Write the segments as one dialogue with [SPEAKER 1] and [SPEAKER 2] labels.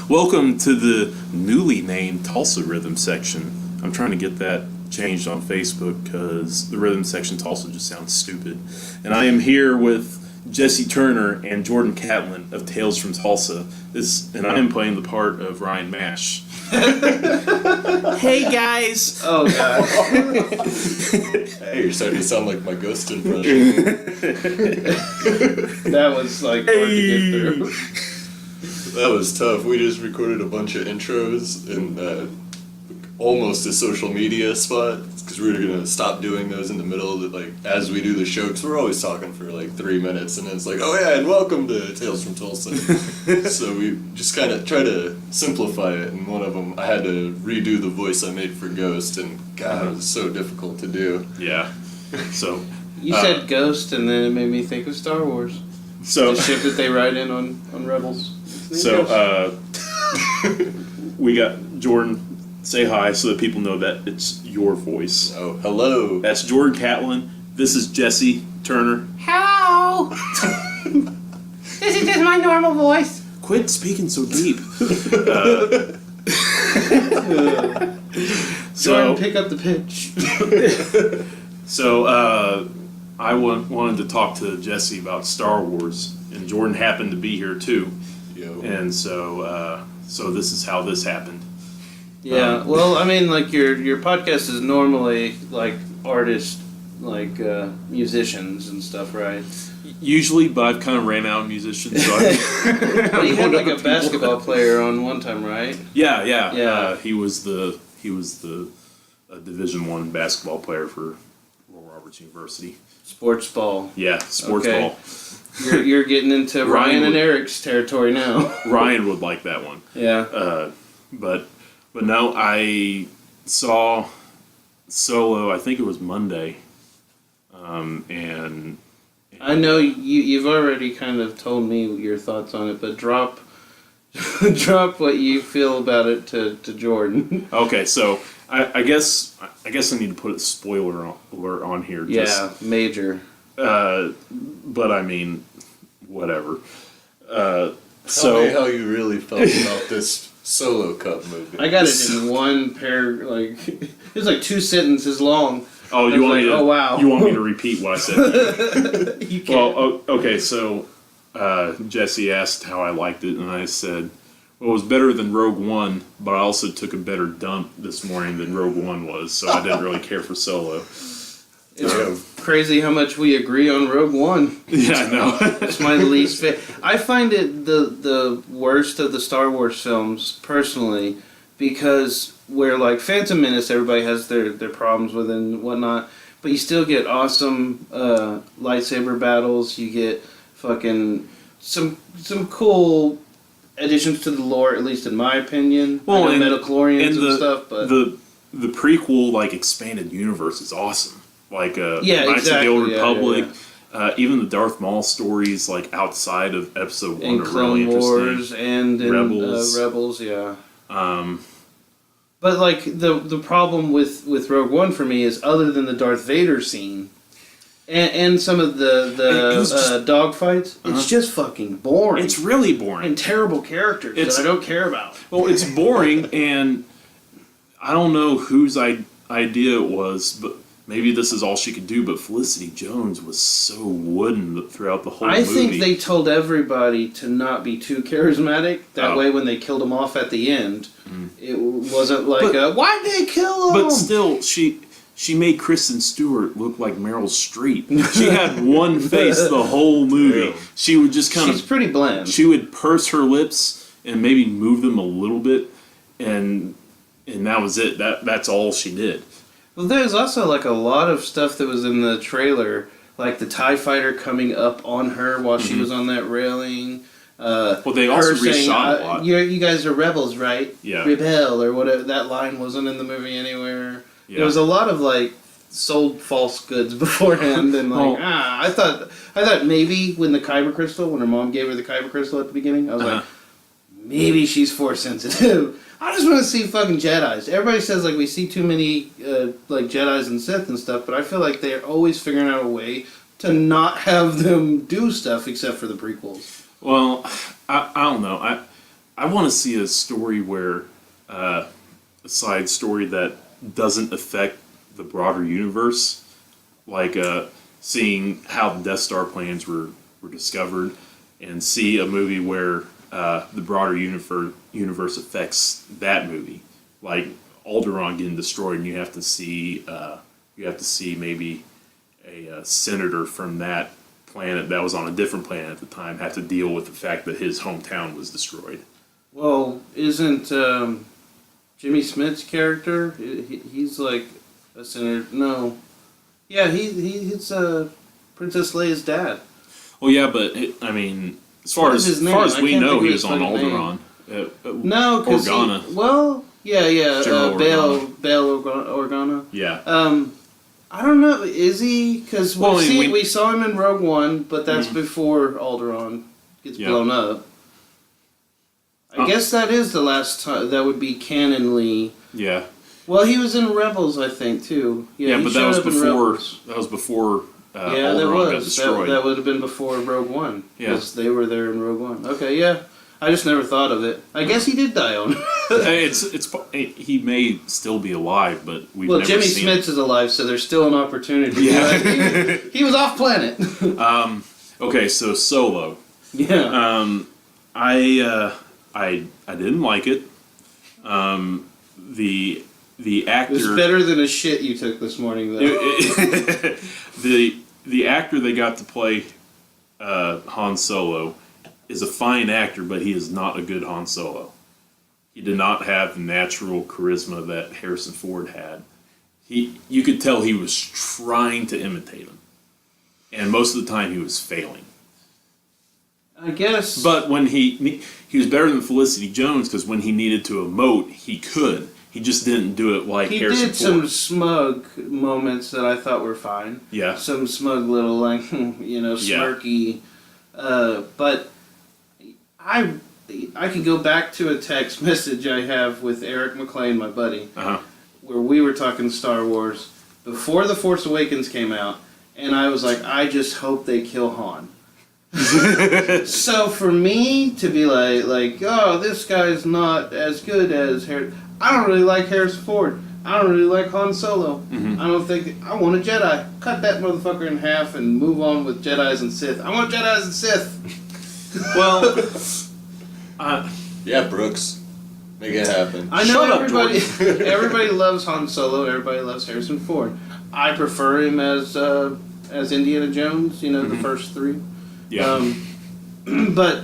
[SPEAKER 1] Welcome to the newly named Tulsa Rhythm Section. I'm trying to get that changed on Facebook because the Rhythm Section Tulsa just sounds stupid. And I am here with Jessie Turner and Jordan Catlin of Tales from Tulsa. And I am playing the part of Ryan Mash. Hey guys!
[SPEAKER 2] Oh god.
[SPEAKER 3] Hey, you're starting to sound like my ghost impression.
[SPEAKER 2] That was like hard to get through.
[SPEAKER 3] That was tough. We just recorded a bunch of intros in almost a social media spot because we were gonna stop doing those in the middle of the, as we do the show, because we're always talking for 3 minutes and then it's like, oh yeah, and welcome to Tales from Tulsa. So we just kind of try to simplify it, and one of them I had to redo the voice I made for Ghost, and God, it was so difficult to do.
[SPEAKER 1] Yeah. So
[SPEAKER 2] You said Ghost, and then it made me think of Star Wars.
[SPEAKER 1] So
[SPEAKER 2] the ship that they ride in on Rebels.
[SPEAKER 1] So we got Jordan. Say hi so that people know that it's your voice.
[SPEAKER 3] Oh, hello.
[SPEAKER 1] That's Jordan Catlin. This is Jessie Turner.
[SPEAKER 4] Hello! This is just my normal voice.
[SPEAKER 1] Quit speaking so deep.
[SPEAKER 2] Jordan, pick up the pitch.
[SPEAKER 1] So I wanted to talk to Jessie about Star Wars, and Jordan happened to be here too.
[SPEAKER 3] Yo.
[SPEAKER 1] And so this is how this happened.
[SPEAKER 2] Yeah, well, I mean, your podcast is normally artists, musicians and stuff, right?
[SPEAKER 1] Usually, but I've kind of ran out of musicians. So
[SPEAKER 2] Well, you had a basketball player on one time, right?
[SPEAKER 1] Yeah. He was the Division I basketball player for Royal Roberts University.
[SPEAKER 2] Sports ball.
[SPEAKER 1] Yeah, sports
[SPEAKER 2] Okay.
[SPEAKER 1] ball.
[SPEAKER 2] You're getting into Ryan and Eric's territory now.
[SPEAKER 1] Ryan would like that one.
[SPEAKER 2] Yeah.
[SPEAKER 1] But no, I saw Solo. I think it was Monday, and
[SPEAKER 2] I know you've already kind of told me your thoughts on it, but drop what you feel about it to Jordan.
[SPEAKER 1] Okay, so I guess I need to put a spoiler alert on here.
[SPEAKER 2] Yeah, major.
[SPEAKER 1] But I mean, whatever.
[SPEAKER 3] Tell me how you really felt about this Solo Cup movie.
[SPEAKER 2] I got it in one pair, it was 2 sentences long.
[SPEAKER 1] Oh, you want me to?
[SPEAKER 2] Oh, wow.
[SPEAKER 1] You want me to repeat what I said?
[SPEAKER 2] You can.
[SPEAKER 1] Well, okay. So Jessie asked how I liked it, and I said, "Well, it was better than Rogue One, but I also took a better dump this morning than Rogue One was, so I didn't really care for Solo."
[SPEAKER 2] It's crazy how much we agree on Rogue One.
[SPEAKER 1] Yeah, I know.
[SPEAKER 2] It's my least favorite. I find it the worst of the Star Wars films, personally, because where, Phantom Menace, everybody has their problems with it and whatnot, but you still get awesome lightsaber battles, you get fucking some cool additions to the lore, at least in my opinion.
[SPEAKER 1] Well,
[SPEAKER 2] and Metachlorians and stuff, but...
[SPEAKER 1] The prequel, expanded universe is awesome. Knights of the Old Republic, even the Darth Maul stories, outside of Episode 1
[SPEAKER 2] in
[SPEAKER 1] are
[SPEAKER 2] Clone
[SPEAKER 1] really
[SPEAKER 2] Wars
[SPEAKER 1] interesting.
[SPEAKER 2] and in Rebels, yeah. But the problem with Rogue One for me is, other than the Darth Vader scene and some of the dogfights, it's just fucking boring.
[SPEAKER 1] It's really boring.
[SPEAKER 2] And terrible characters that I don't care about.
[SPEAKER 1] Well, it's boring, and I don't know whose idea it was, but maybe this is all she could do, but Felicity Jones was so wooden throughout the whole movie.
[SPEAKER 2] I think they told everybody to not be too charismatic. That way, when they killed him off at the end, it wasn't why did they kill him?
[SPEAKER 1] But still, she made Kristen Stewart look like Meryl Streep. She had one face the whole movie. She would just
[SPEAKER 2] She's pretty bland.
[SPEAKER 1] She would purse her lips and maybe move them a little bit, and that was it. That's all she did.
[SPEAKER 2] Well, there's also a lot of stuff that was in the trailer, like the TIE fighter coming up on her while she was on that railing.
[SPEAKER 1] Well, they also reshot a lot.
[SPEAKER 2] You guys are rebels, right?
[SPEAKER 1] Yeah.
[SPEAKER 2] Rebel, or whatever. That line wasn't in the movie anywhere.
[SPEAKER 1] Yeah.
[SPEAKER 2] There was a lot of sold false goods beforehand, and I thought maybe when the kyber crystal, when her mom gave her the kyber crystal at the beginning, I was maybe she's Force sensitive. I just want to see fucking Jedis. Everybody says we see too many Jedis and Sith and stuff, but I feel like they're always figuring out a way to not have them do stuff except for the prequels.
[SPEAKER 1] Well, I don't know. I want to see a story where a side story that doesn't affect the broader universe, like seeing how the Death Star plans were discovered, and see a movie where the broader universe affects that movie, like Alderaan getting destroyed, and you have to see maybe a senator from that planet that was on a different planet at the time have to deal with the fact that his hometown was destroyed.
[SPEAKER 2] Well, isn't Jimmy Smith's character? He's like a senator. No, yeah, he's Princess Leia's dad.
[SPEAKER 1] Well, yeah, but I mean, as far as we know, he was on Alderaan.
[SPEAKER 2] No, because
[SPEAKER 1] Organa. General
[SPEAKER 2] Bail Organa.
[SPEAKER 1] Yeah.
[SPEAKER 2] I don't know. Is he? Because we saw him in Rogue One, but that's
[SPEAKER 1] Mhm.
[SPEAKER 2] before Alderaan gets
[SPEAKER 1] Yeah.
[SPEAKER 2] blown up. I guess that is the last time. That would be canonly.
[SPEAKER 1] Yeah.
[SPEAKER 2] Well, he was in Rebels, I think, too.
[SPEAKER 1] Yeah,
[SPEAKER 2] he
[SPEAKER 1] but that
[SPEAKER 2] showed
[SPEAKER 1] was
[SPEAKER 2] up in
[SPEAKER 1] before.
[SPEAKER 2] Rebels.
[SPEAKER 1] That was before.
[SPEAKER 2] Yeah, that
[SPEAKER 1] Alderaan got
[SPEAKER 2] was.
[SPEAKER 1] destroyed.
[SPEAKER 2] That would have been before Rogue One.
[SPEAKER 1] Yeah.
[SPEAKER 2] Because they were there in Rogue One. Okay, yeah. I just never thought of it. I guess he did die on.
[SPEAKER 1] He may still be alive, but we've
[SPEAKER 2] Well,
[SPEAKER 1] never
[SPEAKER 2] Jimmy
[SPEAKER 1] seen
[SPEAKER 2] Smith's is alive, so there's still an opportunity.
[SPEAKER 1] Yeah.
[SPEAKER 2] He was off planet.
[SPEAKER 1] Okay, so Solo.
[SPEAKER 2] Yeah.
[SPEAKER 1] I didn't like it. The actor.
[SPEAKER 2] It's better than a shit you took this morning, though.
[SPEAKER 1] The actor they got to play Han Solo is a fine actor, but he is not a good Han Solo. He did not have the natural charisma that Harrison Ford had. You could tell he was trying to imitate him, and most of the time he was failing.
[SPEAKER 2] I guess.
[SPEAKER 1] But when he was better than Felicity Jones, because when he needed to emote, he could. He just didn't do it like
[SPEAKER 2] he
[SPEAKER 1] Harrison
[SPEAKER 2] did
[SPEAKER 1] Ford.
[SPEAKER 2] some smug moments that I thought were fine.
[SPEAKER 1] Yeah.
[SPEAKER 2] Some smug little, like, smirky. But I can go back to a text message I have with Eric McLean, my buddy,
[SPEAKER 1] Uh-huh.
[SPEAKER 2] where we were talking Star Wars before The Force Awakens came out, and I was like, I just hope they kill Han. So for me to be like, oh, this guy's not as good as Harrison. I don't really like Harrison Ford. I don't really like Han Solo.
[SPEAKER 1] Mhm.
[SPEAKER 2] I don't think I want a Jedi. Cut that motherfucker in half and move on with Jedis and Sith. I want Jedis and Sith.
[SPEAKER 1] Well,
[SPEAKER 3] Yeah, Brooks. Make it happen.
[SPEAKER 2] I know
[SPEAKER 1] Shut up,
[SPEAKER 2] everybody loves Han Solo. Everybody loves Harrison Ford. I prefer him as Indiana Jones. The first three.
[SPEAKER 1] yeah.
[SPEAKER 2] But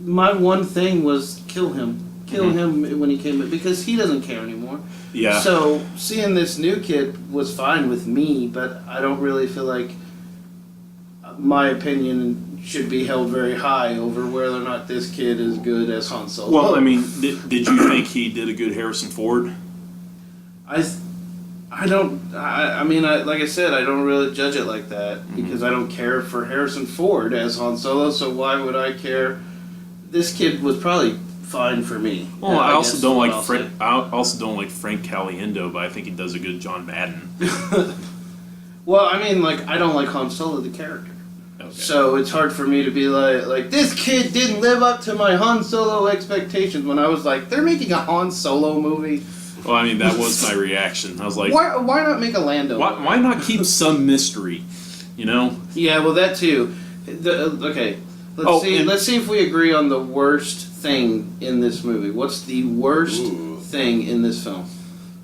[SPEAKER 2] my one thing was kill him. Kill him when he came in, because he doesn't care anymore.
[SPEAKER 1] Yeah.
[SPEAKER 2] So seeing this new kid was fine with me, but I don't really feel like my opinion should be held very high over whether or not this kid is good as Han Solo.
[SPEAKER 1] Well, I mean, did you think he did a good Harrison Ford?
[SPEAKER 2] I don't. I mean, like I said, I don't really judge it like that because I don't care for Harrison Ford as Han Solo. So why would I care? This kid was probably fine for me.
[SPEAKER 1] Well, I also
[SPEAKER 2] guess
[SPEAKER 1] don't
[SPEAKER 2] what
[SPEAKER 1] like
[SPEAKER 2] I'll
[SPEAKER 1] Frank.
[SPEAKER 2] say.
[SPEAKER 1] I also don't like Frank Caliendo, but I think he does a good John Madden.
[SPEAKER 2] Well, I mean, I don't like Han Solo the character.
[SPEAKER 1] Okay.
[SPEAKER 2] So it's hard for me to be like this kid didn't live up to my Han Solo expectations when I was like, they're making a Han Solo movie.
[SPEAKER 1] Well, I mean, that was my reaction. I was like,
[SPEAKER 2] Why not make a Lando?
[SPEAKER 1] why not keep some mystery?
[SPEAKER 2] Yeah, well, that too. Okay, let's see if we agree on the worst thing in this movie. What's the worst thing in this film?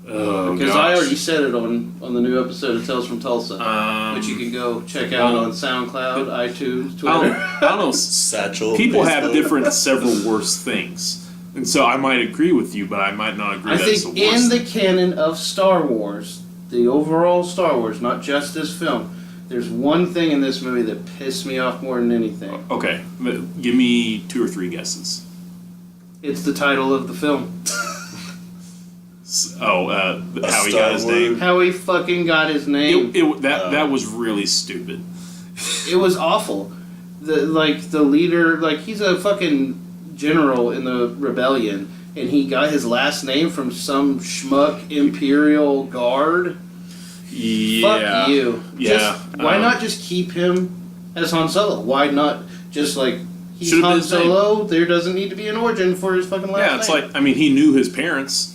[SPEAKER 1] Oh,
[SPEAKER 2] Because
[SPEAKER 1] gosh.
[SPEAKER 2] I already said it on the new episode of Tales from Tulsa, which you can go check out on SoundCloud, iTunes, Twitter.
[SPEAKER 1] I don't know.
[SPEAKER 3] Satchel.
[SPEAKER 1] People have
[SPEAKER 3] Facebook.
[SPEAKER 1] several worst things, and so I might agree with you, but I might not agree.
[SPEAKER 2] I
[SPEAKER 1] that's
[SPEAKER 2] think
[SPEAKER 1] the worst
[SPEAKER 2] in the
[SPEAKER 1] thing.
[SPEAKER 2] canon of Star Wars, the overall Star Wars, not just this film, there's one thing in this movie that pissed me off more than anything.
[SPEAKER 1] Okay, but give me 2 or 3 guesses.
[SPEAKER 2] It's the title of the film.
[SPEAKER 1] How he
[SPEAKER 3] Star
[SPEAKER 1] got his name.
[SPEAKER 3] Wars.
[SPEAKER 2] How he fucking got his name.
[SPEAKER 1] That was really stupid.
[SPEAKER 2] It was awful. The leader, he's a fucking general in the rebellion, and he got his last name from some schmuck Imperial guard.
[SPEAKER 1] Yeah.
[SPEAKER 2] Fuck you.
[SPEAKER 1] Yeah.
[SPEAKER 2] Why not just keep him as Han Solo? Why not just He's
[SPEAKER 1] Should've been
[SPEAKER 2] Han
[SPEAKER 1] his name.
[SPEAKER 2] Solo. There doesn't need to be an origin for his fucking last name.
[SPEAKER 1] Yeah, it's like, I mean, he knew his parents.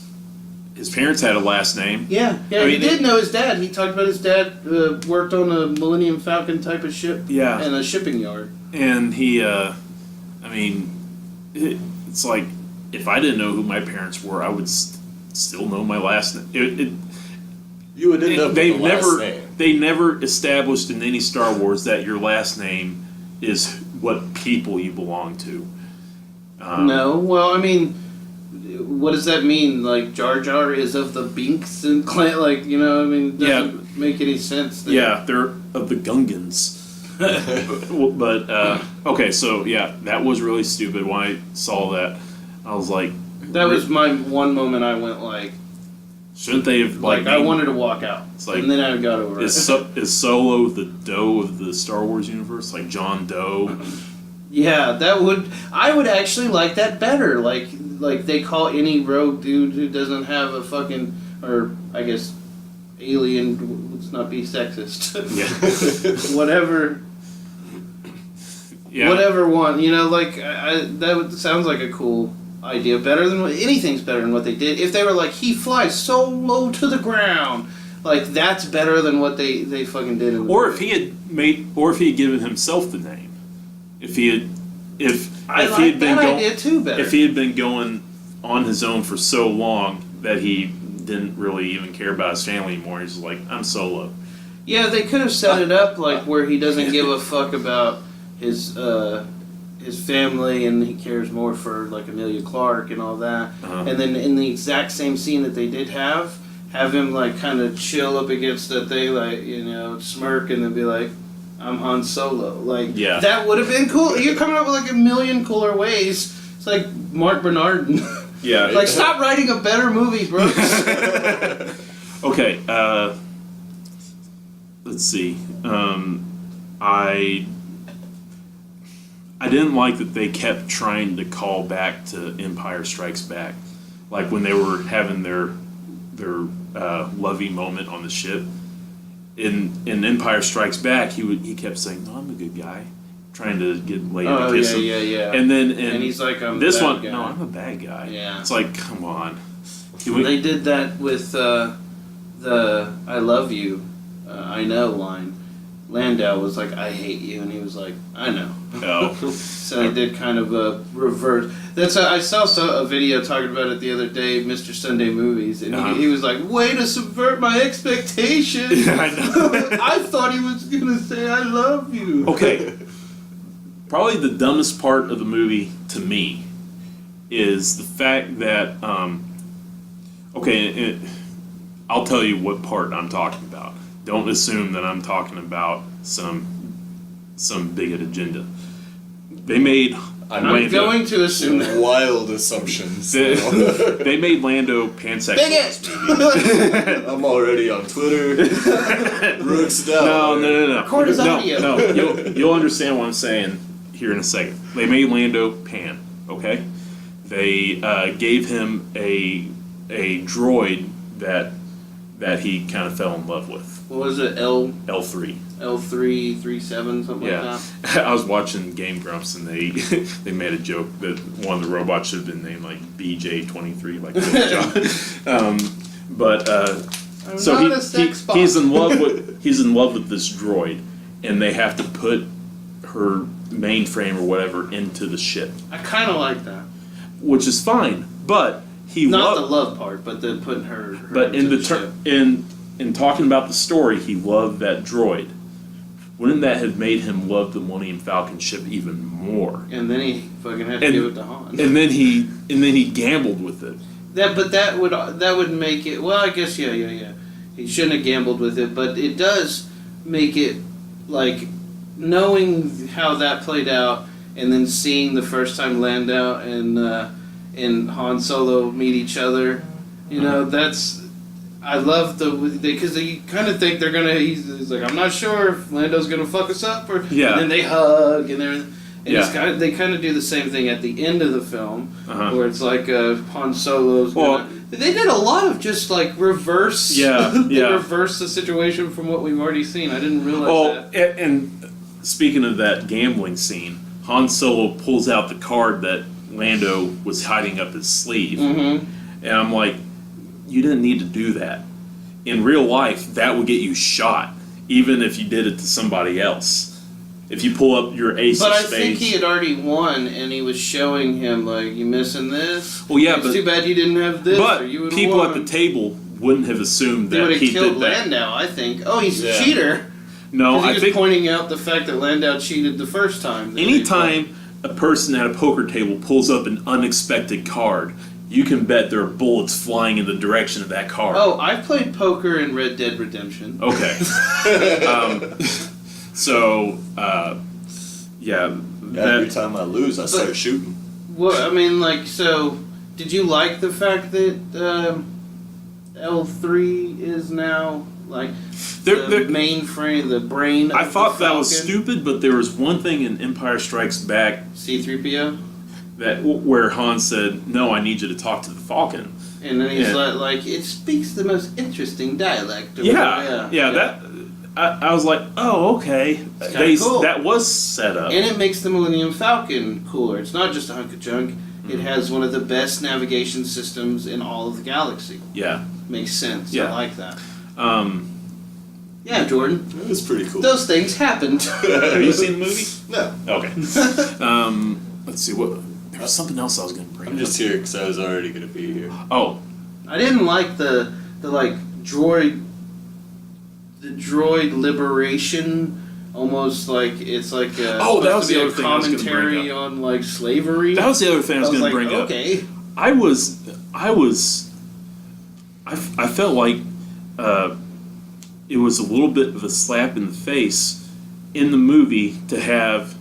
[SPEAKER 1] His parents had a last name.
[SPEAKER 2] Yeah,
[SPEAKER 1] I
[SPEAKER 2] he
[SPEAKER 1] mean,
[SPEAKER 2] did know his dad. He talked about his dad worked on a Millennium Falcon type of ship
[SPEAKER 1] Yeah.
[SPEAKER 2] and a shipping yard.
[SPEAKER 1] And he, I mean, it's like, if I didn't know who my parents were, I would still know my last name.
[SPEAKER 3] You would end up with the last name.
[SPEAKER 1] They never established in any Star Wars that your last name is what people you belong to.
[SPEAKER 2] No, well, I mean, what does that mean? Like, Jar Jar is of the Binks and clan, like, you know, I mean, it doesn't make any sense.
[SPEAKER 1] Yeah, they're of the Gungans. But, okay, so, yeah, that was really stupid. When I saw that, I was like...
[SPEAKER 2] That was my one moment I went, like...
[SPEAKER 1] Shouldn't they have,
[SPEAKER 2] Like, I wanted to walk out.
[SPEAKER 1] like,
[SPEAKER 2] and then I got over it.
[SPEAKER 1] Is Solo the Doe of the Star Wars universe? Like John Doe?
[SPEAKER 2] Yeah, that would... I would actually like that better. Like they call any rogue dude who doesn't have a fucking... Or, I guess, alien... Let's not be sexist.
[SPEAKER 1] Yeah.
[SPEAKER 2] Whatever...
[SPEAKER 1] Yeah.
[SPEAKER 2] Whatever one, you know, like, sounds like a cool idea. Better than... Anything's better than what they did. If they were like, he flies so low to the ground... Like, that's better than what they fucking did in the
[SPEAKER 1] Or
[SPEAKER 2] movie.
[SPEAKER 1] if he had given himself the name. If he had...
[SPEAKER 2] I
[SPEAKER 1] if
[SPEAKER 2] like
[SPEAKER 1] he had been
[SPEAKER 2] that
[SPEAKER 1] going,
[SPEAKER 2] idea too better.
[SPEAKER 1] If he had been going on his own for so long that he didn't really even care about his family anymore, he's like, I'm Solo.
[SPEAKER 2] Yeah, they could have set it up like where he doesn't give a fuck about his family and he cares more for like Amelia Clark and all that.
[SPEAKER 1] Uh-huh.
[SPEAKER 2] And then in the exact same scene that they did have him like kind of chill up against that thing, like, you know, smirk and then be like, I'm Han Solo. Like,
[SPEAKER 1] Yeah.
[SPEAKER 2] that would have been cool. You're coming up with like a million cooler ways. It's like Mark Bernardin.
[SPEAKER 1] Yeah.
[SPEAKER 2] Like, stop writing a better movie, Brooks.
[SPEAKER 1] Okay, let's see. I didn't like that they kept trying to call back to Empire Strikes Back. Like when they were having their lovey moment on the ship. In Empire Strikes Back, he kept saying, "No, I'm a good guy," trying to get Leia to kiss him.
[SPEAKER 2] Yeah.
[SPEAKER 1] And then
[SPEAKER 2] And he's like, I'm
[SPEAKER 1] this
[SPEAKER 2] a bad
[SPEAKER 1] one,
[SPEAKER 2] guy.
[SPEAKER 1] no, I'm a bad guy.
[SPEAKER 2] Yeah.
[SPEAKER 1] It's like, come on.
[SPEAKER 2] They did that with the I love you, I know line. Landau was like, I hate you, and he was like, I know.
[SPEAKER 1] Oh.
[SPEAKER 2] So they did kind of a reverse. I saw a video talking about it the other day, Mr. Sunday Movies, and
[SPEAKER 1] Uh-huh.
[SPEAKER 2] he was like, way to subvert my expectations.
[SPEAKER 1] Yeah, I know.
[SPEAKER 2] I thought he was going to say, I love you.
[SPEAKER 1] Okay. Probably the dumbest part of the movie to me is the fact that, I'll tell you what part I'm talking about. Don't assume that I'm talking about some bigot agenda. They made...
[SPEAKER 2] I'm going to assume that.
[SPEAKER 3] Wild assumptions.
[SPEAKER 1] They made Lando pansexual.
[SPEAKER 2] Bigot!
[SPEAKER 3] I'm already on Twitter. Brooks down.
[SPEAKER 1] No.
[SPEAKER 2] Record his audio.
[SPEAKER 1] No, you'll understand what I'm saying here in a second. They made Lando pan, okay? They gave him a droid that he kind of fell in love with.
[SPEAKER 2] What was it,
[SPEAKER 1] L3.
[SPEAKER 2] L337, something like
[SPEAKER 1] Yeah.
[SPEAKER 2] that?
[SPEAKER 1] I was watching Game Grumps and they made a joke that one of the robots should have been named like BJ23, like
[SPEAKER 2] I'm
[SPEAKER 1] so
[SPEAKER 2] not a sex bot.
[SPEAKER 1] he's in love with this droid, and they have to put her mainframe or whatever into the ship,
[SPEAKER 2] I kind of like that.
[SPEAKER 1] which is fine. But
[SPEAKER 2] Not the love part, but the putting her
[SPEAKER 1] But in
[SPEAKER 2] into
[SPEAKER 1] the
[SPEAKER 2] ship.
[SPEAKER 1] in talking about the story, he loved that droid. Wouldn't that have made him love the Millennium Falcon ship even more?
[SPEAKER 2] And then he fucking had to give it to Han.
[SPEAKER 1] And then he gambled with it.
[SPEAKER 2] That would make it. Well, I guess yeah. He shouldn't have gambled with it, but it does make it like knowing how that played out, and then seeing the first time Landau and Han Solo meet each other. You know, that's. I love because they kind of think they're gonna. He's like, I'm not sure if Lando's gonna fuck us up, or
[SPEAKER 1] Yeah.
[SPEAKER 2] And then they hug and everything. And
[SPEAKER 1] Yeah.
[SPEAKER 2] they kind of do the same thing at the end of the film,
[SPEAKER 1] Uh-huh.
[SPEAKER 2] where it's like Han Solo's.
[SPEAKER 1] Well-
[SPEAKER 2] They did a lot of just like reverse.
[SPEAKER 1] Yeah,
[SPEAKER 2] they
[SPEAKER 1] yeah.
[SPEAKER 2] reverse the situation from what we've already seen. I didn't realize
[SPEAKER 1] Oh,
[SPEAKER 2] that.
[SPEAKER 1] and speaking of that gambling scene, Han Solo pulls out the card that Lando was hiding up his sleeve.
[SPEAKER 2] Mm-hmm.
[SPEAKER 1] And I'm like, you didn't need to do that. In real life, that would get you shot, even if you did it to somebody else. If you pull up your ace
[SPEAKER 2] But
[SPEAKER 1] of
[SPEAKER 2] I
[SPEAKER 1] spades.
[SPEAKER 2] think he had already won, and he was showing him, like, you missing this?
[SPEAKER 1] Well, yeah,
[SPEAKER 2] it's
[SPEAKER 1] but
[SPEAKER 2] too bad you didn't have this, or
[SPEAKER 1] but
[SPEAKER 2] you would have
[SPEAKER 1] people
[SPEAKER 2] won.
[SPEAKER 1] at the table wouldn't have assumed
[SPEAKER 2] They
[SPEAKER 1] that
[SPEAKER 2] would have
[SPEAKER 1] he
[SPEAKER 2] killed
[SPEAKER 1] did that.
[SPEAKER 2] Landau, I think. Oh, he's
[SPEAKER 3] Yeah.
[SPEAKER 2] a cheater.
[SPEAKER 1] No,
[SPEAKER 2] Because he
[SPEAKER 1] I
[SPEAKER 2] was
[SPEAKER 1] think
[SPEAKER 2] pointing out the fact that Landau cheated the first time. that they
[SPEAKER 1] anytime a person at a poker table pulls up an unexpected card, you can bet there are bullets flying in the direction of that card.
[SPEAKER 2] Oh, I played poker in Red Dead Redemption.
[SPEAKER 1] Okay. So, yeah.
[SPEAKER 3] Every
[SPEAKER 1] That,
[SPEAKER 3] time I lose, I start shooting.
[SPEAKER 2] Well, I mean, like, so, did you like the fact that L3 is now, like,
[SPEAKER 1] There-
[SPEAKER 2] the
[SPEAKER 1] there-
[SPEAKER 2] mainframe, the brain
[SPEAKER 1] I
[SPEAKER 2] of
[SPEAKER 1] thought
[SPEAKER 2] the
[SPEAKER 1] that was
[SPEAKER 2] Falcon?
[SPEAKER 1] stupid, but there was one thing in Empire Strikes Back
[SPEAKER 2] C-3PO?
[SPEAKER 1] that where Han said, "No, I need you to talk to the Falcon."
[SPEAKER 2] And then he's
[SPEAKER 1] Yeah.
[SPEAKER 2] like, it speaks the most interesting dialect. Or
[SPEAKER 1] Yeah,
[SPEAKER 2] whatever.
[SPEAKER 1] yeah. That I was like, "Oh, okay."
[SPEAKER 2] It's kinda cool.
[SPEAKER 1] That was set up.
[SPEAKER 2] And it makes the Millennium Falcon cooler. It's not just a hunk of junk.
[SPEAKER 1] Mm-hmm.
[SPEAKER 2] It has one of the best navigation systems in all of the galaxy.
[SPEAKER 1] Yeah.
[SPEAKER 2] Makes sense.
[SPEAKER 1] Yeah.
[SPEAKER 2] I like that.
[SPEAKER 1] Um,
[SPEAKER 2] Yeah, Jordan.
[SPEAKER 3] It was pretty cool.
[SPEAKER 2] Those things happened.
[SPEAKER 1] have you seen the movie?
[SPEAKER 3] No.
[SPEAKER 1] Okay. Let's see what. There was something else I was going to bring
[SPEAKER 3] I'm
[SPEAKER 1] up.
[SPEAKER 3] just here because I was already going to be here.
[SPEAKER 1] Oh,
[SPEAKER 2] I didn't like the like droid liberation. Almost like it's like a,
[SPEAKER 1] Oh, that was
[SPEAKER 2] supposed to be
[SPEAKER 1] the
[SPEAKER 2] a
[SPEAKER 1] other thing I was gonna bring
[SPEAKER 2] commentary
[SPEAKER 1] up.
[SPEAKER 2] on like slavery.
[SPEAKER 1] that was the other thing I was going
[SPEAKER 2] like,
[SPEAKER 1] to bring up.
[SPEAKER 2] okay.
[SPEAKER 1] I felt like it was a little bit of a slap in the face in the movie to have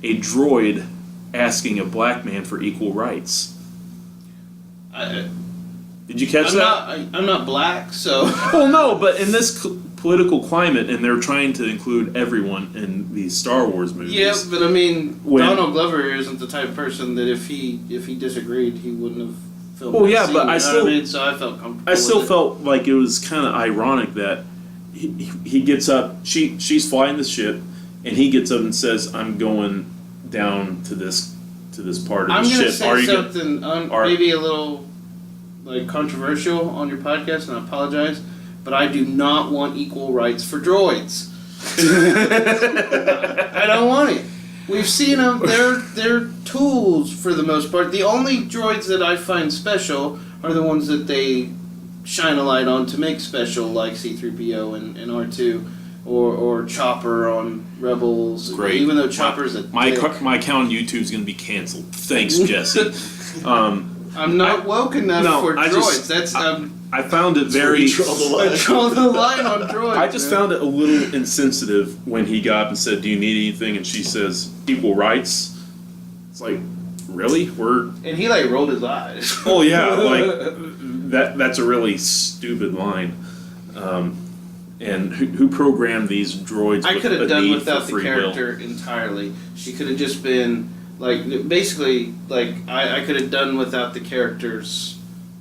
[SPEAKER 1] a droid asking a black man for equal rights. Did you catch that?
[SPEAKER 2] I'm not black, so
[SPEAKER 1] Well, no, but in this political climate, and they're trying to include everyone in these Star Wars movies.
[SPEAKER 2] yeah. But I mean,
[SPEAKER 1] When-
[SPEAKER 2] Donald Glover isn't the type of person that if he disagreed, he wouldn't have filmed.
[SPEAKER 1] Well,
[SPEAKER 2] that
[SPEAKER 1] yeah,
[SPEAKER 2] scene,
[SPEAKER 1] but
[SPEAKER 2] you
[SPEAKER 1] I
[SPEAKER 2] know
[SPEAKER 1] still-
[SPEAKER 2] what I mean? So I felt comfortable.
[SPEAKER 1] I still
[SPEAKER 2] with it.
[SPEAKER 1] felt like it was kind of ironic that he gets up, she's flying the ship, and he gets up and says, "I'm going down to this part of
[SPEAKER 2] I'm
[SPEAKER 1] the
[SPEAKER 2] gonna
[SPEAKER 1] ship."
[SPEAKER 2] say
[SPEAKER 1] Are you gonna-"
[SPEAKER 2] something
[SPEAKER 1] are-
[SPEAKER 2] maybe a little like controversial on your podcast, and I apologize, but I do not want equal rights for droids. I don't want it. We've seen them; they're tools for the most part. The only droids that I find special are the ones that they shine a light on to make special, like C-3PO and R2. Or Chopper on Rebels.
[SPEAKER 1] Great.
[SPEAKER 2] Even though Chopper's a
[SPEAKER 1] my
[SPEAKER 2] dick.
[SPEAKER 1] my account on YouTube is going to be canceled. Thanks, Jesse.
[SPEAKER 2] I'm not woke enough
[SPEAKER 1] no,
[SPEAKER 2] for
[SPEAKER 1] I
[SPEAKER 2] droids.
[SPEAKER 1] just-
[SPEAKER 2] That's
[SPEAKER 1] I found it very.
[SPEAKER 3] You draw the line.
[SPEAKER 2] I draw the line on droids.
[SPEAKER 1] I just
[SPEAKER 2] man.
[SPEAKER 1] found it a little insensitive when he got up and said, "Do you need anything?" And she says, "Equal rights." It's like, really? We're
[SPEAKER 2] And he like rolled his eyes.
[SPEAKER 1] oh yeah, like that's a really stupid line. And who programmed these droids?
[SPEAKER 2] I
[SPEAKER 1] with
[SPEAKER 2] could
[SPEAKER 1] a
[SPEAKER 2] have done
[SPEAKER 1] need
[SPEAKER 2] without
[SPEAKER 1] for
[SPEAKER 2] the
[SPEAKER 1] free
[SPEAKER 2] character entirely. She could have just been like basically like I could have done without the character's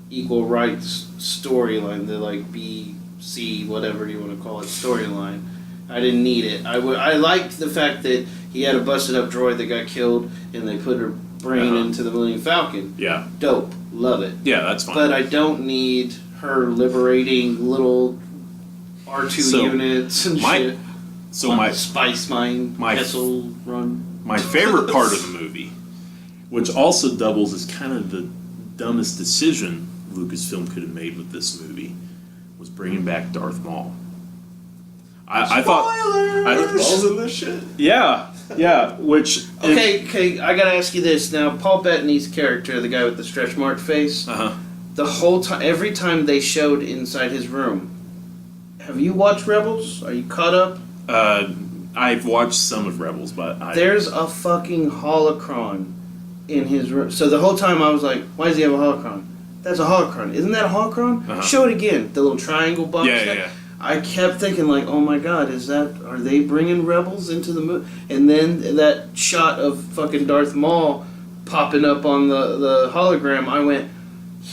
[SPEAKER 2] equal rights storyline, the like B C whatever you want to call it storyline. I didn't need it. I liked the fact that he had a busted up droid that got killed and they put her brain
[SPEAKER 1] Uh-huh.
[SPEAKER 2] into the Millennium Falcon.
[SPEAKER 1] Will. Yeah,
[SPEAKER 2] Dope, love it.
[SPEAKER 1] yeah, that's fine.
[SPEAKER 2] But I don't need her liberating little R2
[SPEAKER 1] So,
[SPEAKER 2] units and
[SPEAKER 1] my-
[SPEAKER 2] shit.
[SPEAKER 1] so
[SPEAKER 2] On
[SPEAKER 1] my
[SPEAKER 2] the Spice Mine,
[SPEAKER 1] my-
[SPEAKER 2] Kessel Run.
[SPEAKER 1] my favorite part of the movie, which also doubles as kind of the dumbest decision Lucasfilm could have made with this movie, was bringing back Darth Maul. I thought,
[SPEAKER 3] Balls in this shit?
[SPEAKER 1] yeah, which
[SPEAKER 2] Okay, I gotta ask you this now. Paul Bettany's character, the guy with the stretch mark face,
[SPEAKER 1] Uh-huh.
[SPEAKER 2] the whole time, every time they showed inside his room. Have you watched Rebels? Are you caught up?
[SPEAKER 1] I've watched some of Rebels, but
[SPEAKER 2] There's a fucking holocron in his room. So the whole time I was like, why does he have a holocron? That's a holocron. Isn't that a holocron?
[SPEAKER 1] Uh-huh.
[SPEAKER 2] Show it again. The little triangle box.
[SPEAKER 1] yeah.
[SPEAKER 2] I kept thinking like, oh my god, are they bringing Rebels into the movie? And then that shot of fucking Darth Maul popping up on the hologram, I went,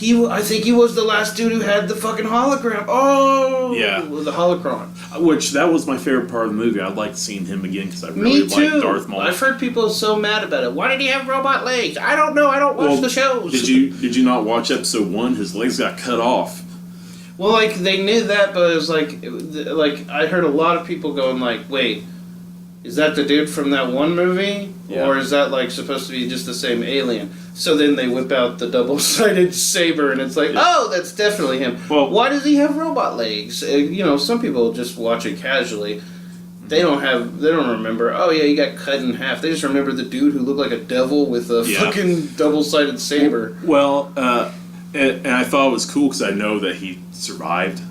[SPEAKER 2] I think he was the last dude who had the fucking hologram. Oh,
[SPEAKER 1] Yeah.
[SPEAKER 2] the holocron.
[SPEAKER 1] Which, that was my favorite part of the movie. I'd like seeing him again because I really
[SPEAKER 2] Me too.
[SPEAKER 1] like Darth Maul.
[SPEAKER 2] I've heard people so mad about it. Why did he have robot legs? I don't know. I don't watch the shows.
[SPEAKER 1] Did you not watch episode 1? His legs got cut off.
[SPEAKER 2] Well, like they knew that, but it was like I heard a lot of people going like, "Wait, is that the dude from that one movie,
[SPEAKER 1] Yeah.
[SPEAKER 2] or is that like supposed to be just the same alien?" So then they whip out the double-sided saber, and it's like,
[SPEAKER 1] Yeah.
[SPEAKER 2] "Oh, that's definitely him."
[SPEAKER 1] Well,
[SPEAKER 2] Why does he have robot legs? Some people just watch it casually. They don't remember. Oh yeah, he got cut in half. They just remember the dude who looked like a devil with a fucking double-sided saber.
[SPEAKER 1] Well, and I thought it was cool because I know that he survived.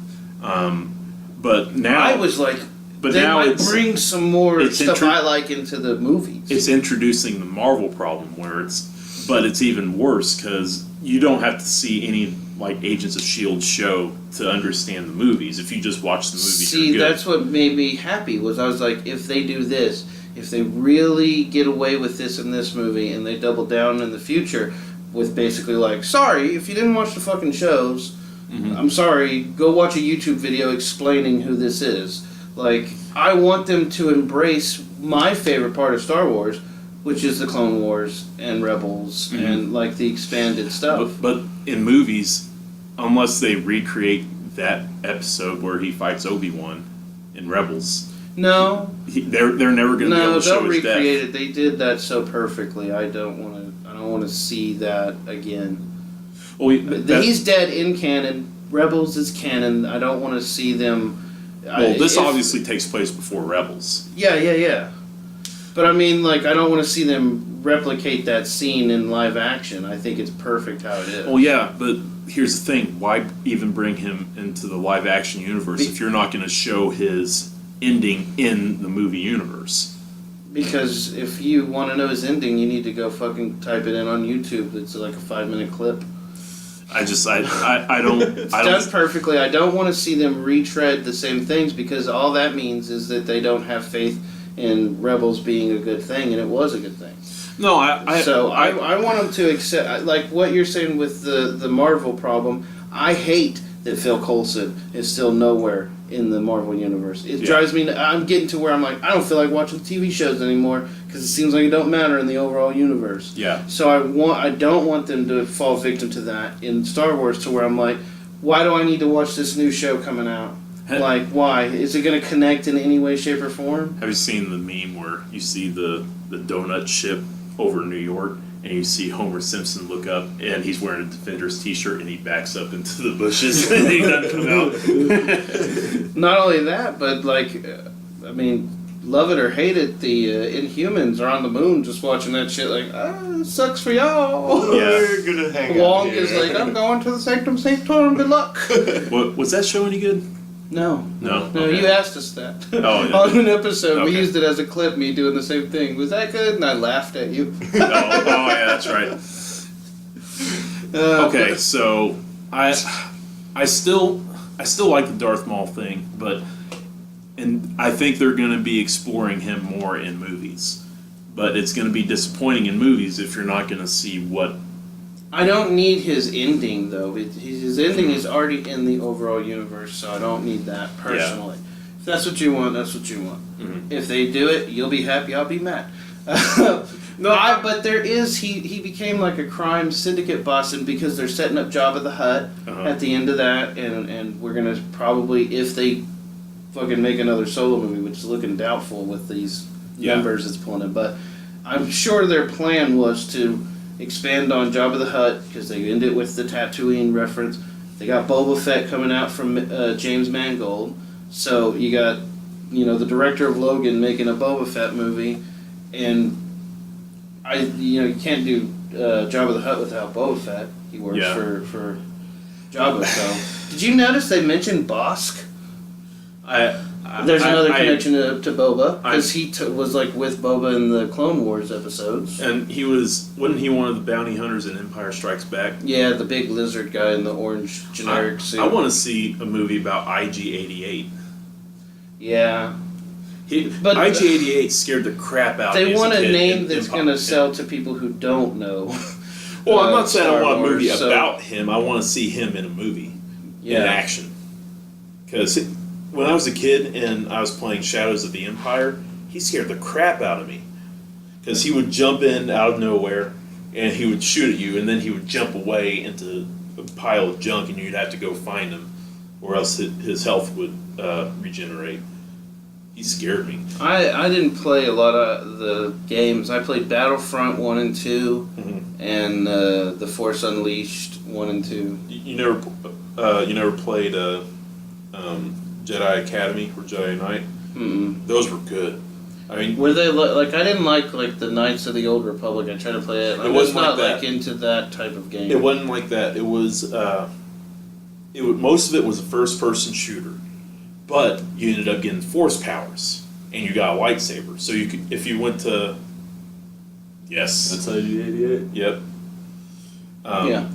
[SPEAKER 1] But now
[SPEAKER 2] I was like,
[SPEAKER 1] but
[SPEAKER 2] they
[SPEAKER 1] now
[SPEAKER 2] might bring some more stuff
[SPEAKER 1] intro-
[SPEAKER 2] I like into the movies.
[SPEAKER 1] it's introducing the Marvel problem where it's even worse because you don't have to see any like Agents of S.H.I.E.L.D. show to understand the movies. If you just watch the movies,
[SPEAKER 2] See,
[SPEAKER 1] you're good.
[SPEAKER 2] that's what made me happy. Was I was like, if they do this, if they really get away with this in this movie, and they double down in the future with basically like, sorry, if you didn't watch the fucking shows, I'm sorry, go watch a YouTube video explaining who this is. Like, I want them to embrace my favorite part of Star Wars, which is the Clone Wars and Rebels and like the expanded stuff.
[SPEAKER 1] But in movies, unless they recreate that episode where he fights Obi-Wan in Rebels,
[SPEAKER 2] No,
[SPEAKER 1] they're never going to be able to show
[SPEAKER 2] don't
[SPEAKER 1] his death.
[SPEAKER 2] recreate it. They did that so perfectly. I don't want to see that again.
[SPEAKER 1] Well,
[SPEAKER 2] He's dead in canon. Rebels is canon. I don't want to see them.
[SPEAKER 1] This obviously takes place before Rebels.
[SPEAKER 2] Yeah. But I mean, like, I don't want to see them replicate that scene in live action. I think it's perfect how it is.
[SPEAKER 1] Well, yeah, but here's the thing: why even bring him into the live action universe if you're not going to show his ending in the movie universe?
[SPEAKER 2] Because if you want to know his ending, you need to go fucking type it in on YouTube. It's like a 5-minute clip.
[SPEAKER 1] I don't.
[SPEAKER 2] It's done perfectly. I don't want to see them retread the same things because all that means is that they don't have faith in Rebels being a good thing, and it was a good thing.
[SPEAKER 1] No,
[SPEAKER 2] I want them to accept, like what you're saying with the Marvel problem. I hate that Phil Coulson is still nowhere in the Marvel universe. It drives me. I'm getting to where I'm like, I don't feel like watching TV shows anymore because it seems like it don't matter in the overall universe.
[SPEAKER 1] Yeah.
[SPEAKER 2] So I don't want them to fall victim to that in Star Wars, to where I'm like, why do I need to watch this new show coming out? Like, why? Is it going to connect in any way, shape, or form?
[SPEAKER 1] Have you seen the meme where you see the donut ship over New York and you see Homer Simpson look up and he's wearing a Defenders t-shirt and he backs up into the bushes and he doesn't come out?
[SPEAKER 2] Not only that, but like, I mean, love it or hate it, the Inhumans are on the moon just watching that shit like, it sucks for y'all.
[SPEAKER 1] Yeah.
[SPEAKER 3] We're gonna hang
[SPEAKER 2] Wong
[SPEAKER 3] out here.
[SPEAKER 2] is like, I'm going to the Sanctum Sanctorum, good luck.
[SPEAKER 1] Was that show any good?
[SPEAKER 2] No,
[SPEAKER 1] Okay.
[SPEAKER 2] you asked us that.
[SPEAKER 1] Oh, yeah.
[SPEAKER 2] On an episode, we
[SPEAKER 1] Okay.
[SPEAKER 2] used it as a clip, me doing the same thing. Was that good? And I laughed at you.
[SPEAKER 1] Oh, yeah, that's right. Okay,
[SPEAKER 2] but-
[SPEAKER 1] so I still like the Darth Maul thing, and I think they're going to be exploring him more in movies. But it's going to be disappointing in movies if you're not going to see what.
[SPEAKER 2] I don't need his ending, though. His ending is already in the overall universe, so I don't need that personally. If that's what you want, that's what you want.
[SPEAKER 1] Mhm.
[SPEAKER 2] If they do it, you'll be happy, I'll be mad. But there is, he became like a crime syndicate boss, and because they're setting up Jabba the Hutt at the end of that, and we're going to probably, if they fucking make another solo movie, which is looking doubtful with these numbers it's pulling in, but I'm sure their plan was to expand on Jabba the Hutt, because they end it with the Tatooine reference. They got Boba Fett coming out from James Mangold, so you got, the director of Logan making a Boba Fett movie, and you can't do Jabba the Hutt without Boba Fett. He works for Jabba. So, did you notice they mentioned Bosk? There's another connection to Boba, because he was like with Boba in the Clone Wars episodes.
[SPEAKER 1] And wasn't he one of the bounty hunters in Empire Strikes Back?
[SPEAKER 2] Yeah, the big lizard guy in the orange generic suit.
[SPEAKER 1] I want to see a movie about IG-88.
[SPEAKER 2] Yeah.
[SPEAKER 1] But IG-88 scared the crap out of me.
[SPEAKER 2] They
[SPEAKER 1] as a
[SPEAKER 2] want a
[SPEAKER 1] kid
[SPEAKER 2] name
[SPEAKER 1] in
[SPEAKER 2] that's
[SPEAKER 1] Empire.
[SPEAKER 2] going to sell to people who don't know.
[SPEAKER 1] Well, I'm not saying I
[SPEAKER 2] Star
[SPEAKER 1] want a movie
[SPEAKER 2] Wars, so-
[SPEAKER 1] about him. I want to see him in a movie, in action. Because when I was a kid and I was playing Shadows of the Empire, he scared the crap out of me. Because he would jump in out of nowhere, and he would shoot at you, and then he would jump away into a pile of junk, and you'd have to go find him, or else his health would regenerate. He scared me.
[SPEAKER 2] I didn't play a lot of the games. I played Battlefront 1 and 2, and The Force Unleashed 1 and 2.
[SPEAKER 1] You never played Jedi Academy or Jedi Knight?
[SPEAKER 2] Mm-mm.
[SPEAKER 1] Those were good. I mean,
[SPEAKER 2] Were they like I didn't like the Knights of the Old Republic. I tried to play it. I was not like into that type of game.
[SPEAKER 1] it wasn't like that. It was most of it was a first-person shooter, but you ended up getting force powers, and you got a lightsaber. So you could, if you went to, yes,
[SPEAKER 3] That's IG-88.
[SPEAKER 1] yep,
[SPEAKER 2] Yeah.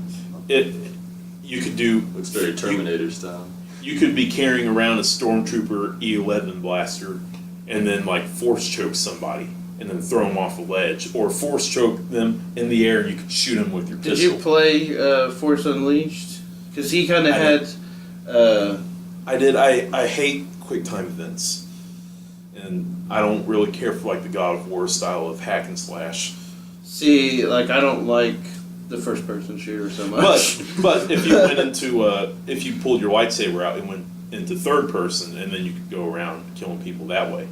[SPEAKER 1] you could do.
[SPEAKER 3] Looks very Terminator style.
[SPEAKER 1] You could be carrying around a Stormtrooper E11 blaster, and then like force choke somebody, and then throw them off a ledge, or force choke them in the air, and you could shoot them with your
[SPEAKER 2] Did
[SPEAKER 1] pistol.
[SPEAKER 2] you play Force Unleashed? Because he kind of
[SPEAKER 1] I
[SPEAKER 2] had.
[SPEAKER 1] I did. I hate quick time events, and I don't really care for like the God of War style of hack and slash.
[SPEAKER 2] See, like I don't like the first person shooter so much.
[SPEAKER 1] But if you went into if you pulled your lightsaber out and went into third person, and then you could go around killing people that way.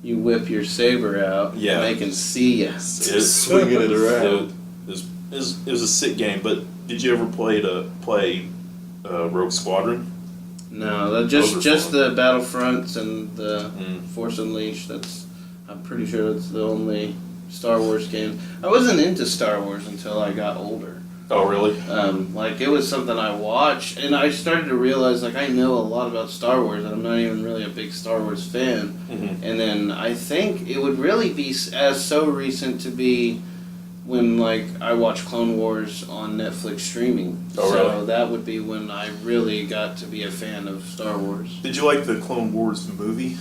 [SPEAKER 2] You whip your saber out,
[SPEAKER 1] Yeah.
[SPEAKER 2] and they can see you.
[SPEAKER 3] Swinging it around.
[SPEAKER 1] It was a sick game. But did you ever play Rogue Squadron?
[SPEAKER 2] No, that
[SPEAKER 1] Those are
[SPEAKER 2] just
[SPEAKER 1] fun.
[SPEAKER 2] the Battlefronts and the
[SPEAKER 1] Mm.
[SPEAKER 2] Force Unleashed. I'm pretty sure that's the only Star Wars game. I wasn't into Star Wars until I got older.
[SPEAKER 1] Oh, really?
[SPEAKER 2] Like it was something I watched, and I started to realize like I know a lot about Star Wars, and I'm not even really a big Star Wars fan.
[SPEAKER 1] Mm-hmm.
[SPEAKER 2] And then I think it would really be as so recent to be when like I watched Clone Wars on Netflix streaming.
[SPEAKER 1] Oh,
[SPEAKER 2] so
[SPEAKER 1] really?
[SPEAKER 2] that would be when I really got to be a fan of Star Wars.
[SPEAKER 1] Did you like the Clone Wars movie?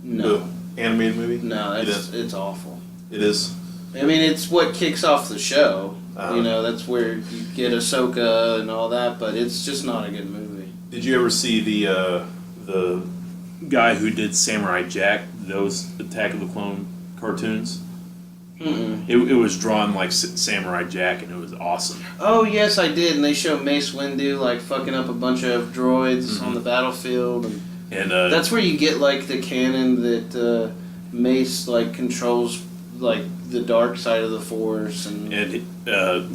[SPEAKER 2] No,
[SPEAKER 1] The animated movie?
[SPEAKER 2] no,
[SPEAKER 1] You
[SPEAKER 2] it's awful.
[SPEAKER 1] It is.
[SPEAKER 2] I mean, it's what kicks off the show.
[SPEAKER 1] Uh-huh.
[SPEAKER 2] You know, that's where you get Ahsoka and all that, but it's just not a good movie.
[SPEAKER 1] Did you ever see the guy who did Samurai Jack, those Attack of the Clone cartoons?
[SPEAKER 2] Mm-mm.
[SPEAKER 1] It was drawn like Samurai Jack, and it was awesome.
[SPEAKER 2] Oh yes, I did, and they show Mace Windu like fucking up a bunch of droids on the battlefield, and
[SPEAKER 1] And
[SPEAKER 2] that's where you get like the canon that Mace like controls like the dark side of the Force, and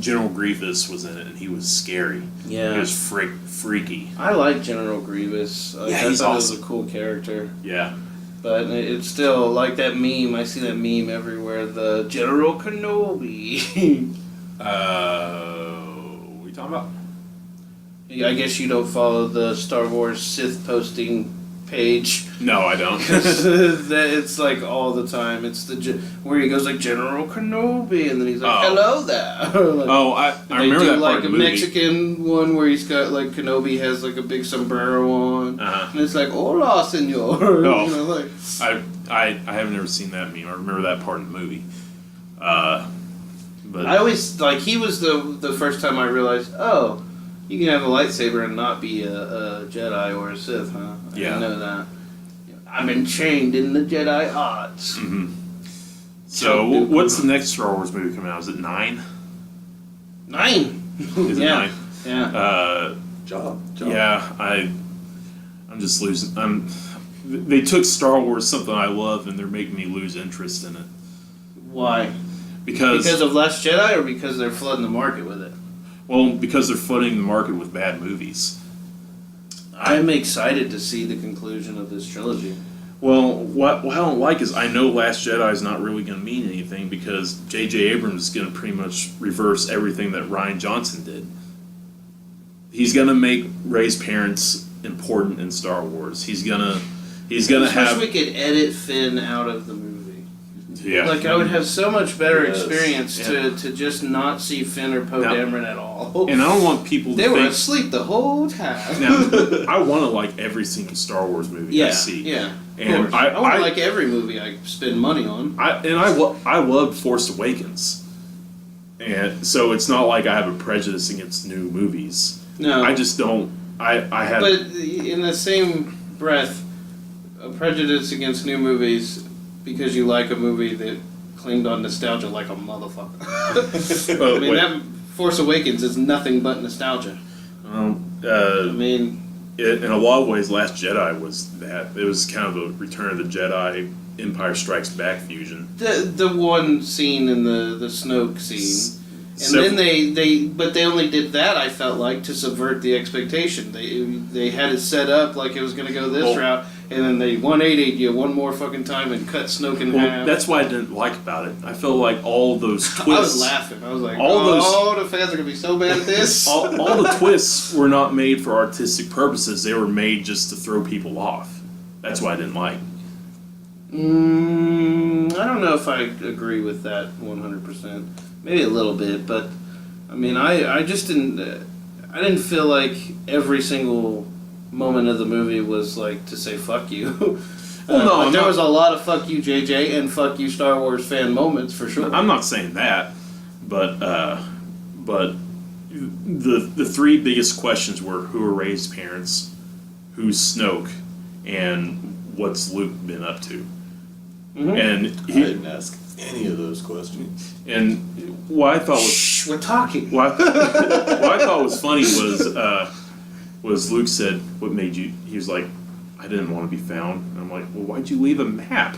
[SPEAKER 1] General Grievous was in it, and he was scary.
[SPEAKER 2] yeah,
[SPEAKER 1] He was freaky.
[SPEAKER 2] I like General Grievous. Like,
[SPEAKER 1] Yeah,
[SPEAKER 2] I
[SPEAKER 1] he's
[SPEAKER 2] thought he was
[SPEAKER 1] awesome.
[SPEAKER 2] a cool character.
[SPEAKER 1] Yeah.
[SPEAKER 2] But it's still like that meme. I see that meme everywhere. The General Kenobi.
[SPEAKER 1] What are we talking about?
[SPEAKER 2] Yeah, I guess you don't follow the Star Wars Sith posting page.
[SPEAKER 1] No, I don't.
[SPEAKER 2] It's like all the time. It's where he goes like General Kenobi, and then he's like,
[SPEAKER 1] Oh.
[SPEAKER 2] "Hello there." Like,
[SPEAKER 1] Oh, I
[SPEAKER 2] they
[SPEAKER 1] remember
[SPEAKER 2] do
[SPEAKER 1] that
[SPEAKER 2] like
[SPEAKER 1] part
[SPEAKER 2] a
[SPEAKER 1] of the movie.
[SPEAKER 2] Mexican one where he's got like Kenobi has like a big sombrero on,
[SPEAKER 1] Uh-huh.
[SPEAKER 2] and it's like "Hola, senor."
[SPEAKER 1] Oh.
[SPEAKER 2] You know, like
[SPEAKER 1] I haven't ever seen that meme. I remember that part of the movie. But
[SPEAKER 2] I always like he was the first time I realized, oh, you can have a lightsaber and not be a Jedi or a Sith, huh? I
[SPEAKER 1] Yeah.
[SPEAKER 2] didn't know that. I'm enchained in the Jedi arts.
[SPEAKER 1] mhm. So what's the next Star Wars movie coming out? Is it 9?
[SPEAKER 2] 9.
[SPEAKER 1] Is it
[SPEAKER 2] Yeah.
[SPEAKER 1] 9?
[SPEAKER 2] Yeah.
[SPEAKER 3] Job.
[SPEAKER 1] Yeah, I'm just losing. They took Star Wars, something I love, and they're making me lose interest in it
[SPEAKER 2] Why?
[SPEAKER 1] because
[SPEAKER 2] Because of Last Jedi, or because they're flooding the market with it?
[SPEAKER 1] because they're flooding the market with bad movies.
[SPEAKER 2] I'm excited to see the conclusion of this trilogy.
[SPEAKER 1] Well, what I don't like is I know Last Jedi is not really going to mean anything because J.J. Abrams is going to pretty much reverse everything that Rian Johnson did. He's going to make Rey's parents important in Star Wars. He's gonna
[SPEAKER 2] I wish
[SPEAKER 1] have
[SPEAKER 2] we could edit Finn out of the movie.
[SPEAKER 1] yeah.
[SPEAKER 2] Like I would have so much better
[SPEAKER 3] Yes.
[SPEAKER 2] experience
[SPEAKER 1] Yeah.
[SPEAKER 2] to just not see Finn or Poe
[SPEAKER 1] Now-
[SPEAKER 2] Dameron at all.
[SPEAKER 1] And I don't want people to
[SPEAKER 2] They were
[SPEAKER 1] think.
[SPEAKER 2] asleep the whole time.
[SPEAKER 1] Now, I want to like every single Star Wars movie I
[SPEAKER 2] yeah,
[SPEAKER 1] see.
[SPEAKER 2] yeah.
[SPEAKER 1] And
[SPEAKER 2] Of course. I want
[SPEAKER 1] I-
[SPEAKER 2] to like every movie I spend money on.
[SPEAKER 1] I loved Force Awakens. And so it's not like I have a prejudice against new movies.
[SPEAKER 2] No.
[SPEAKER 1] I just don't. I have.
[SPEAKER 2] But in the same breath, a prejudice against new movies because you like a movie that claimed on nostalgia like a motherfucker. I mean, that Force Awakens is nothing but nostalgia. I mean,
[SPEAKER 1] in a lot of ways, Last Jedi was that. It was kind of a Return of the Jedi, Empire Strikes Back fusion.
[SPEAKER 2] the one scene in the Snoke scene. And then they only did that, I felt like, to subvert the expectation. They had it set up like it was going to go this route, and then they 180'd you one more fucking time and cut Snoke in half.
[SPEAKER 1] That's what I didn't like about it. I felt like all those twists.
[SPEAKER 2] I was laughing. I was like, the fans are going to be so bad at this.
[SPEAKER 1] all the twists were not made for artistic purposes. They were made just to throw people off. That's what I didn't like.
[SPEAKER 2] I don't know if I agree with that 100%. Maybe a little bit, but I mean, I just didn't. I didn't feel like every single moment of the movie was like to say "fuck you."
[SPEAKER 1] Well, no,
[SPEAKER 2] there was a lot of "fuck you, JJ" and "fuck you, Star Wars" fan moments for sure.
[SPEAKER 1] I'm not saying that, but the three biggest questions were who are Rey's parents, who's Snoke, and what's Luke been up to.
[SPEAKER 2] Mm-hmm.
[SPEAKER 1] And
[SPEAKER 3] I didn't ask any of those questions.
[SPEAKER 1] And what I thought was
[SPEAKER 2] Shh, we're talking.
[SPEAKER 1] what I thought was funny was Luke said, "What made you?" He was like, "I didn't want to be found." And I'm like, "Well, why'd you leave a map?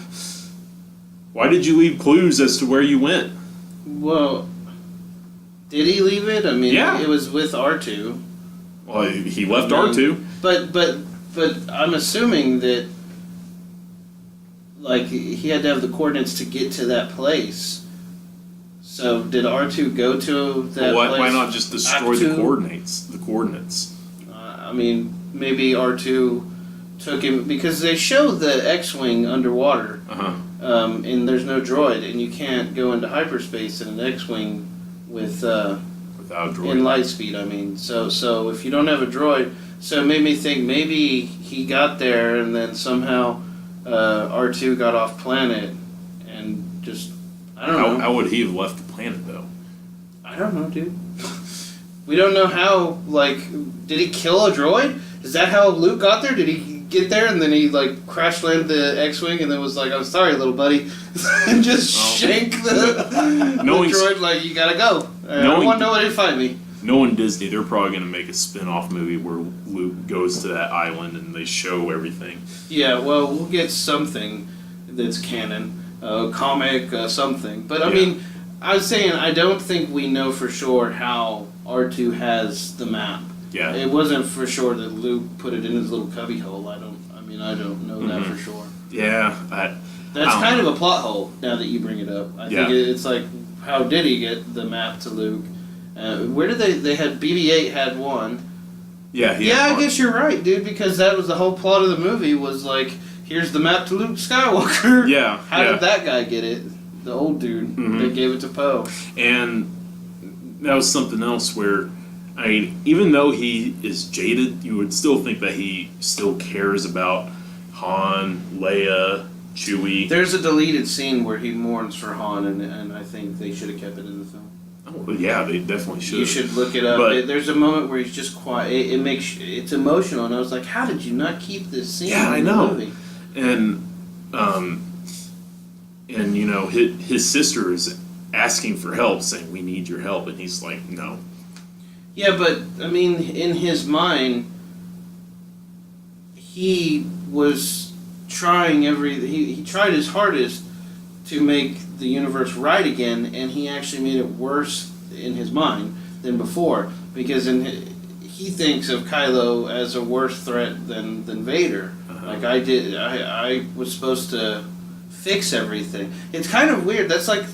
[SPEAKER 1] Why did you leave clues as to where you went?"
[SPEAKER 2] Well, did he leave it? I mean,
[SPEAKER 1] Yeah.
[SPEAKER 2] it was with R2.
[SPEAKER 1] Well, he left R2.
[SPEAKER 2] But I'm assuming that, like, he had to have the coordinates to get to that place. So did R2 go to that
[SPEAKER 1] Well,
[SPEAKER 2] place?
[SPEAKER 1] why not just destroy
[SPEAKER 2] Act
[SPEAKER 1] the
[SPEAKER 2] two?
[SPEAKER 1] coordinates? The coordinates.
[SPEAKER 2] I mean, maybe R2 took him because they show the X-wing underwater, and there's no droid, and you can't go into hyperspace in an X-wing without
[SPEAKER 1] Without a droid.
[SPEAKER 2] in light speed. I mean, so if you don't have a droid, so it made me think maybe he got there and then somehow R2 got off planet and just I don't know.
[SPEAKER 1] How would he have left the planet though?
[SPEAKER 2] I don't know, dude. We don't know how. Like, did he kill a droid? Is that how Luke got there? Did he get there and then he like crash landed the X-wing and then was like, "I'm sorry, little buddy," and just shank the droid like, "You gotta go. I don't want nobody to find me."
[SPEAKER 1] Knowing Disney, they're probably going to make a spin-off movie where Luke goes to that island and they show everything.
[SPEAKER 2] Yeah, well, we'll get something that's canon, comic, something. But I mean, I was saying I don't think we know for sure how R2 has the map.
[SPEAKER 1] Yeah.
[SPEAKER 2] It wasn't for sure that Luke put it in his little cubbyhole. I don't know that for sure.
[SPEAKER 1] Yeah.
[SPEAKER 2] That's kind of a plot hole now that you bring it up. I think it's like, how did he get the map to Luke? Where did they had BB-8 had one.
[SPEAKER 1] Yeah,
[SPEAKER 2] I guess you're right, dude, because that was the whole plot of the movie was like, here's the map to Luke Skywalker.
[SPEAKER 1] Yeah.
[SPEAKER 2] How did that guy get it? The old dude that gave it to Poe.
[SPEAKER 1] And that was something else where, I mean, even though he is jaded, you would still think that he still cares about Han, Leia, Chewie.
[SPEAKER 2] There's a deleted scene where he mourns for Han, and I think they should have kept it in the film.
[SPEAKER 1] Oh, yeah, they definitely should.
[SPEAKER 2] You should look it up. There's a moment where he's just quiet. It's emotional, and I was like, how did you not keep this scene in the movie?
[SPEAKER 1] And you know, his sister is asking for help, saying, "We need your help," and he's like, "No."
[SPEAKER 2] Yeah, but, I mean, in his mind, he was trying he tried his hardest to make the universe right again, and he actually made it worse in his mind than before, because he thinks of Kylo as a worse threat than Vader. Like I was supposed to fix everything. It's kind of weird. That's like,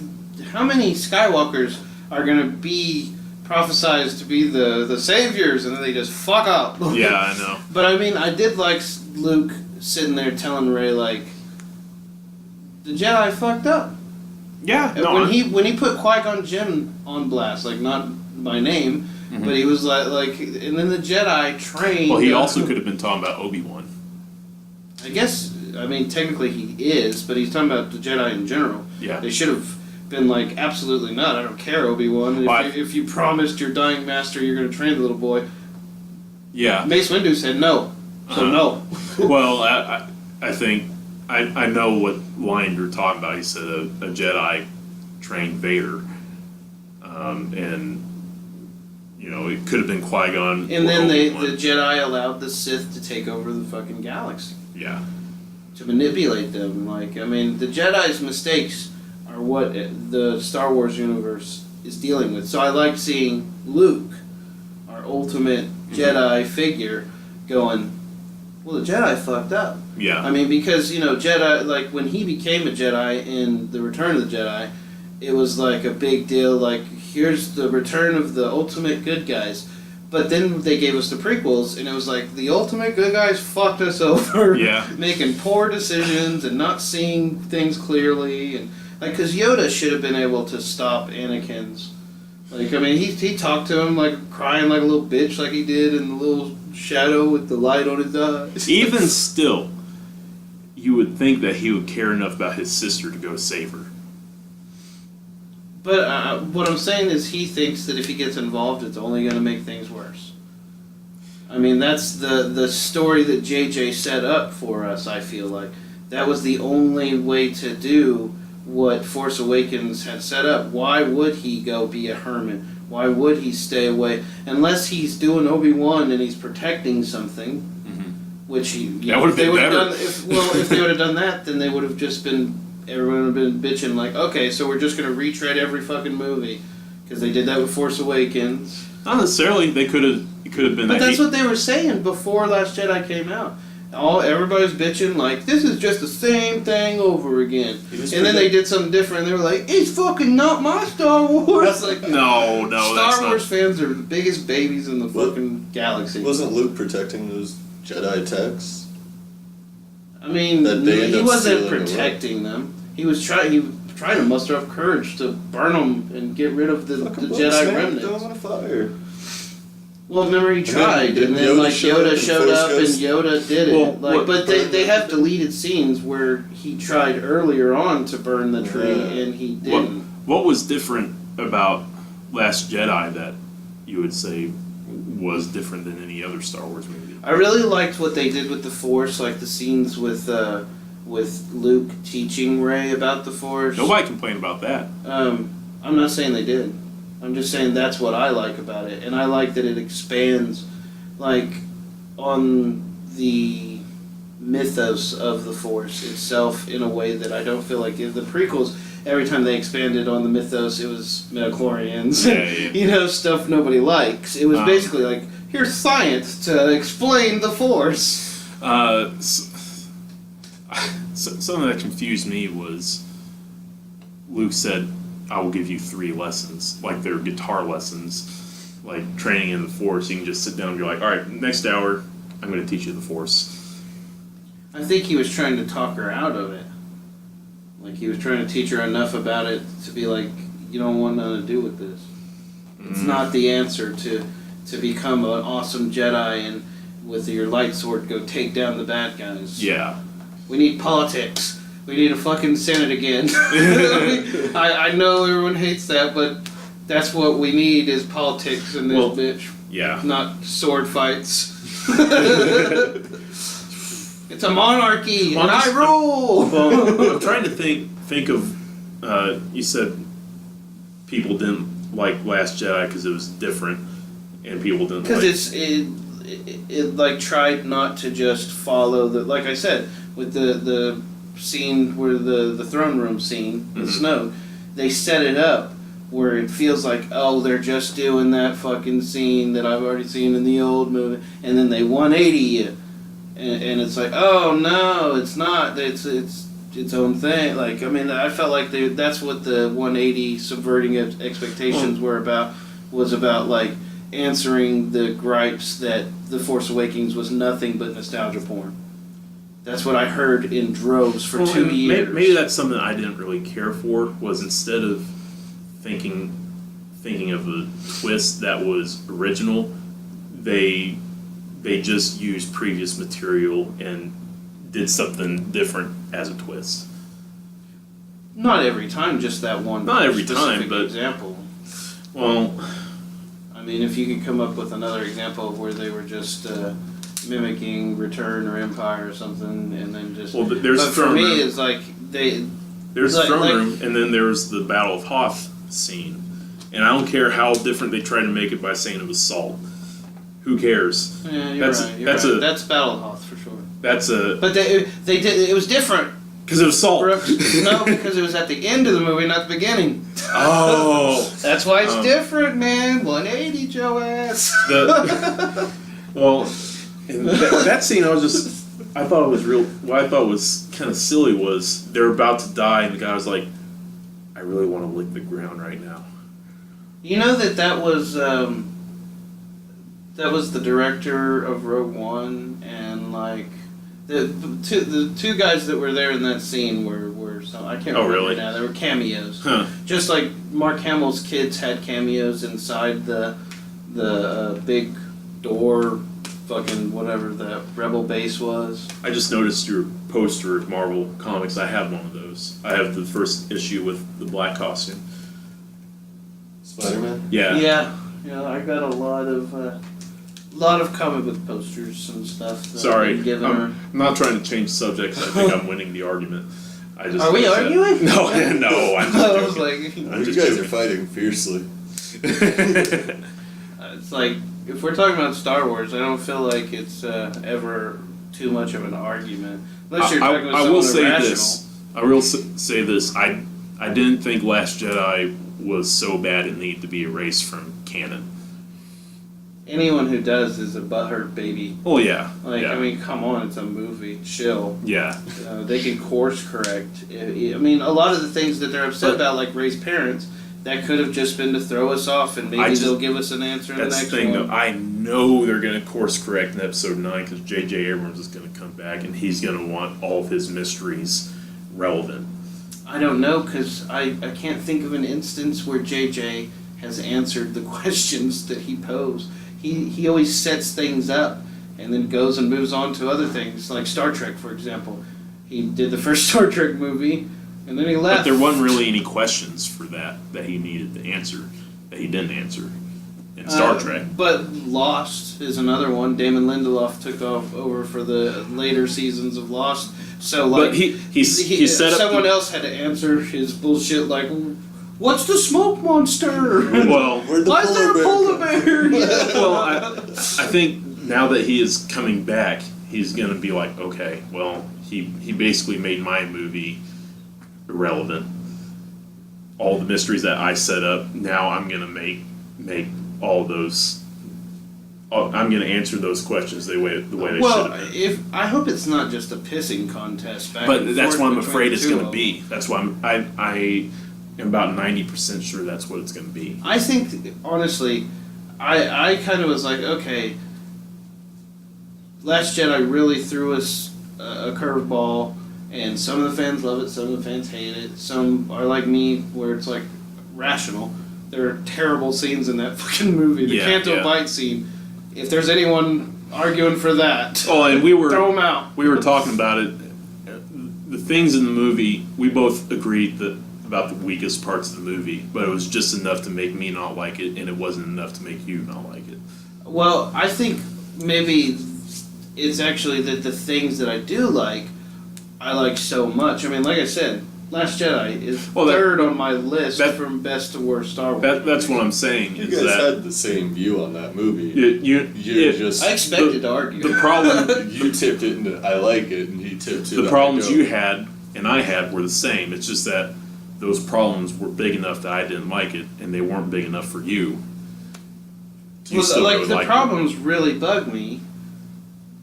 [SPEAKER 2] how many Skywalkers are going to be prophesized to be the saviors, and then they just fuck up.
[SPEAKER 1] Yeah, I know.
[SPEAKER 2] But I mean, I did like Luke sitting there telling Rey, like, the Jedi fucked up.
[SPEAKER 1] Yeah, no,
[SPEAKER 2] when he put Qui-Gon Jinn on blast, like, not by name, but he was like, and then the Jedi trained.
[SPEAKER 1] Well, he also could have been talking about Obi-Wan.
[SPEAKER 2] I guess, I mean, technically he is, but he's talking about the Jedi in general.
[SPEAKER 1] Yeah.
[SPEAKER 2] They should have been like, absolutely not. I don't care, Obi-Wan. If you promised your dying master you're going to train the little boy,
[SPEAKER 1] Yeah.
[SPEAKER 2] Mace Windu said no. So no.
[SPEAKER 1] Well, I think I know what line you're talking about. He said a Jedi trained Vader, and it could have been Qui-Gon.
[SPEAKER 2] And then the Jedi allowed the Sith to take over the fucking galaxy.
[SPEAKER 1] Yeah.
[SPEAKER 2] To manipulate them. The Jedi's mistakes are what the Star Wars universe is dealing with. So I like seeing Luke, our ultimate Jedi figure, going, well, the Jedi fucked up.
[SPEAKER 1] Yeah.
[SPEAKER 2] Because, Jedi, like, when he became a Jedi in The Return of the Jedi, it was like a big deal, like, here's the return of the ultimate good guys. But then they gave us the prequels, and it was like, the ultimate good guys fucked us over.
[SPEAKER 1] Yeah.
[SPEAKER 2] Making poor decisions and not seeing things clearly. And because Yoda should have been able to stop Anakin's. He talked to him, like, crying like a little bitch like he did in the little shadow with the light on his eyes.
[SPEAKER 1] Even still, you would think that he would care enough about his sister to go save her.
[SPEAKER 2] But what I'm saying is he thinks that if he gets involved, it's only going to make things worse. That's the story that JJ set up for us, I feel like. That was the only way to do what Force Awakens had set up. Why would he go be a hermit? Why would he stay away? Unless he's doing Obi-Wan and he's protecting something, which
[SPEAKER 1] that would have been better.
[SPEAKER 2] If they would have done that, then they would have just been... Everyone would have been bitching like, okay, so we're just going to retread every fucking movie. Because they did that with Force Awakens.
[SPEAKER 1] Not necessarily. It could have been
[SPEAKER 2] But that's what they were saying before Last Jedi came out. Everybody's bitching like, this is just the same thing over again. And then they did something different and they were like, it's fucking not my Star Wars. Like,
[SPEAKER 1] no,
[SPEAKER 2] Star Wars fans are the biggest babies in the fucking galaxy.
[SPEAKER 3] Wasn't Luke protecting those Jedi texts?
[SPEAKER 2] He wasn't protecting them. He was trying to muster up courage to burn them and get rid of the Jedi remnants.
[SPEAKER 3] Throw them on a fire.
[SPEAKER 2] Well, remember he tried, and then Yoda showed up and Yoda did it. But they have deleted scenes where he tried earlier on to burn the tree and he didn't.
[SPEAKER 1] What was different about Last Jedi that you would say was different than any other Star Wars movie?
[SPEAKER 2] I really liked what they did with the Force, like the scenes with Luke teaching Rey about the Force.
[SPEAKER 1] Nobody complained about that.
[SPEAKER 2] I'm not saying they did. I'm just saying that's what I like about it. And I like that it expands, like, on the mythos of the Force itself in a way that I don't feel like in the prequels, every time they expanded on the mythos, it was midichlorians. Stuff nobody likes. It was basically like, here's science to explain the Force.
[SPEAKER 1] Something that confused me was Luke said, I will give you 3 lessons, like they're guitar lessons, like training in the Force. You can just sit down and be like, all right, next hour, I'm going to teach you the Force.
[SPEAKER 2] I think he was trying to talk her out of it. Like, he was trying to teach her enough about it to be like, you don't want nothing to do with this. It's not the answer to become an awesome Jedi and with your light sword go take down the bad guys.
[SPEAKER 1] Yeah.
[SPEAKER 2] We need politics. We need a fucking Senate again. I know everyone hates that, but that's what we need is politics in this bitch.
[SPEAKER 1] Yeah.
[SPEAKER 2] Not sword fights. It's a monarchy, and I rule!
[SPEAKER 1] Well, I'm trying to think of, you said people didn't like Last Jedi because it was different, and people didn't like...
[SPEAKER 2] Because it tried not to just follow the... Like I said, with the scene where the throne room scene, the Snoke, they set it up where it feels like, oh, they're just doing that fucking scene that I've already seen in the old movie, and then they 180 you. And it's like, oh no, it's not. It's its own thing. Like, I felt like that's what the 180 subverting expectations were about. Was about like answering the gripes that The Force Awakens was nothing but nostalgia porn. That's what I heard in droves for 2 years.
[SPEAKER 1] Maybe that's something I didn't really care for. Was instead of thinking of a twist that was original, they just used previous material and did something different as a twist.
[SPEAKER 2] Not every time, just that one.
[SPEAKER 1] Not every
[SPEAKER 2] specific
[SPEAKER 1] time, but-
[SPEAKER 2] example.
[SPEAKER 1] Well,
[SPEAKER 2] I mean, if you could come up with another example of where they were just mimicking Return or Empire or something, and then just.
[SPEAKER 1] well, there's
[SPEAKER 2] But for
[SPEAKER 1] throne
[SPEAKER 2] me,
[SPEAKER 1] room.
[SPEAKER 2] it's like they.
[SPEAKER 1] There's
[SPEAKER 2] like-
[SPEAKER 1] throne
[SPEAKER 2] like-
[SPEAKER 1] room, and then there's the Battle of Hoth scene. And I don't care how different they try to make it by saying it was salt. Who cares?
[SPEAKER 2] Yeah, you're
[SPEAKER 1] That's-
[SPEAKER 2] right. You're
[SPEAKER 1] that's
[SPEAKER 2] right.
[SPEAKER 1] a-
[SPEAKER 2] That's Battle of Hoth for sure.
[SPEAKER 1] That's a
[SPEAKER 2] But they did. It was different.
[SPEAKER 1] because it was salt.
[SPEAKER 2] No, because it was at the end of the movie, not the beginning.
[SPEAKER 1] Oh,
[SPEAKER 2] That's why it's
[SPEAKER 1] Um,
[SPEAKER 2] different, man. 180, Joe ass.
[SPEAKER 1] well, in that scene, I thought it was real. What I thought was kind of silly was they're about to die, and the guy was like, "I really want to lick the ground right now."
[SPEAKER 2] You know that was the director of Rogue One, and like the two guys that were there in that scene were some, I can't
[SPEAKER 1] Oh,
[SPEAKER 2] remember
[SPEAKER 1] really?
[SPEAKER 2] now. They were cameos,
[SPEAKER 1] Huh?
[SPEAKER 2] just like Mark Hamill's kids had cameos inside the big door, fucking whatever the Rebel base was.
[SPEAKER 1] I just noticed your poster of Marvel Comics. I have one of those. I have the first issue with the black costume.
[SPEAKER 3] Spider-Man?
[SPEAKER 1] Yeah.
[SPEAKER 2] Yeah. I got a lot of comic book posters and stuff. That
[SPEAKER 1] Sorry,
[SPEAKER 2] I've been given her.
[SPEAKER 1] I'm not trying to change subjects. I think I'm winning the argument. I just
[SPEAKER 2] Are we
[SPEAKER 1] noticed that.
[SPEAKER 2] arguing?
[SPEAKER 1] No, no. I'm just
[SPEAKER 2] I was
[SPEAKER 1] joking.
[SPEAKER 2] like,
[SPEAKER 1] I'm
[SPEAKER 3] You
[SPEAKER 1] just
[SPEAKER 3] guys
[SPEAKER 1] joking.
[SPEAKER 3] are fighting fiercely.
[SPEAKER 2] it's like if we're talking about Star Wars, I don't feel like it's ever too much of an argument. Unless you're talking about
[SPEAKER 1] I will
[SPEAKER 2] someone
[SPEAKER 1] say
[SPEAKER 2] irrational.
[SPEAKER 1] this. I will say this. I didn't think Last Jedi was so bad it needed to be erased from canon.
[SPEAKER 2] Anyone who does is a butthurt baby.
[SPEAKER 1] Oh yeah.
[SPEAKER 2] Like,
[SPEAKER 1] yeah.
[SPEAKER 2] I mean, come on, it's a movie. Chill.
[SPEAKER 1] Yeah.
[SPEAKER 2] They can course correct. I mean, a lot of the things that they're upset
[SPEAKER 1] But-
[SPEAKER 2] about, like raised parents, that could have just been to throw us off, and maybe they'll give us an answer in the
[SPEAKER 1] That's
[SPEAKER 2] next
[SPEAKER 1] the thing,
[SPEAKER 2] one.
[SPEAKER 1] though. I know they're going to course correct in episode 9 because J.J. Abrams is going to come back and he's going to want all of his mysteries relevant.
[SPEAKER 2] I don't know, because I can't think of an instance where JJ has answered the questions that he posed. He always sets things up and then goes and moves on to other things, like Star Trek, for example. He did the first Star Trek movie, and then he left.
[SPEAKER 1] But there wasn't really any questions for that he needed to answer, that he didn't answer in Star Trek.
[SPEAKER 2] But Lost is another one. Damon Lindelof took over for the later seasons of Lost. So, like,
[SPEAKER 1] But he set up
[SPEAKER 2] someone else had to answer his bullshit, like, what's the smoke monster?
[SPEAKER 1] Well,
[SPEAKER 3] Where'd the
[SPEAKER 2] Why is there a
[SPEAKER 3] polar
[SPEAKER 2] polar bear? Yeah.
[SPEAKER 1] well, I think now that he is coming back, he's going to be like, okay, well, he basically made my movie irrelevant. All the mysteries that I set up, now I'm going to make all those. I'm going to answer those questions the way they should have been.
[SPEAKER 2] I hope it's not just a pissing contest. Back
[SPEAKER 1] But
[SPEAKER 2] and
[SPEAKER 1] that's
[SPEAKER 2] forth
[SPEAKER 1] what I'm
[SPEAKER 2] between
[SPEAKER 1] afraid
[SPEAKER 2] the
[SPEAKER 1] it's
[SPEAKER 2] two
[SPEAKER 1] going to
[SPEAKER 2] of
[SPEAKER 1] be. That's why I am about 90% sure that's what it's going to be.
[SPEAKER 2] I think, honestly, I kind of was like, okay, Last Jedi really threw us a curveball, and some of the fans love it, some of the fans hate it. Some are like me, where it's like rational. There are terrible scenes in that fucking movie. The
[SPEAKER 1] Yeah,
[SPEAKER 2] Canto
[SPEAKER 1] yeah.
[SPEAKER 2] Bight scene. If there's anyone arguing for that,
[SPEAKER 1] Oh, and we
[SPEAKER 2] throw them out.
[SPEAKER 1] were talking about it. The things in the movie, we both agreed that about the weakest parts of the movie, but it was just enough to make me not like it, and it wasn't enough to make you not like it.
[SPEAKER 2] Well, I think maybe it's actually that the things that I do like, I like so much. I mean, like I said, Last Jedi is third on my list from best to worst Star Wars.
[SPEAKER 1] That's what I'm saying.
[SPEAKER 3] You
[SPEAKER 1] is
[SPEAKER 3] guys
[SPEAKER 1] that
[SPEAKER 3] had the same view on that movie.
[SPEAKER 1] you
[SPEAKER 3] just
[SPEAKER 2] I expected to argue.
[SPEAKER 1] the problem
[SPEAKER 3] you tipped it into I like it, and he tipped it.
[SPEAKER 1] the problems you had and I had were the same. It's just that those problems were big enough that I didn't like it, and they weren't big enough for you. You
[SPEAKER 2] Well,
[SPEAKER 1] still
[SPEAKER 2] like
[SPEAKER 1] really
[SPEAKER 2] the
[SPEAKER 1] liked
[SPEAKER 2] problems really bug me,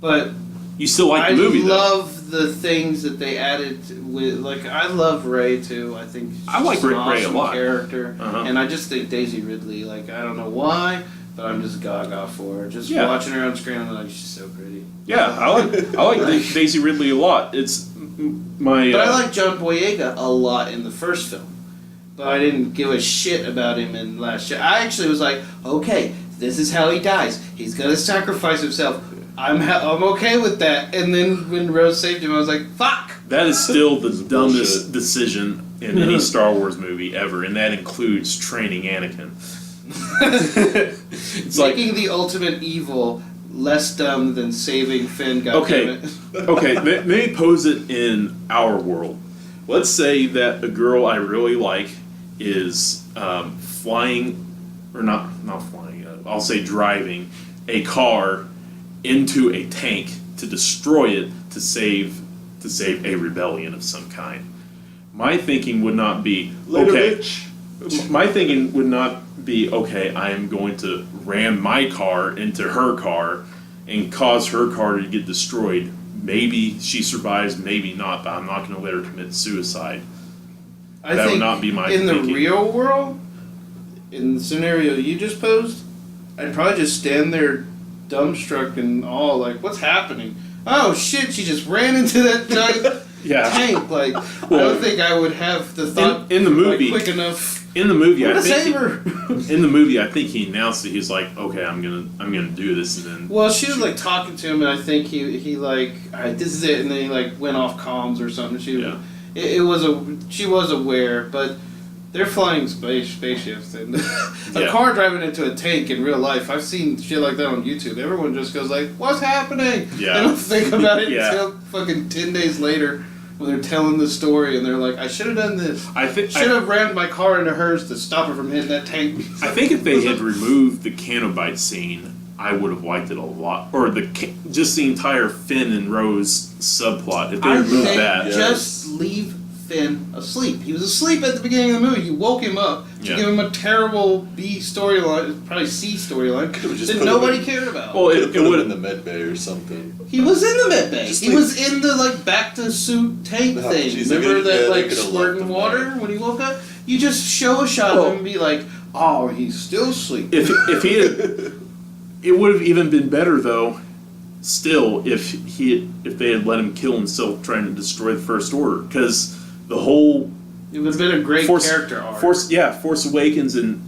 [SPEAKER 2] but
[SPEAKER 1] it. You still like
[SPEAKER 2] I
[SPEAKER 1] the movie, though.
[SPEAKER 2] love the things that they added with. Like, I love Rey too. I think she's
[SPEAKER 1] I like
[SPEAKER 2] just an
[SPEAKER 1] Rey a
[SPEAKER 2] awesome
[SPEAKER 1] lot.
[SPEAKER 2] character,
[SPEAKER 1] Uh-huh.
[SPEAKER 2] and I just think Daisy Ridley. Like, I don't know why, but I'm just gaga for her. Just
[SPEAKER 1] Yeah.
[SPEAKER 2] watching her on screen, I'm like, she's so pretty.
[SPEAKER 1] Yeah, I like Daisy Ridley a lot. It's my.
[SPEAKER 2] But I like John Boyega a lot in the first film. But I didn't give a shit about him in Last Jedi. I actually was like, okay, this is how he dies. He's gonna sacrifice himself. I'm okay with that. And then when Rose saved him, I was like, fuck.
[SPEAKER 1] That is still the
[SPEAKER 3] It's
[SPEAKER 1] dumbest
[SPEAKER 3] bullshit.
[SPEAKER 1] decision in any Star Wars movie ever, and that includes training Anakin. It's like,
[SPEAKER 2] Making the ultimate evil less dumb than saving Finn.
[SPEAKER 1] okay,
[SPEAKER 2] goddammit.
[SPEAKER 1] okay, let me pose it in our world. Let's say that a girl I really like is flying, or not flying, I'll say driving a car into a tank to destroy it to save a rebellion of some kind. My thinking would not be, okay, my thinking would not be, okay, I am going to ram my car into her car and cause her car to get destroyed. Maybe she survives, maybe not, but I'm not going to let her commit suicide.
[SPEAKER 2] I
[SPEAKER 1] That would
[SPEAKER 2] think
[SPEAKER 1] not be my
[SPEAKER 2] in
[SPEAKER 1] thinking.
[SPEAKER 2] the real world, in the scenario you just posed, I'd probably just stand there dumbstruck and all like, what's happening? Oh shit, she just ran into that giant
[SPEAKER 1] Yeah.
[SPEAKER 2] tank. Like, I don't think I would have the thought
[SPEAKER 1] In the movie,
[SPEAKER 2] quick enough.
[SPEAKER 1] in the movie, I
[SPEAKER 2] To
[SPEAKER 1] think
[SPEAKER 2] save her.
[SPEAKER 1] in the movie, I think he announced it. He's like, okay, I'm gonna do this, and then
[SPEAKER 2] Well, she was like talking to him, and I think he like, all right, this is it, and then he like went off comms or something.
[SPEAKER 1] Yeah.
[SPEAKER 2] She was aware, but they're flying spaceships, and a
[SPEAKER 1] Yeah.
[SPEAKER 2] car driving into a tank in real life. I've seen shit like that on YouTube. Everyone just goes like, "What's happening?"
[SPEAKER 1] Yeah.
[SPEAKER 2] They don't think about it
[SPEAKER 1] Yeah.
[SPEAKER 2] until fucking 10 days later when they're telling the story, and they're like, "I should have done this.
[SPEAKER 1] I think
[SPEAKER 2] Should have rammed my car into hers to stop her from hitting that tank."
[SPEAKER 1] I think if they had removed the Canobite scene, I would have liked it a lot. Or just the entire Finn and Rose subplot. If they
[SPEAKER 2] I
[SPEAKER 1] removed
[SPEAKER 2] think
[SPEAKER 1] that,
[SPEAKER 3] Yeah.
[SPEAKER 2] just leave Finn asleep. He was asleep at the beginning of the movie. You woke him up to
[SPEAKER 1] Yeah.
[SPEAKER 2] give him a terrible B storyline, probably C storyline,
[SPEAKER 3] Could've just
[SPEAKER 2] that
[SPEAKER 3] put him
[SPEAKER 2] nobody
[SPEAKER 3] in-
[SPEAKER 2] cared about.
[SPEAKER 1] well,
[SPEAKER 3] It
[SPEAKER 1] it
[SPEAKER 3] would
[SPEAKER 1] would
[SPEAKER 3] in the med bay or something.
[SPEAKER 2] He was in the med bay.
[SPEAKER 3] Just
[SPEAKER 2] He
[SPEAKER 3] leave-
[SPEAKER 2] was in the like back to suit tank
[SPEAKER 3] Oh,
[SPEAKER 2] thing.
[SPEAKER 3] jeez, they
[SPEAKER 2] Remember
[SPEAKER 3] could've-
[SPEAKER 2] that
[SPEAKER 3] yeah, they
[SPEAKER 2] like
[SPEAKER 3] could've left
[SPEAKER 2] squirting
[SPEAKER 3] him
[SPEAKER 2] water
[SPEAKER 3] there.
[SPEAKER 2] when he woke up? You just show a shot of him and be like, "Oh, he's still asleep."
[SPEAKER 1] if he had, it would have even been better though. Still, if they had let him kill himself trying to destroy the First Order, because the whole
[SPEAKER 2] It would have been a great
[SPEAKER 1] Force
[SPEAKER 2] character arc.
[SPEAKER 1] Force Awakens and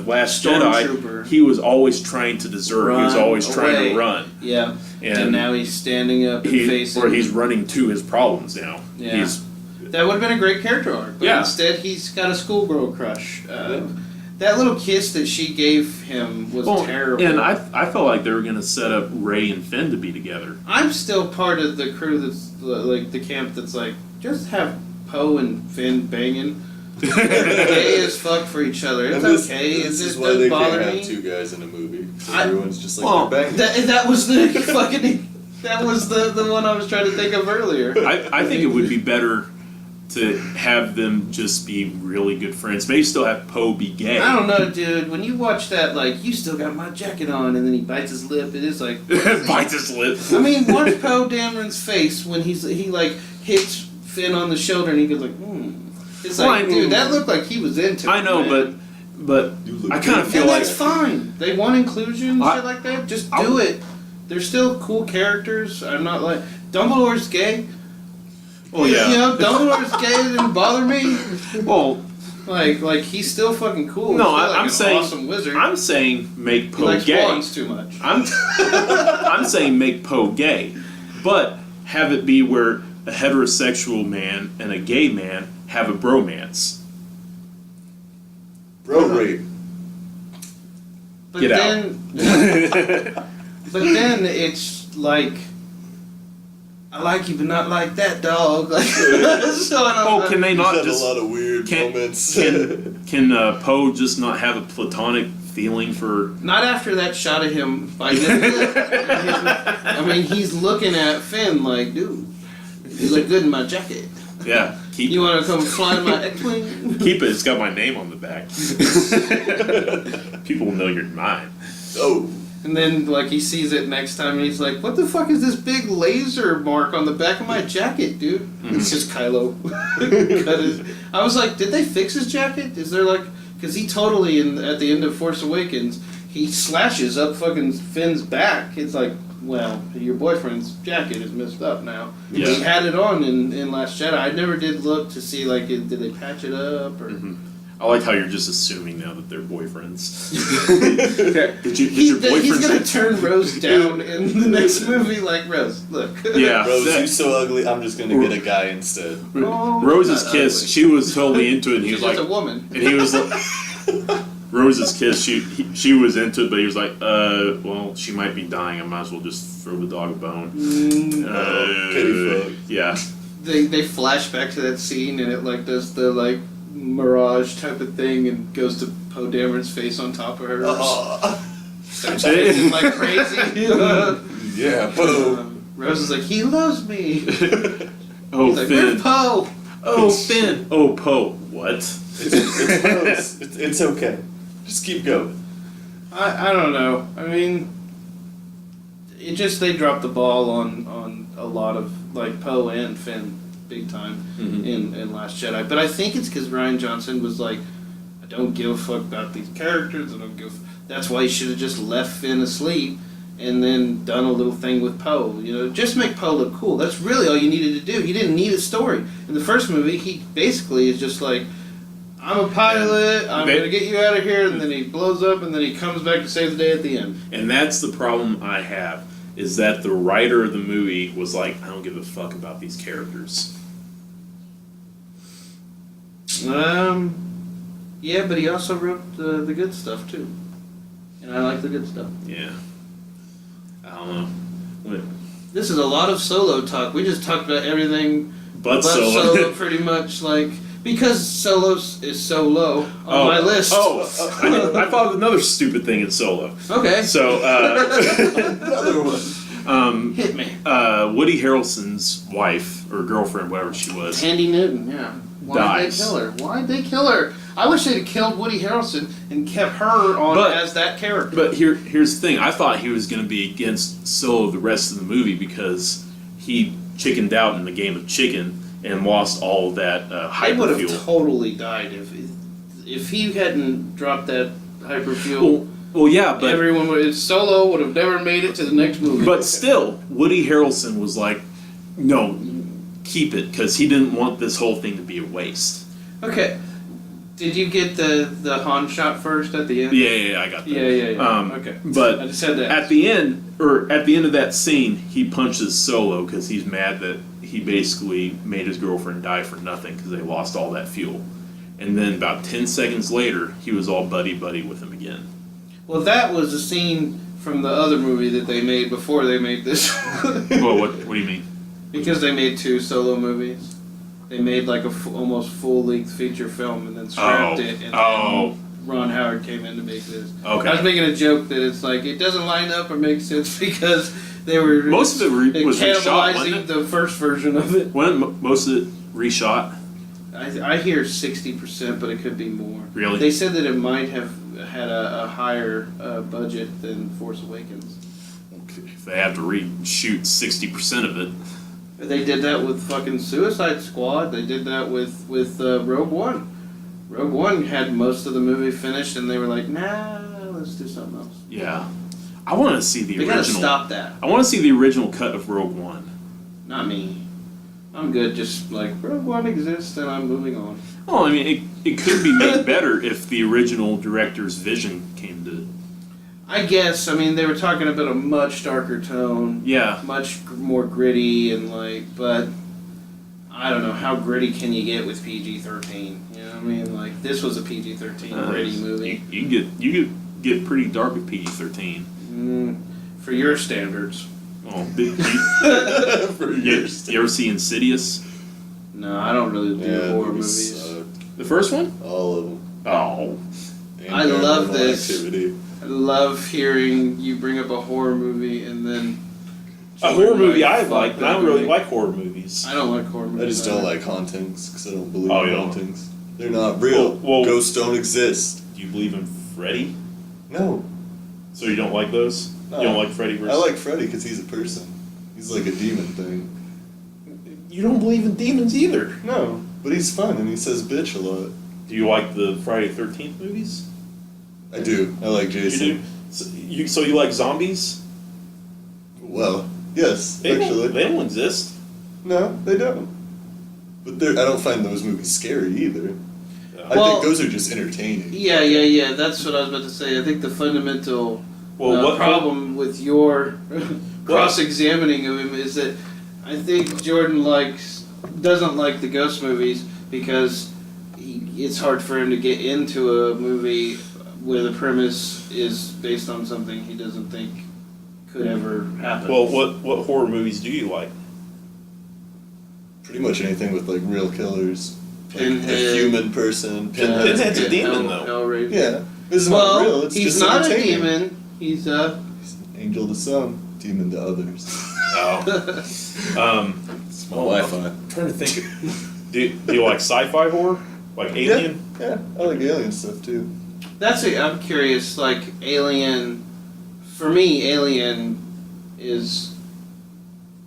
[SPEAKER 1] Last
[SPEAKER 2] Stormtrooper.
[SPEAKER 1] Jedi, he was always trying to desert. He was
[SPEAKER 2] Run
[SPEAKER 1] always trying
[SPEAKER 2] away.
[SPEAKER 1] to run,
[SPEAKER 2] Yeah, and
[SPEAKER 1] and
[SPEAKER 2] now he's standing up and facing.
[SPEAKER 1] or he's running to his problems now.
[SPEAKER 2] Yeah.
[SPEAKER 1] He's
[SPEAKER 2] That would have been a great character arc, but
[SPEAKER 1] Yeah.
[SPEAKER 2] instead he's got a schoolgirl crush. That little kiss that she gave him was terrible.
[SPEAKER 1] and I felt like they were going to set up Rey and Finn to be together.
[SPEAKER 2] I'm still part of the crew that's like the camp that's like, just have Poe and Finn banging. Gay as fuck for each other. It's
[SPEAKER 3] And this,
[SPEAKER 2] okay.
[SPEAKER 3] This
[SPEAKER 2] It
[SPEAKER 3] is why
[SPEAKER 2] doesn't
[SPEAKER 3] they
[SPEAKER 2] bother
[SPEAKER 3] can't
[SPEAKER 2] me.
[SPEAKER 3] have two guys in a movie.
[SPEAKER 2] I-
[SPEAKER 3] Everyone's just like,
[SPEAKER 1] Well,
[SPEAKER 3] they're banging.
[SPEAKER 2] That was the fucking. That was the one I was trying to think of earlier.
[SPEAKER 1] I think it would be better to have them just be really good friends. Maybe still have Poe be gay.
[SPEAKER 2] I don't know, dude. When you watch that, like, you still got my jacket on, and then he bites his lip. It is like.
[SPEAKER 1] Bites his lip.
[SPEAKER 2] I mean, watch Poe Dameron's face when he like hits Finn on the shoulder, and he goes like, It's
[SPEAKER 1] Well,
[SPEAKER 2] like,
[SPEAKER 1] I mean-
[SPEAKER 2] dude, that looked like he was into it.
[SPEAKER 1] I know,
[SPEAKER 2] man.
[SPEAKER 1] but
[SPEAKER 3] You look
[SPEAKER 1] I kind of
[SPEAKER 3] good.
[SPEAKER 1] feel
[SPEAKER 2] And
[SPEAKER 1] like
[SPEAKER 2] that's fine. They want inclusion and
[SPEAKER 1] I-
[SPEAKER 2] shit like that. Just
[SPEAKER 1] I-
[SPEAKER 2] do it. They're still cool characters. I'm not like Dumbledore's gay.
[SPEAKER 1] well, yeah.
[SPEAKER 2] You know, Dumbledore's gay. It didn't bother me.
[SPEAKER 1] Well,
[SPEAKER 2] Like he's still fucking cool.
[SPEAKER 1] No,
[SPEAKER 2] He's still,
[SPEAKER 1] I'm
[SPEAKER 2] like, an
[SPEAKER 1] saying-
[SPEAKER 2] awesome wizard.
[SPEAKER 1] I'm saying make
[SPEAKER 2] he
[SPEAKER 1] Poe
[SPEAKER 2] likes
[SPEAKER 1] gay.
[SPEAKER 2] swans too much.
[SPEAKER 1] I'm saying make Poe gay, but have it be where a heterosexual man and a gay man have a bromance.
[SPEAKER 3] Bro rape.
[SPEAKER 2] But
[SPEAKER 1] Get
[SPEAKER 2] then, but then it's like, I like you, but not like that, dog. Like, so I don't
[SPEAKER 1] Oh, can they
[SPEAKER 3] He's
[SPEAKER 1] not
[SPEAKER 3] had
[SPEAKER 1] just
[SPEAKER 3] a lot of weird
[SPEAKER 1] can
[SPEAKER 3] moments.
[SPEAKER 1] can Poe just not have a platonic feeling for?
[SPEAKER 2] Not after that shot of him biting his lip. I mean, he's looking at Finn like, dude, you look good in my jacket.
[SPEAKER 1] Yeah, keep
[SPEAKER 2] You want to come fly in my X-wing?
[SPEAKER 1] keep it. It's got my name on the back. People will know you're mine.
[SPEAKER 3] Oh.
[SPEAKER 2] And then, like, he sees it next time, and he's like, "What the fuck is this big laser mark on the back of my jacket, dude?"
[SPEAKER 1] Mm-hmm.
[SPEAKER 2] It's just Kylo. Cut his- I was like, "Did they fix his jacket? Is there like?" Because he totally, at the end of Force Awakens, he slashes up fucking Finn's back. It's like, well, your boyfriend's jacket is messed up now.
[SPEAKER 1] Yeah.
[SPEAKER 2] He had it on in Last Jedi. I never did look to see, like, did they patch it up or.
[SPEAKER 1] Mhm. I like how you're just assuming now that they're boyfriends.
[SPEAKER 2] Okay.
[SPEAKER 1] Did your boyfriend?
[SPEAKER 2] He's gonna turn Rose down in the next movie. Like Rose, look.
[SPEAKER 1] Yeah.
[SPEAKER 3] Rose,
[SPEAKER 1] that-
[SPEAKER 3] you so ugly. I'm just gonna get a guy instead.
[SPEAKER 2] Oh,
[SPEAKER 1] Rose's
[SPEAKER 2] not
[SPEAKER 1] kiss.
[SPEAKER 2] ugly.
[SPEAKER 1] She was totally into it. And he
[SPEAKER 2] She's
[SPEAKER 1] was
[SPEAKER 2] just
[SPEAKER 1] like,
[SPEAKER 2] a woman.
[SPEAKER 1] and he was like, Rose's kiss. She was into it, but he was like, well, she might be dying. I might as well just throw the dog a bone.
[SPEAKER 3] Kitty fuck.
[SPEAKER 1] Yeah.
[SPEAKER 2] They flash back to that scene and it like does the like mirage type of thing and goes to Poe Dameron's face on top of hers. Starts kissing like crazy.
[SPEAKER 3] Yeah, Poe.
[SPEAKER 2] Rose is like, he loves me.
[SPEAKER 1] Oh,
[SPEAKER 2] He's like,
[SPEAKER 1] Finn.
[SPEAKER 2] where's Poe?
[SPEAKER 1] Oh, Finn. Oh, Poe. What?
[SPEAKER 3] It's Rose. It's okay. Just keep going.
[SPEAKER 2] I don't know. I mean, it just they dropped the ball on a lot of like Poe and Finn big time in Last Jedi. But I think it's because Rian Johnson was like, I don't give a fuck about these characters. I don't give. That's why he should have just left Finn asleep and then done a little thing with Poe. You know, just make Poe look cool. That's really all you needed to do. He didn't need a story. In the first movie, he basically is just like, I'm a pilot, I'm going to get you out of here, and then he blows up, and then he comes back to save the day at the end.
[SPEAKER 1] And that's the problem I have, is that the writer of the movie was like, I don't give a fuck about these characters.
[SPEAKER 2] Yeah, but he also wrote the good stuff, too. And I like the good stuff.
[SPEAKER 1] Yeah. I don't know.
[SPEAKER 2] This is a lot of Solo talk. We just talked about everything
[SPEAKER 1] But Solo.
[SPEAKER 2] pretty much, like... Because Solo is so low on my list.
[SPEAKER 1] I thought of another stupid thing in Solo.
[SPEAKER 2] Okay.
[SPEAKER 1] So,
[SPEAKER 3] Another one.
[SPEAKER 2] Hit me.
[SPEAKER 1] Woody Harrelson's wife, or girlfriend, whatever she was,
[SPEAKER 2] Tandy Newton, yeah. Why'd
[SPEAKER 1] dies.
[SPEAKER 2] they kill her? Why'd they kill her? I wish they'd have killed Woody Harrelson and kept her on as that character.
[SPEAKER 1] But here's the thing. I thought he was going to be against Solo the rest of the movie because he chickened out in the game of chicken and lost all of that
[SPEAKER 2] I would have
[SPEAKER 1] hyperfuel.
[SPEAKER 2] totally died if he hadn't dropped that hyperfuel.
[SPEAKER 1] Well, yeah, but
[SPEAKER 2] Everyone would. Solo would have never made it to the next movie.
[SPEAKER 1] but still, Woody Harrelson was like, no, keep it, because he didn't want this whole thing to be a waste.
[SPEAKER 2] Okay. Did you get the Han shot first at the end?
[SPEAKER 1] Yeah, I got that.
[SPEAKER 2] Yeah. Okay.
[SPEAKER 1] But
[SPEAKER 2] I just had that.
[SPEAKER 1] at the end of that scene, he punches Solo because he's mad that he basically made his girlfriend die for nothing because they lost all that fuel. And then about 10 seconds later, he was all buddy-buddy with him again.
[SPEAKER 2] Well, that was a scene from the other movie that they made before they made this.
[SPEAKER 1] Well, what do you mean?
[SPEAKER 2] Because they made 2 Solo movies. They made like a almost full-length feature film and then scrapped it. And then Ron Howard came in to make this.
[SPEAKER 1] Okay.
[SPEAKER 2] I was making a joke that it's like, it doesn't line up or make sense because they were
[SPEAKER 1] Most of it was reshot, wasn't
[SPEAKER 2] cannibalizing
[SPEAKER 1] it?
[SPEAKER 2] the first version of it.
[SPEAKER 1] Wasn't most of it reshot?
[SPEAKER 2] I hear 60%, but it could be more.
[SPEAKER 1] Really?
[SPEAKER 2] They said that it might have had a higher budget than Force Awakens.
[SPEAKER 1] If they have to reshoot 60% of it.
[SPEAKER 2] They did that with fucking Suicide Squad. They did that with Rogue One. Rogue One had most of the movie finished, and they were like, nah, let's do something else.
[SPEAKER 1] Yeah. I want to see the
[SPEAKER 2] They
[SPEAKER 1] original.
[SPEAKER 2] gotta stop that.
[SPEAKER 1] I want to see the original cut of Rogue One.
[SPEAKER 2] Not me. I'm good, just like, Rogue One exists, and I'm moving on.
[SPEAKER 1] Well, I mean, it could be made better if the original director's vision came to...
[SPEAKER 2] I guess, I mean, they were talking about a much darker tone.
[SPEAKER 1] Yeah.
[SPEAKER 2] Much more gritty, and like, but... I don't know, how gritty can you get with PG-13? You know what I mean? Like, this was a PG-13 gritty movie.
[SPEAKER 1] You could get pretty dark with PG-13.
[SPEAKER 2] For your standards.
[SPEAKER 1] Oh,
[SPEAKER 3] For
[SPEAKER 1] you ever see Insidious?
[SPEAKER 2] No, I don't really do horror movies.
[SPEAKER 1] The first one?
[SPEAKER 3] All of them.
[SPEAKER 1] Oh.
[SPEAKER 3] And
[SPEAKER 2] I love
[SPEAKER 3] Paranormal
[SPEAKER 2] this.
[SPEAKER 3] Activity.
[SPEAKER 2] I love hearing you bring up a horror movie and then...
[SPEAKER 1] A horror movie I
[SPEAKER 2] fuck
[SPEAKER 1] like, but
[SPEAKER 2] that
[SPEAKER 1] I don't really
[SPEAKER 2] movie.
[SPEAKER 1] like horror movies.
[SPEAKER 2] I don't like horror movies.
[SPEAKER 3] I just don't
[SPEAKER 2] either.
[SPEAKER 3] like hauntings because I don't believe
[SPEAKER 1] Oh,
[SPEAKER 3] in
[SPEAKER 1] you don't?
[SPEAKER 3] hauntings. They're not real.
[SPEAKER 1] Well,
[SPEAKER 3] Ghosts don't exist.
[SPEAKER 1] Do you believe in Freddy?
[SPEAKER 3] No.
[SPEAKER 1] So you don't like those?
[SPEAKER 3] No.
[SPEAKER 1] You don't like Freddy versus...
[SPEAKER 3] I like Freddy because he's a person. He's like a demon thing.
[SPEAKER 1] You don't believe in demons either.
[SPEAKER 3] No, but he's fun and he says bitch a lot.
[SPEAKER 1] Do you like the Friday the 13th movies?
[SPEAKER 3] I do. I like Jason.
[SPEAKER 1] You do? So you like zombies?
[SPEAKER 3] Well, yes,
[SPEAKER 1] They
[SPEAKER 3] actually.
[SPEAKER 1] don't exist.
[SPEAKER 3] No, they don't. But I don't find those movies scary either. I think those are just entertaining.
[SPEAKER 2] Yeah. That's what I was about to say. I think the fundamental problem with your cross-examining of him is that I think Jordan doesn't like the ghost movies because it's hard for him to get into a movie where the premise is based on something he doesn't think could ever happen.
[SPEAKER 1] Well, what horror movies do you like?
[SPEAKER 3] Pretty much anything with like real killers. Like
[SPEAKER 2] Pinhead.
[SPEAKER 3] a human person.
[SPEAKER 1] Pinhead's a demon, though.
[SPEAKER 2] Hellraiser.
[SPEAKER 3] Yeah. This is not real. It's
[SPEAKER 2] he's
[SPEAKER 3] just
[SPEAKER 2] not a
[SPEAKER 3] entertaining.
[SPEAKER 2] demon. He's a...
[SPEAKER 3] He's an angel to some, demon to others.
[SPEAKER 1] Oh.
[SPEAKER 3] It's my Wi-Fi.
[SPEAKER 1] I'm trying to think. Do you like sci-fi horror? Like Alien?
[SPEAKER 3] Yeah, I like alien stuff too.
[SPEAKER 2] I'm curious, like, Alien... For me, Alien is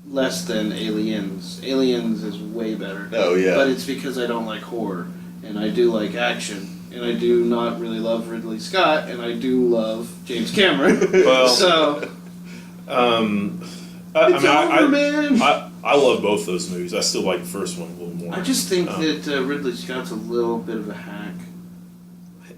[SPEAKER 2] less than Aliens. Aliens is way better.
[SPEAKER 3] Oh, yeah.
[SPEAKER 2] But it's because I don't like horror, and I do like action, and I do not really love Ridley Scott, and I do love James Cameron.
[SPEAKER 1] Well,
[SPEAKER 2] so...
[SPEAKER 1] I love both those movies. I still like the first one a little more.
[SPEAKER 2] I just think that Ridley Scott's a little bit of a hack.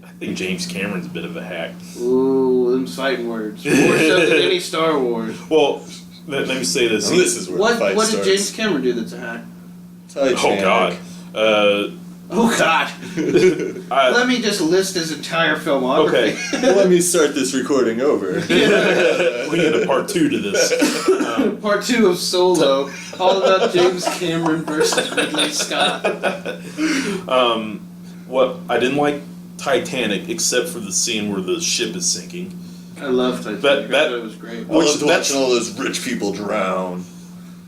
[SPEAKER 1] I think James Cameron's a bit of a hack.
[SPEAKER 2] Ooh, them fighting words. More so than any Star Wars.
[SPEAKER 1] Well, let me say this.
[SPEAKER 3] Well, this is where the fight
[SPEAKER 2] What
[SPEAKER 3] starts.
[SPEAKER 2] did James Cameron do that's a hack?
[SPEAKER 1] Oh God.
[SPEAKER 2] Oh God. Let me just list his entire filmography.
[SPEAKER 1] Okay.
[SPEAKER 3] Let me start this recording over.
[SPEAKER 1] We need a part 2 to this.
[SPEAKER 2] Part 2 of Solo, all about James Cameron versus Ridley Scott.
[SPEAKER 1] What I didn't like Titanic, except for the scene where the ship is sinking.
[SPEAKER 2] I love Titanic. I thought it was great.
[SPEAKER 3] I loved watching all those rich people drown.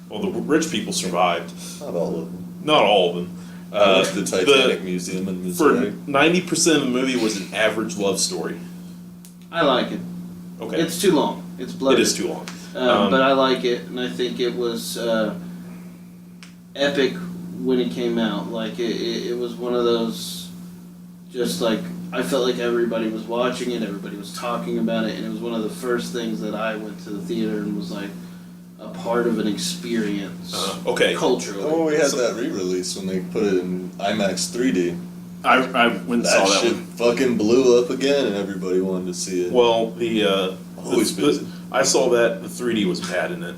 [SPEAKER 1] Well, the rich people survived.
[SPEAKER 3] Not all of them.
[SPEAKER 1] Not all of them.
[SPEAKER 3] I went to the Titanic Museum in Missouri.
[SPEAKER 1] For 90% of the movie was an average love story.
[SPEAKER 2] I like it.
[SPEAKER 1] Okay.
[SPEAKER 2] It's too long. It's bloated.
[SPEAKER 1] It is too long.
[SPEAKER 2] But I like it, and I think it was epic when it came out. Like, it was one of those, just like, I felt like everybody was watching it, everybody was talking about it, and it was one of the first things that I went to the theater and was like a part of an experience
[SPEAKER 1] Okay.
[SPEAKER 2] culturally.
[SPEAKER 3] Oh, we had that re-release when they put it in IMAX 3D.
[SPEAKER 1] I went and
[SPEAKER 3] That
[SPEAKER 1] saw that
[SPEAKER 3] shit
[SPEAKER 1] one.
[SPEAKER 3] fucking blew up again, and everybody wanted to see it.
[SPEAKER 1] Well,
[SPEAKER 3] Always busy.
[SPEAKER 1] I saw that the 3D was bad in it.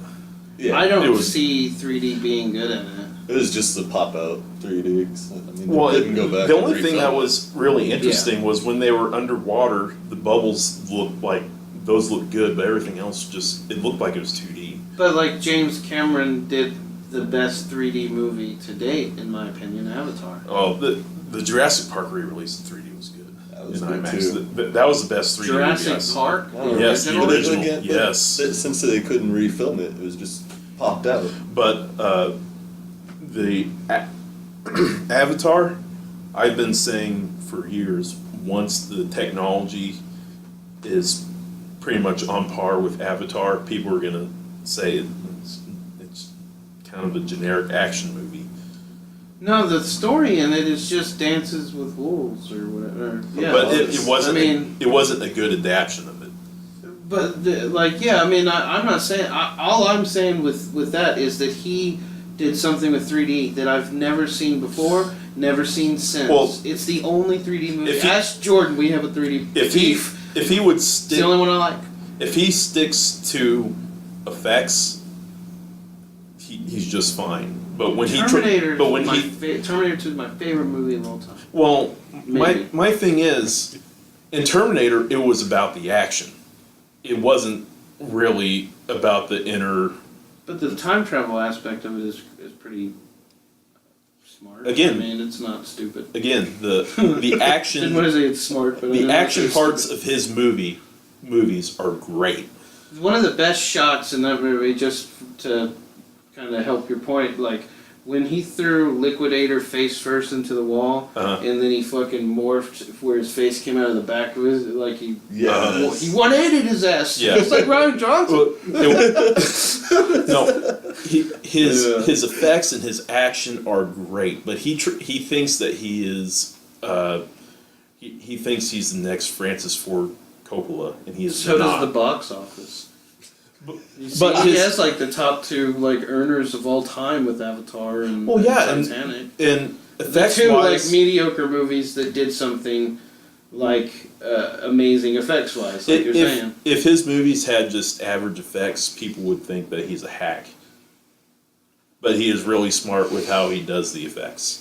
[SPEAKER 3] Yeah,
[SPEAKER 2] I don't
[SPEAKER 1] it was-
[SPEAKER 2] see 3D being good in it.
[SPEAKER 3] it was just the pop-out 3D. 'Cause, I mean,
[SPEAKER 1] Well,
[SPEAKER 3] they didn't go back.
[SPEAKER 1] the
[SPEAKER 3] and
[SPEAKER 1] only thing
[SPEAKER 3] refilm
[SPEAKER 1] that
[SPEAKER 3] it.
[SPEAKER 1] was really interesting was when they were underwater, the bubbles looked like those looked good, but everything else it looked like it was 2D.
[SPEAKER 2] But like James Cameron did the best 3D movie to date, in my opinion, Avatar.
[SPEAKER 1] Oh, the Jurassic Park re-release in 3D was good.
[SPEAKER 3] That was
[SPEAKER 1] in
[SPEAKER 3] good
[SPEAKER 1] IMAX.
[SPEAKER 3] too.
[SPEAKER 1] That was the best 3D movie I
[SPEAKER 2] Jurassic
[SPEAKER 1] saw.
[SPEAKER 2] Park?
[SPEAKER 3] Oh,
[SPEAKER 1] Yes, the
[SPEAKER 3] But it-
[SPEAKER 1] original.
[SPEAKER 3] again,
[SPEAKER 1] Yes.
[SPEAKER 3] Since they couldn't refilm it, it was just popped out.
[SPEAKER 1] But the Avatar, I've been saying for years, once the technology is pretty much on par with Avatar, people are going to say it's kind of a generic action movie.
[SPEAKER 2] No, the story in it is just Dances with Wolves or whatever. Yeah,
[SPEAKER 1] But it wasn't.
[SPEAKER 2] I mean,
[SPEAKER 1] it wasn't a good adaptation of it.
[SPEAKER 2] but I'm not saying. All I'm saying with that is that he did something with 3D that I've never seen before, never seen since.
[SPEAKER 1] Well,
[SPEAKER 2] it's the only 3D movie.
[SPEAKER 1] if he-
[SPEAKER 2] Ask Jordan, we have a 3D.
[SPEAKER 1] If he would
[SPEAKER 2] it's
[SPEAKER 1] stick,
[SPEAKER 2] the only one I like.
[SPEAKER 1] if he sticks to effects, he's just fine. But when
[SPEAKER 2] Terminator.
[SPEAKER 1] he
[SPEAKER 2] Terminator 2 is my favorite movie of all time.
[SPEAKER 1] well,
[SPEAKER 2] Maybe.
[SPEAKER 1] my thing is, in Terminator, it was about the action. It wasn't really about the inner.
[SPEAKER 2] But the time travel aspect of it is pretty smart.
[SPEAKER 1] Again.
[SPEAKER 2] I mean, it's not stupid.
[SPEAKER 1] Again, the action.
[SPEAKER 2] Didn't want to say it's smart, but I
[SPEAKER 1] The
[SPEAKER 2] didn't
[SPEAKER 1] action
[SPEAKER 2] want to say
[SPEAKER 1] parts of his movies are great.
[SPEAKER 2] stupid. One of the best shots in that movie, just to kind of help your point, like when he threw Liquidator face first into the wall, and then he fucking morphed where his face came out of the back of his, like he 180'd his ass.
[SPEAKER 1] Yeah.
[SPEAKER 2] It's like Ryan Johnson.
[SPEAKER 1] His effects and his action are great, but he thinks that he is he thinks he's the next Francis Ford Coppola, and he is
[SPEAKER 2] So
[SPEAKER 1] not.
[SPEAKER 2] does the box office. You see,
[SPEAKER 1] But
[SPEAKER 2] he
[SPEAKER 1] his-
[SPEAKER 2] has like the top 2 like earners of all time with Avatar and
[SPEAKER 1] Well, yeah,
[SPEAKER 2] Titanic.
[SPEAKER 1] and
[SPEAKER 2] the
[SPEAKER 1] effects
[SPEAKER 2] two
[SPEAKER 1] wise,
[SPEAKER 2] like mediocre movies that did something like amazing effects wise, like you're saying.
[SPEAKER 1] if his movies had just average effects, people would think that he's a hack. But he is really smart with how he does the effects.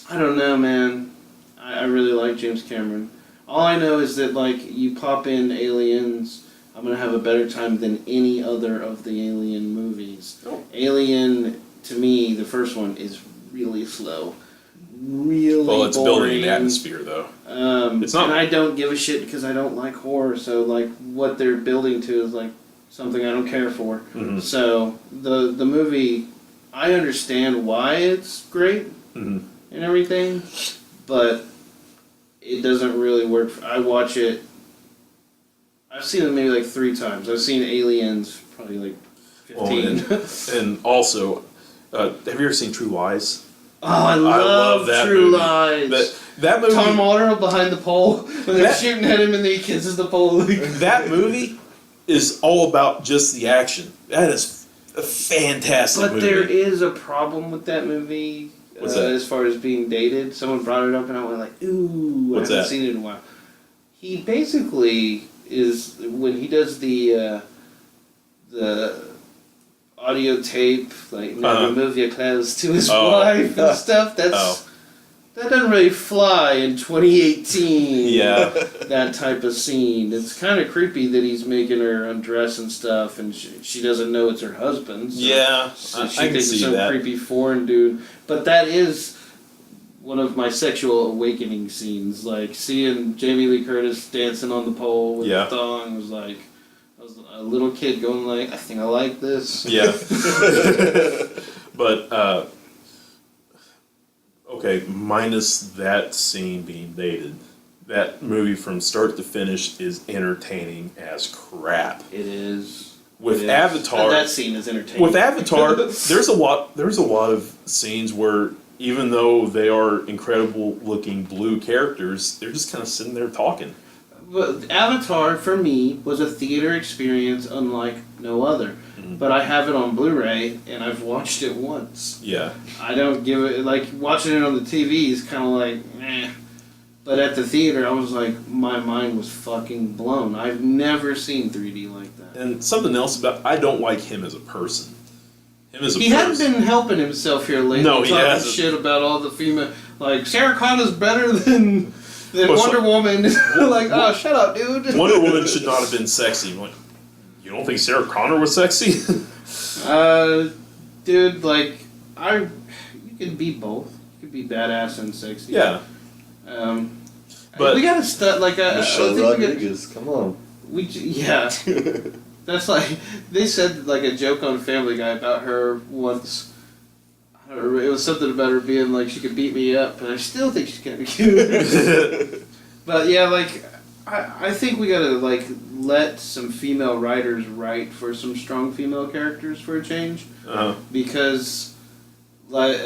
[SPEAKER 2] I don't know, man. I really like James Cameron. All I know is that, like, you pop in Aliens, I'm going to have a better time than any other of the Alien movies.
[SPEAKER 1] Oh.
[SPEAKER 2] Alien, to me, the first one, is really slow. Really
[SPEAKER 1] Well, it's
[SPEAKER 2] boring.
[SPEAKER 1] building an atmosphere, though. It's not-
[SPEAKER 2] And I don't give a shit because I don't like horror, so, like, what they're building to is, like, something I don't care for.
[SPEAKER 1] Mhm.
[SPEAKER 2] So, the movie, I understand why it's great
[SPEAKER 1] Mhm.
[SPEAKER 2] and everything, but it doesn't really work. I watch it. I've seen it maybe like 3 times. I've seen Aliens probably like 15.
[SPEAKER 1] And also, have you ever seen True Lies?
[SPEAKER 2] Oh, I love
[SPEAKER 1] that
[SPEAKER 2] True
[SPEAKER 1] movie.
[SPEAKER 2] Lies.
[SPEAKER 1] That movie.
[SPEAKER 2] Tom Water behind the pole when they're shooting at him and then he kisses the pole.
[SPEAKER 1] That movie is all about just the action. That is a fantastic
[SPEAKER 2] But
[SPEAKER 1] movie.
[SPEAKER 2] there is a problem with that movie.
[SPEAKER 1] What's that?
[SPEAKER 2] As far as being dated, someone brought it up and I went like, "Ooh,
[SPEAKER 1] What's
[SPEAKER 2] I haven't
[SPEAKER 1] that?
[SPEAKER 2] seen it in a while." He basically is when he does the audio tape, like never move your clothes to his wife and stuff. That doesn't really fly in 2018.
[SPEAKER 1] Yeah.
[SPEAKER 2] That type of scene. It's kind of creepy that he's making her undress and stuff, and she doesn't know it's her husband. So
[SPEAKER 1] Yeah,
[SPEAKER 2] so
[SPEAKER 1] I
[SPEAKER 2] she
[SPEAKER 1] can
[SPEAKER 2] thinks
[SPEAKER 1] see
[SPEAKER 2] it's some
[SPEAKER 1] that.
[SPEAKER 2] creepy foreign dude. But that is one of my sexual awakening scenes. Like seeing Jamie Lee Curtis dancing on the pole with
[SPEAKER 1] Yeah.
[SPEAKER 2] the thong was like I was a little kid going like, I think I like this.
[SPEAKER 1] Yeah. But, okay, minus that scene being dated, that movie from start to finish is entertaining as crap.
[SPEAKER 2] It is.
[SPEAKER 1] With
[SPEAKER 2] It is.
[SPEAKER 1] Avatar,
[SPEAKER 2] That scene is entertaining.
[SPEAKER 1] with Avatar, there's a lot of scenes where even though they are incredible looking blue characters, they're just kind of sitting there talking.
[SPEAKER 2] But Avatar, for me, was a theater experience unlike no other.
[SPEAKER 1] Mm-hmm.
[SPEAKER 2] But I have it on Blu-ray, and I've watched it once.
[SPEAKER 1] Yeah.
[SPEAKER 2] I don't give it... Like, watching it on the TV is kind of like, eh. But at the theater, I was like, my mind was fucking blown. I've never seen 3D like that.
[SPEAKER 1] And something else about, I don't like him as a person. Him as a
[SPEAKER 2] He
[SPEAKER 1] person.
[SPEAKER 2] hasn't been helping himself here lately.
[SPEAKER 1] No, he
[SPEAKER 2] talking
[SPEAKER 1] hasn't.
[SPEAKER 2] shit about all the female... Like, Sarah Connor's better than
[SPEAKER 1] Well,
[SPEAKER 2] Wonder Woman. Like, oh, shut up, dude.
[SPEAKER 1] Wonder Woman should not have been sexy. Like, you don't think Sarah Connor was sexy?
[SPEAKER 2] Dude, like, you can be both. You can be badass and sexy.
[SPEAKER 1] Yeah.
[SPEAKER 2] But we gotta like I
[SPEAKER 3] Michelle
[SPEAKER 2] think
[SPEAKER 3] Rodriguez, come on.
[SPEAKER 2] yeah. That's like they said like a joke on Family Guy about her once. I don't know, it was something about her being like she could beat me up, but I still think she's kind of cute. But yeah, like I think we gotta like let some female writers write for some strong female characters for a change, because like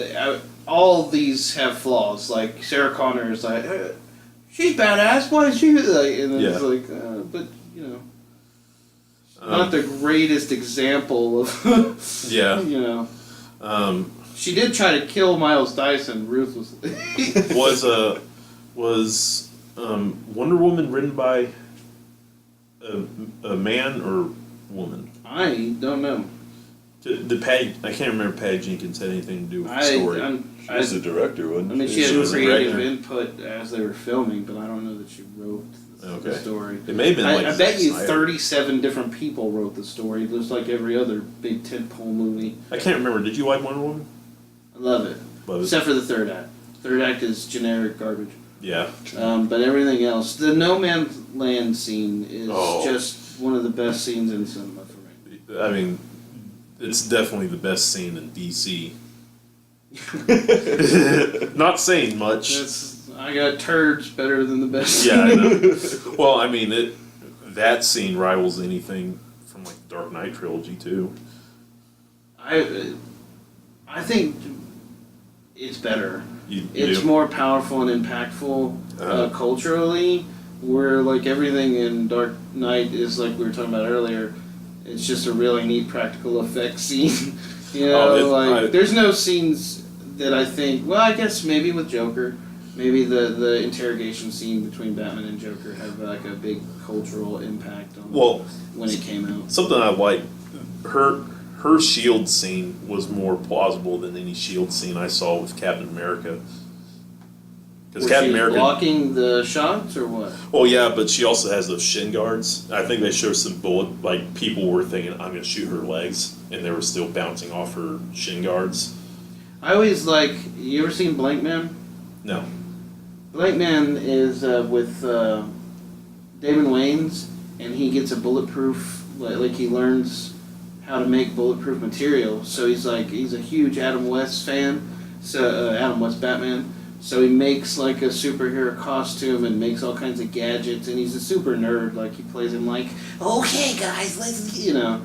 [SPEAKER 2] all these have flaws. Like Sarah Connor is like, she's badass. Why is she like? And then it's like, but you know, not the greatest example of.
[SPEAKER 1] Yeah.
[SPEAKER 2] You know. She did try to kill Miles Dyson ruthlessly.
[SPEAKER 1] Was Wonder Woman written by a man or woman?
[SPEAKER 2] I don't know.
[SPEAKER 1] Did Patty? I can't remember if Patty Jenkins had anything to do with the story.
[SPEAKER 3] She was the director, wasn't
[SPEAKER 2] I mean,
[SPEAKER 3] she?
[SPEAKER 2] she
[SPEAKER 1] She
[SPEAKER 2] had
[SPEAKER 1] was a
[SPEAKER 2] creative
[SPEAKER 1] director.
[SPEAKER 2] input as they were filming, but I don't know that she wrote the story.
[SPEAKER 1] It may have been like
[SPEAKER 2] I bet you
[SPEAKER 1] Snyder.
[SPEAKER 2] 37 different people wrote the story, just like every other big tentpole movie.
[SPEAKER 1] I can't remember. Did you like Wonder Woman?
[SPEAKER 2] I love it.
[SPEAKER 1] Love it.
[SPEAKER 2] Except for the third act. Third act is generic garbage.
[SPEAKER 1] Yeah.
[SPEAKER 2] But everything else, the No Man's Land scene is
[SPEAKER 1] Oh.
[SPEAKER 2] just one of the best scenes in cinema for me.
[SPEAKER 1] I mean, it's definitely the best scene in DC. Not saying much.
[SPEAKER 2] I got turds better than the best
[SPEAKER 1] Yeah, I
[SPEAKER 2] scene.
[SPEAKER 1] know. Well, I mean, that scene rivals anything from like Dark Knight trilogy too.
[SPEAKER 2] I think it's better.
[SPEAKER 1] You
[SPEAKER 2] It's
[SPEAKER 1] do?
[SPEAKER 2] more powerful and impactful culturally, where like everything in Dark Knight is like we were talking about earlier. It's just a really neat practical effects scene. You know, there's no scenes that I think, well, I guess maybe with Joker, maybe the interrogation scene between Batman and Joker had like a big cultural impact on when it came out.
[SPEAKER 1] Something I like, her shield scene was more plausible than any shield scene I saw with Captain America. Because
[SPEAKER 2] Was
[SPEAKER 1] Captain
[SPEAKER 2] she
[SPEAKER 1] America
[SPEAKER 2] blocking the shots or what?
[SPEAKER 1] Oh yeah, but she also has those shin guards. I think they showed some bullet. Like people were thinking, "I'm gonna shoot her legs," and they were still bouncing off her shin guards.
[SPEAKER 2] I always like. You ever seen Blank Man?
[SPEAKER 1] No.
[SPEAKER 2] Blank Man is with Damon Wayans, and he gets a bulletproof. Like he learns how to make bulletproof material. So he's a huge Adam West fan. So Adam West Batman. So he makes like a superhero costume and makes all kinds of gadgets, and he's a super nerd. Like he plays him like, okay guys, let's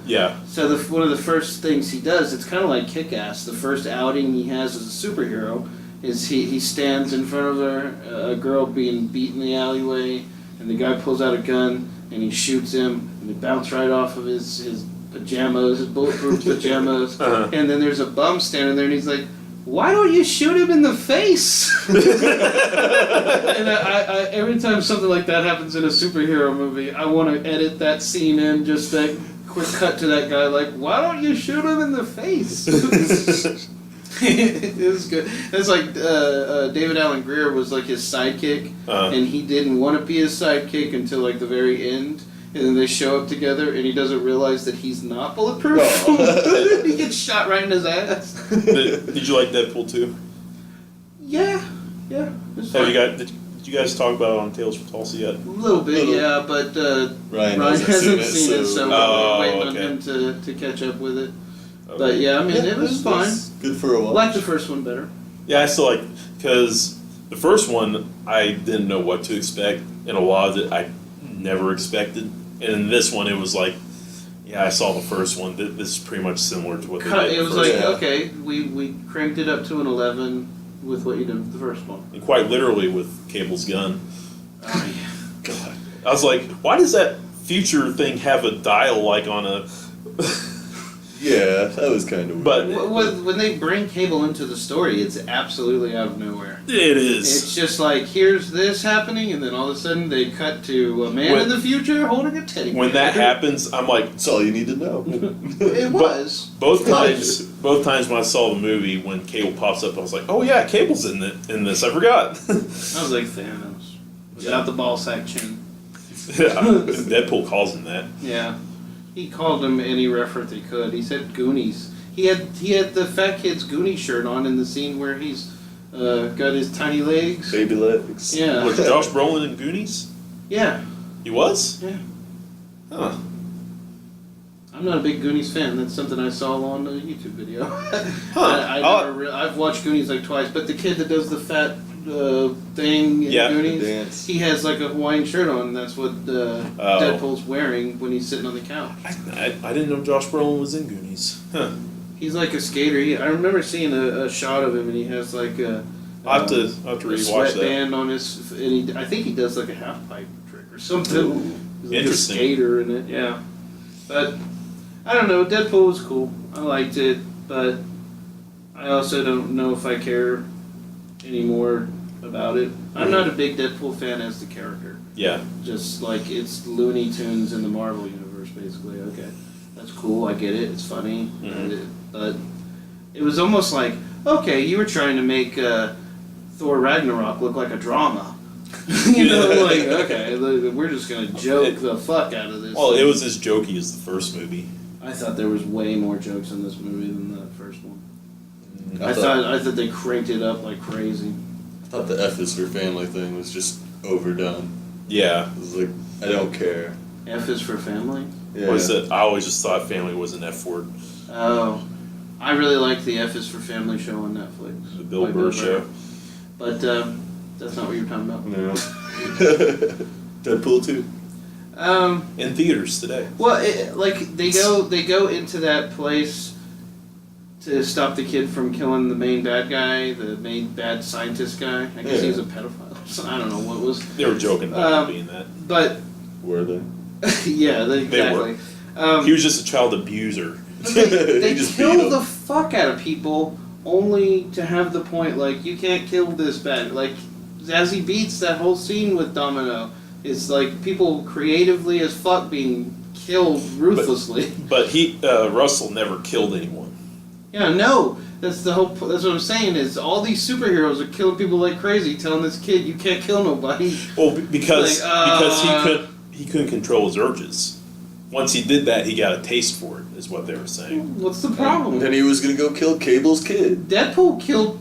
[SPEAKER 1] Yeah.
[SPEAKER 2] So one of the first things he does, it's kind of like Kick-Ass. The first outing he has as a superhero is he stands in front of a girl being beaten in the alleyway, and the guy pulls out a gun and he shoots him, and they bounce right off of his pajamas, his bulletproof pajamas, and then there's a bum standing there, and he's like, why don't you shoot him in the face? And I every time something like that happens in a superhero movie, I want to edit that scene in, just that quick cut to that guy, like, why don't you shoot him in the face? It was good. It's like David Alan Grier was like his sidekick, and he didn't want to be his sidekick until like the very end. And then they show up together, and he doesn't realize that he's not bulletproof. Oh. He gets shot right in his ass.
[SPEAKER 1] Did you like Deadpool 2?
[SPEAKER 2] Yeah.
[SPEAKER 1] Did you guys talk about it on Tales from Tulsa yet?
[SPEAKER 2] A little bit, yeah, but
[SPEAKER 3] Ryan
[SPEAKER 2] hasn't seen it, so we're waiting on
[SPEAKER 1] okay.
[SPEAKER 2] him to catch up with it.
[SPEAKER 1] Okay.
[SPEAKER 2] But yeah, I mean, it was fine.
[SPEAKER 3] Good for a while.
[SPEAKER 2] I liked the first one better.
[SPEAKER 1] Yeah, I still like, because the first one I didn't know what to expect, and a lot of it I never expected. And in this one, it was like, yeah, I saw the first one. This is pretty much similar to what they did.
[SPEAKER 2] It was like, okay, we cranked it up to an 11 with what you did with the first one.
[SPEAKER 1] And quite literally with Cable's gun.
[SPEAKER 2] Oh, yeah.
[SPEAKER 1] God. I was like, why does that future thing have a dial like on a...
[SPEAKER 3] Yeah, that was kind of weird.
[SPEAKER 1] But
[SPEAKER 2] when they bring Cable into the story, it's absolutely out of nowhere.
[SPEAKER 1] it is.
[SPEAKER 2] It's just like, here's this happening, and then all of a sudden they cut to a man in the future holding a teddy bear.
[SPEAKER 1] When that happens, I'm like...
[SPEAKER 3] That's all you need to know.
[SPEAKER 2] It was.
[SPEAKER 1] Both times when I saw the movie, when Cable pops up, I was like, oh yeah, Cable's in this. I forgot.
[SPEAKER 2] I was like Thanos. Without the ball sack chin.
[SPEAKER 1] Yeah, Deadpool calls him that.
[SPEAKER 2] Yeah. He called him any reference he could. He said Goonies. He had the fat kid's Goonies shirt on in the scene where he's got his tiny legs.
[SPEAKER 3] Baby legs.
[SPEAKER 2] Yeah.
[SPEAKER 1] Was Josh Brolin in Goonies?
[SPEAKER 2] Yeah.
[SPEAKER 1] He was?
[SPEAKER 2] Yeah.
[SPEAKER 1] Huh.
[SPEAKER 2] I'm not a big Goonies fan. That's something I saw on a YouTube video.
[SPEAKER 1] Huh.
[SPEAKER 2] I've watched Goonies like twice, but the kid that does the fat thing in Goonies,
[SPEAKER 3] dance.
[SPEAKER 2] he has like a Hawaiian shirt on. And that's what Deadpool's wearing when he's sitting on the couch.
[SPEAKER 1] I didn't know Josh Brolin was in Goonies. Huh.
[SPEAKER 2] He's like a skater. I remember seeing a shot of him, and he has like
[SPEAKER 1] I'll have to
[SPEAKER 2] a
[SPEAKER 1] rewatch that.
[SPEAKER 2] sweatband on his. And I think he does like a half pipe trick or something.
[SPEAKER 3] Ooh.
[SPEAKER 2] He's like
[SPEAKER 1] Interesting.
[SPEAKER 2] a skater in it, yeah. But I don't know. Deadpool was cool. I liked it, but I also don't know if I care anymore about it. I'm not a big Deadpool fan as the character.
[SPEAKER 1] Yeah.
[SPEAKER 2] Just like it's Looney Tunes in the Marvel universe, basically. Okay, that's cool. I get it. It's funny, but it was almost like, okay, you were trying to make Thor Ragnarok look like a drama. You know, like, okay, we're just gonna joke the fuck out of this.
[SPEAKER 1] Well, it was as jokey as the first movie.
[SPEAKER 2] I thought there was way more jokes in this movie than the first one. I
[SPEAKER 3] thought
[SPEAKER 2] thought they cranked it up like crazy.
[SPEAKER 3] I thought the F is for family thing was just overdone.
[SPEAKER 1] Yeah.
[SPEAKER 3] It was like, I don't care.
[SPEAKER 2] F is for family?
[SPEAKER 3] Yeah.
[SPEAKER 1] What is it? I always just thought family was an F word.
[SPEAKER 2] Oh. I really like the F is for Family show on Netflix.
[SPEAKER 1] The Bill Burr show.
[SPEAKER 2] But that's not what you're talking about.
[SPEAKER 3] No. Deadpool 2.
[SPEAKER 1] In theaters today.
[SPEAKER 2] Well, they go into that place to stop the kid from killing the main bad guy, the main bad scientist guy. I guess he was a pedophile. So I don't know what was.
[SPEAKER 1] They were joking about him being that.
[SPEAKER 2] But
[SPEAKER 3] Were they?
[SPEAKER 2] yeah, exactly.
[SPEAKER 1] He was just a child abuser.
[SPEAKER 2] They
[SPEAKER 3] just
[SPEAKER 2] kill
[SPEAKER 3] beat him.
[SPEAKER 2] the fuck out of people only to have the point like you can't kill this bad. Like Zazie Beetz, that whole scene with Domino is like people creatively as fuck being killed ruthlessly.
[SPEAKER 1] But Russell never killed anyone.
[SPEAKER 2] Yeah, no. That's the whole. That's what I'm saying. Is all these superheroes are killing people like crazy, telling this kid you can't kill nobody.
[SPEAKER 1] Well, because
[SPEAKER 2] Like,
[SPEAKER 1] he couldn't control his urges. Once he did that, he got a taste for it. Is what they were saying.
[SPEAKER 2] What's the problem?
[SPEAKER 3] Then he was gonna go kill Cable's kid.
[SPEAKER 2] Deadpool killed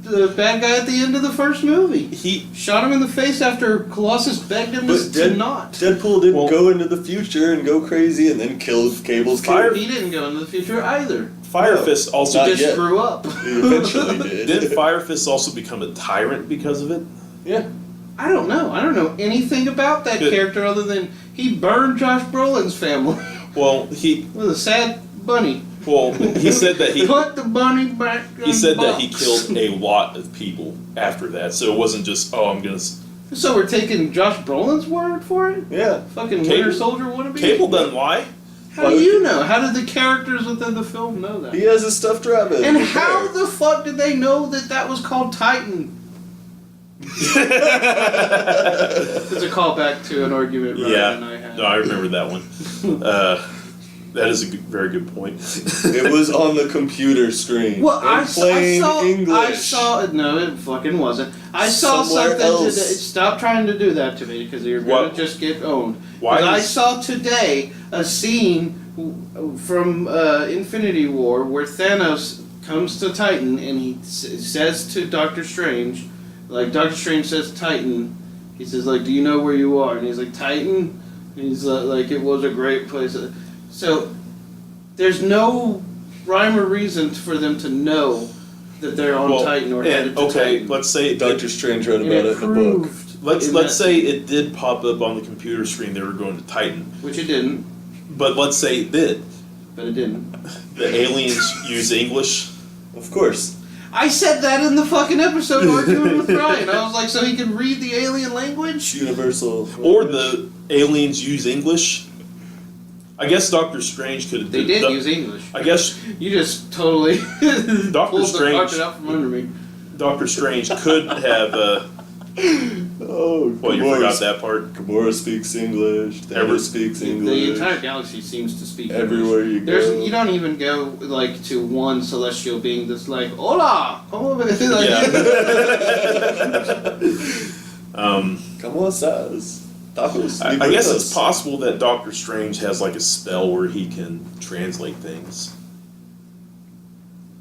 [SPEAKER 2] the bad guy at the end of the first movie.
[SPEAKER 1] He
[SPEAKER 2] Shot him in the face after Colossus begged him to not.
[SPEAKER 3] Deadpool didn't go into the future and go crazy and then killed Cable's kid.
[SPEAKER 2] He didn't go into the future either.
[SPEAKER 1] Fire Fist also
[SPEAKER 3] not
[SPEAKER 2] He just
[SPEAKER 3] yet.
[SPEAKER 2] grew up.
[SPEAKER 3] He eventually did.
[SPEAKER 1] didn't Fire Fist also become a tyrant because of it?
[SPEAKER 3] Yeah.
[SPEAKER 2] I don't know. I don't know anything about that
[SPEAKER 1] Good.
[SPEAKER 2] character other than he burned Josh Brolin's family
[SPEAKER 1] Well, he
[SPEAKER 2] with a sad bunny.
[SPEAKER 1] he said that he
[SPEAKER 2] Put the bunny back.
[SPEAKER 1] he said that he killed a lot of people after that. So it wasn't just I'm gonna.
[SPEAKER 2] So we're taking Josh Brolin's word for it?
[SPEAKER 3] Yeah.
[SPEAKER 2] Fucking
[SPEAKER 1] Cable-
[SPEAKER 2] Winter Soldier wannabe?
[SPEAKER 1] Cable doesn't lie.
[SPEAKER 2] How do you know? How did the characters within the film know that?
[SPEAKER 3] He has a stuffed rabbit.
[SPEAKER 2] And
[SPEAKER 3] in the
[SPEAKER 2] how
[SPEAKER 3] bear.
[SPEAKER 2] the fuck did they know that that was called Titan? It's a callback to an argument Ryan and I had.
[SPEAKER 1] No, I remember that one. That is a very good point.
[SPEAKER 3] It was on the computer screen.
[SPEAKER 2] Well,
[SPEAKER 3] in
[SPEAKER 2] I
[SPEAKER 3] plain
[SPEAKER 2] saw.
[SPEAKER 3] English.
[SPEAKER 2] I saw. No, it fucking wasn't. I saw
[SPEAKER 3] Somewhere
[SPEAKER 2] something
[SPEAKER 3] else.
[SPEAKER 2] today. Stop trying to do that to me because you're
[SPEAKER 1] What?
[SPEAKER 2] gonna just get owned.
[SPEAKER 1] Why
[SPEAKER 2] But I
[SPEAKER 1] is-
[SPEAKER 2] saw today a scene from Infinity War where Thanos comes to Titan and he says to Doctor Strange, like Doctor Strange says Titan, he says like, "Do you know where you are?" And he's like, "Titan." And he's like, "It was a great place." So there's no rhyme or reason for them to know that they're on Titan or headed to
[SPEAKER 1] okay,
[SPEAKER 2] Titan.
[SPEAKER 1] let's say
[SPEAKER 3] Doctor Strange read
[SPEAKER 2] And
[SPEAKER 3] about it in the book.
[SPEAKER 2] proved
[SPEAKER 1] let's
[SPEAKER 2] in
[SPEAKER 1] let's
[SPEAKER 2] that-
[SPEAKER 1] say it did pop up on the computer screen. They were going to Titan,
[SPEAKER 2] which it didn't,
[SPEAKER 1] but let's say it did.
[SPEAKER 2] but it didn't.
[SPEAKER 1] The aliens use English.
[SPEAKER 3] Of course.
[SPEAKER 2] I said that in the fucking episode arguing with Ryan. I was like, so he can read the alien language?
[SPEAKER 3] It's universal.
[SPEAKER 1] Or the aliens use English. I guess Doctor Strange could have.
[SPEAKER 2] They did use English.
[SPEAKER 1] I guess
[SPEAKER 2] You just totally pulled the
[SPEAKER 1] Strange.
[SPEAKER 2] carpet out from under me.
[SPEAKER 1] Doctor Strange could have.
[SPEAKER 3] Oh,
[SPEAKER 1] Well, you forgot that part.
[SPEAKER 3] Gamora speaks English. Thanos speaks
[SPEAKER 2] The
[SPEAKER 3] English.
[SPEAKER 2] entire galaxy seems to speak
[SPEAKER 3] Everywhere you
[SPEAKER 2] English.
[SPEAKER 3] go.
[SPEAKER 2] You don't even go like to one celestial being that's like, "Hola, come over." Like,
[SPEAKER 3] Come on, Saz. Tacos.
[SPEAKER 1] I guess it's possible that Doctor Strange has like a spell where he can translate things.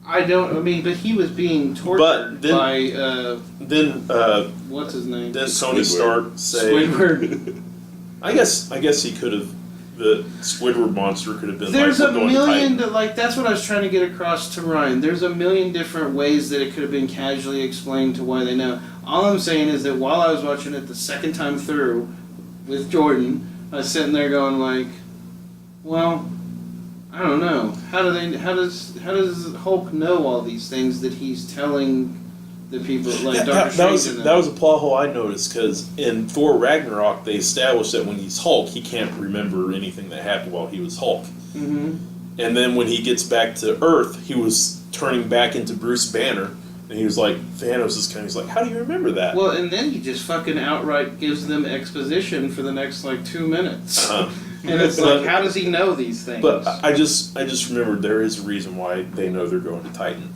[SPEAKER 2] I mean, but he was being tortured
[SPEAKER 1] But then-
[SPEAKER 2] by
[SPEAKER 1] Then
[SPEAKER 2] what's his name?
[SPEAKER 1] then Tony
[SPEAKER 3] Squidward.
[SPEAKER 1] Stark say.
[SPEAKER 2] Squidward.
[SPEAKER 1] I guess he could have. The Squidward monster could have been.
[SPEAKER 2] There's
[SPEAKER 1] like,
[SPEAKER 2] a
[SPEAKER 1] we're going to
[SPEAKER 2] million,
[SPEAKER 1] Titan.
[SPEAKER 2] like, that's what I was trying to get across to Ryan. There's a million different ways that it could have been casually explained to why they know. All I'm saying is that while I was watching it the second time through with Jordan, I was sitting there going like, well, I don't know. How does Hulk know all these things that he's telling the people like Doctor Strange? and them?
[SPEAKER 1] That was a plot hole I noticed because in Thor Ragnarok they established that when he's Hulk he can't remember anything that happened while he was Hulk,
[SPEAKER 2] Mhm.
[SPEAKER 1] and then when he gets back to Earth he was turning back into Bruce Banner, and he was like Thanos is coming. He's like, how do you remember that?
[SPEAKER 2] Well, and then he just fucking outright gives them exposition for the next like 2 minutes. And it's like, how does he know these things?
[SPEAKER 1] But I just remembered there is a reason why they know they're going to Titan.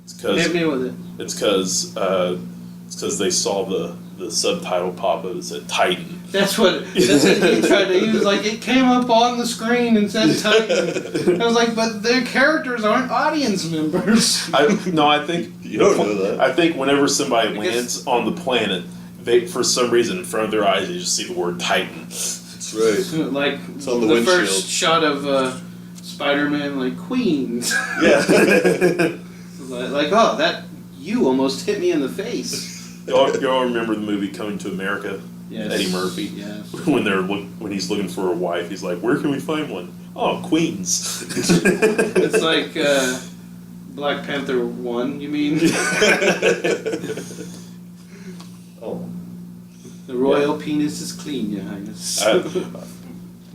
[SPEAKER 1] It's because
[SPEAKER 2] hit me with it.
[SPEAKER 1] it's because they saw the subtitle pop up that said Titan.
[SPEAKER 2] That's what he tried to. He was like, it came up on the screen and said Titan. I was like, but their characters aren't audience members.
[SPEAKER 1] I think
[SPEAKER 3] You don't know that.
[SPEAKER 1] I think whenever somebody
[SPEAKER 2] I guess-
[SPEAKER 1] lands on the planet, they for some reason in front of their eyes they just see the word Titan.
[SPEAKER 3] That's right.
[SPEAKER 2] Like
[SPEAKER 3] It's on the
[SPEAKER 2] the
[SPEAKER 3] windshield.
[SPEAKER 2] first shot of Spider-Man, like Queens.
[SPEAKER 3] Yeah.
[SPEAKER 2] like, oh, that you almost hit me in the face.
[SPEAKER 1] Y'all remember the movie Coming to America?
[SPEAKER 2] Yes.
[SPEAKER 1] Eddie Murphy.
[SPEAKER 2] Yes.
[SPEAKER 1] When he's looking for a wife, he's like, "Where can we find one?" Oh, Queens.
[SPEAKER 2] It's like Black Panther 1, you mean?
[SPEAKER 3] Oh.
[SPEAKER 2] The royal penis is clean, Your Highness.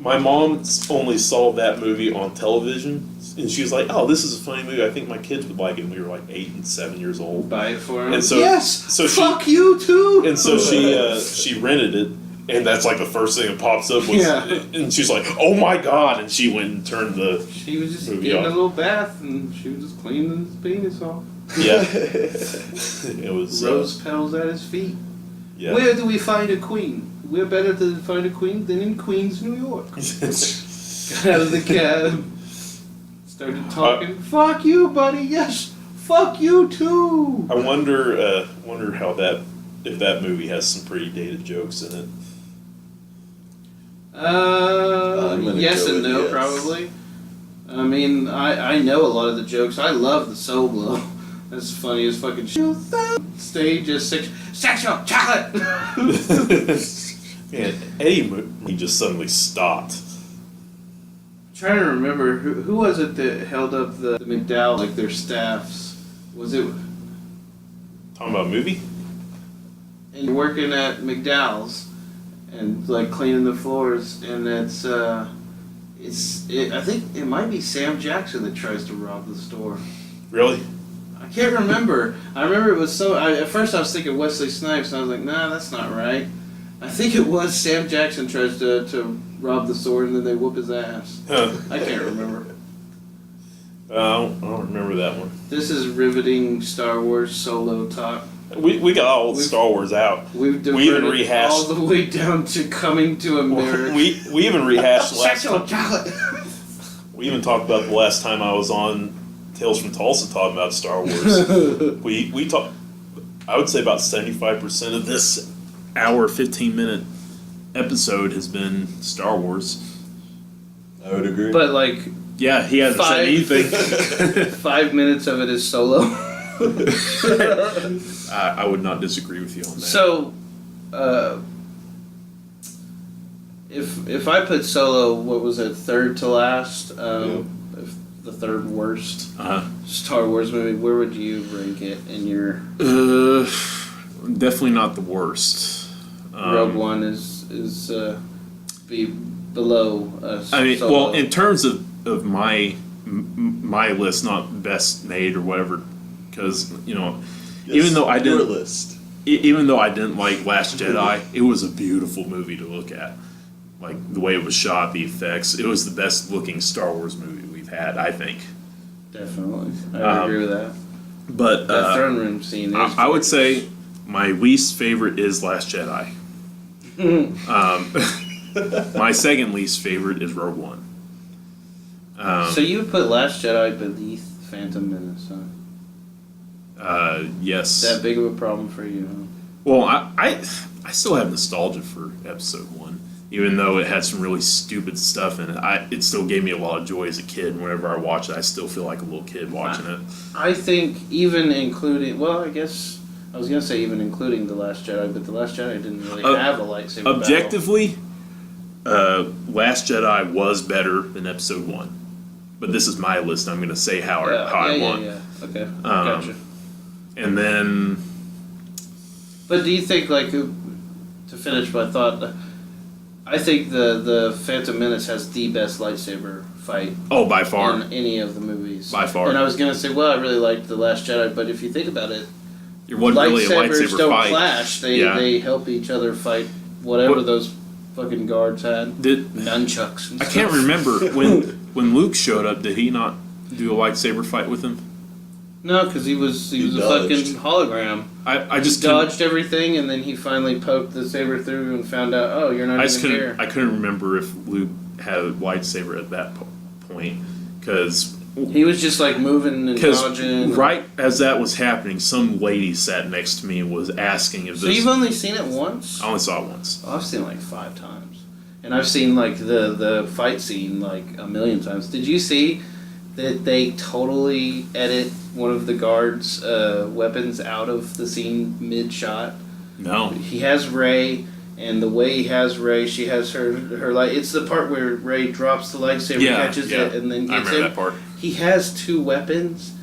[SPEAKER 1] My mom only saw that movie on television, and she was like, "Oh, this is a funny movie. I think my kids would like it." And we were like 8 and 7 years old.
[SPEAKER 2] Buy it for him.
[SPEAKER 1] And so,
[SPEAKER 2] yes.
[SPEAKER 1] so
[SPEAKER 2] Fuck you too.
[SPEAKER 1] And so she rented it, and that's like the first thing that pops up. Was, And she's like, "Oh my god!" And she went and turned the.
[SPEAKER 2] She was just
[SPEAKER 1] movie
[SPEAKER 2] getting
[SPEAKER 1] off.
[SPEAKER 2] a little bath, and she was just cleaning his penis off.
[SPEAKER 1] Yeah, it was
[SPEAKER 2] Rose petals at his feet.
[SPEAKER 1] Yeah.
[SPEAKER 2] Where do we find a queen? We're better to find a queen than in Queens, New York. Got out of the cab, started talking. Fuck you, buddy. Yes, fuck you too.
[SPEAKER 1] I wonder how if that movie has some pretty dated jokes in it.
[SPEAKER 3] I'm gonna
[SPEAKER 2] yes
[SPEAKER 3] go
[SPEAKER 2] and
[SPEAKER 3] with
[SPEAKER 2] no,
[SPEAKER 3] yes.
[SPEAKER 2] probably. I mean, I know a lot of the jokes. I love the Soul Glow. That's funny as fucking shit. Stage is sexual chocolate.
[SPEAKER 1] Man, he just suddenly stopped.
[SPEAKER 2] Trying to remember who was it that held up the McDowell, like their staffs? Was it?
[SPEAKER 1] Talking about a movie?
[SPEAKER 2] And you're working at McDowell's and like cleaning the floors, and I think it might be Sam Jackson that tries to rob the store.
[SPEAKER 1] Really?
[SPEAKER 2] I can't remember. I remember it was at first I was thinking Wesley Snipes, and I was like, nah, that's not right. I think it was Sam Jackson tries to rob the store, and then they whoop his ass.
[SPEAKER 1] Huh.
[SPEAKER 2] I can't remember.
[SPEAKER 1] I don't remember that one.
[SPEAKER 2] This is riveting Star Wars Solo talk.
[SPEAKER 1] We got all Star Wars out.
[SPEAKER 2] We've
[SPEAKER 1] We even
[SPEAKER 2] diverted
[SPEAKER 1] rehashed.
[SPEAKER 2] all the way down to Coming to America.
[SPEAKER 1] We even rehashed last
[SPEAKER 2] Sexual
[SPEAKER 1] time.
[SPEAKER 2] chocolate.
[SPEAKER 1] We even talked about the last time I was on Tales from Tulsa talking about Star Wars. we talked. I would say about 75% of this hour 15-minute episode has been Star Wars.
[SPEAKER 3] I would agree.
[SPEAKER 2] But like
[SPEAKER 1] Yeah, he hasn't said anything.
[SPEAKER 2] 5 minutes of it is Solo.
[SPEAKER 1] I would not disagree with you on that.
[SPEAKER 2] So, if I put Solo, what was it, third to last? If the third worst Star Wars movie, where would you rank it in your?
[SPEAKER 1] Definitely not the worst.
[SPEAKER 2] Rogue One is be below us.
[SPEAKER 1] I mean,
[SPEAKER 2] Solo.
[SPEAKER 1] well, in terms of my list, not best made or whatever, because
[SPEAKER 3] Yes,
[SPEAKER 1] even though I
[SPEAKER 3] your
[SPEAKER 1] didn't,
[SPEAKER 3] list.
[SPEAKER 1] even though I didn't like Last Jedi, it was a beautiful movie to look at. Like the way it was shot, the effects, it was the best looking Star Wars movie we've had, I think.
[SPEAKER 2] Definitely, I agree with that.
[SPEAKER 1] But
[SPEAKER 2] That throne room scene. Is
[SPEAKER 1] I would say my least favorite is Last Jedi. My second least favorite is Rogue One.
[SPEAKER 2] So you would put Last Jedi beneath Phantom Menace, huh?
[SPEAKER 1] Yes.
[SPEAKER 2] That big of a problem for you, huh?
[SPEAKER 1] Well, I still have nostalgia for Episode 1, even though it had some really stupid stuff in it. It still gave me a lot of joy as a kid, and whenever I watch it, I still feel like a little kid watching it.
[SPEAKER 2] I think even including, well, I guess I was gonna say even including The Last Jedi, but The Last Jedi didn't really have a lightsaber battle.
[SPEAKER 1] Objectively, Last Jedi was better than Episode 1. But this is my list. I'm going to say how I want.
[SPEAKER 2] Yeah. Okay, gotcha.
[SPEAKER 1] And then...
[SPEAKER 2] But do you think, like, to finish my thought, I think the Phantom Menace has the best lightsaber fight.
[SPEAKER 1] Oh, by far.
[SPEAKER 2] In any of the movies.
[SPEAKER 1] By far.
[SPEAKER 2] And I was going to say, well, I really liked The Last Jedi, but if you think about it,
[SPEAKER 1] It wasn't really a lightsaber
[SPEAKER 2] don't
[SPEAKER 1] fight.
[SPEAKER 2] clash. They help each other fight whatever those fucking guards had. Nunchucks and
[SPEAKER 1] I
[SPEAKER 2] stuff.
[SPEAKER 1] can't remember. When Luke showed up, did he not do a lightsaber fight with him?
[SPEAKER 2] No, because he was a
[SPEAKER 3] dodged.
[SPEAKER 2] fucking hologram.
[SPEAKER 1] I just
[SPEAKER 2] Dodged everything, and then he finally poked the saber through and found out, oh, you're not
[SPEAKER 1] I
[SPEAKER 2] even here.
[SPEAKER 1] I couldn't remember if Luke had a lightsaber at that point, because
[SPEAKER 2] He was just like moving and dodging.
[SPEAKER 1] right as that was happening, some lady sat next to me and was asking if
[SPEAKER 2] So
[SPEAKER 1] this.
[SPEAKER 2] you've only seen it once?
[SPEAKER 1] I only saw it once.
[SPEAKER 2] Oh, I've seen it like 5 times. And I've seen like the fight scene like a million times. Did you see that they totally edit one of the guards' weapons out of the scene mid-shot?
[SPEAKER 1] No.
[SPEAKER 2] He has Rey, and the way he has Rey, she has her light. It's the part where Rey drops the lightsaber, catches it, and then
[SPEAKER 1] I
[SPEAKER 2] gets
[SPEAKER 1] remember
[SPEAKER 2] him.
[SPEAKER 1] that part.
[SPEAKER 2] He has 2 weapons,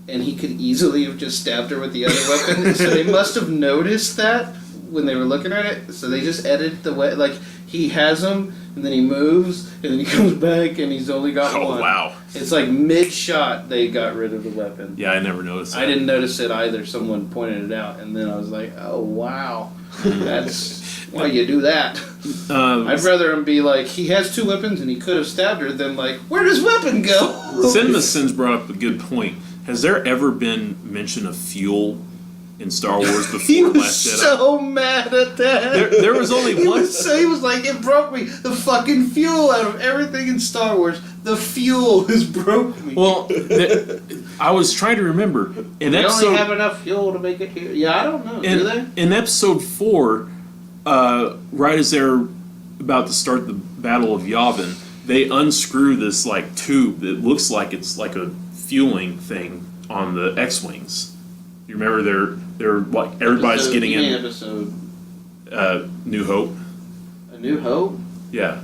[SPEAKER 2] and he could easily have just stabbed her with the other weapon. So they must have noticed that when they were looking at it. So they just edited the way, like he has them and then he moves, and then he comes back, and he's only got
[SPEAKER 1] Oh
[SPEAKER 2] one.
[SPEAKER 1] wow.
[SPEAKER 2] It's like mid-shot they got rid of the weapon.
[SPEAKER 1] Yeah, I never noticed that.
[SPEAKER 2] I didn't notice it either. Someone pointed it out, and then I was like, "Oh wow, that's why you do that." I'd rather him be like, he has two weapons and he could have stabbed her, than like, where does weapon go?
[SPEAKER 1] Cinema Sins brought up a good point. Has there ever been mention of fuel in Star Wars before
[SPEAKER 2] He was
[SPEAKER 1] Last Jedi?
[SPEAKER 2] so mad at that.
[SPEAKER 1] There was only
[SPEAKER 2] he
[SPEAKER 1] one.
[SPEAKER 2] he was like, it broke me. The fucking fuel out of everything in Star Wars. The fuel has broke me.
[SPEAKER 1] Well, I was trying to remember. In
[SPEAKER 2] they
[SPEAKER 1] episode,
[SPEAKER 2] only have enough fuel to make it here. Yeah, I don't know. Do they?
[SPEAKER 1] in episode 4, right as they're about to start the Battle of Yavin, they unscrew this like tube that looks like it's like a fueling thing on the X-wings. You remember they're like everybody's getting
[SPEAKER 2] You mean
[SPEAKER 1] in
[SPEAKER 2] episode
[SPEAKER 1] New Hope.
[SPEAKER 2] A New Hope.
[SPEAKER 1] Yeah.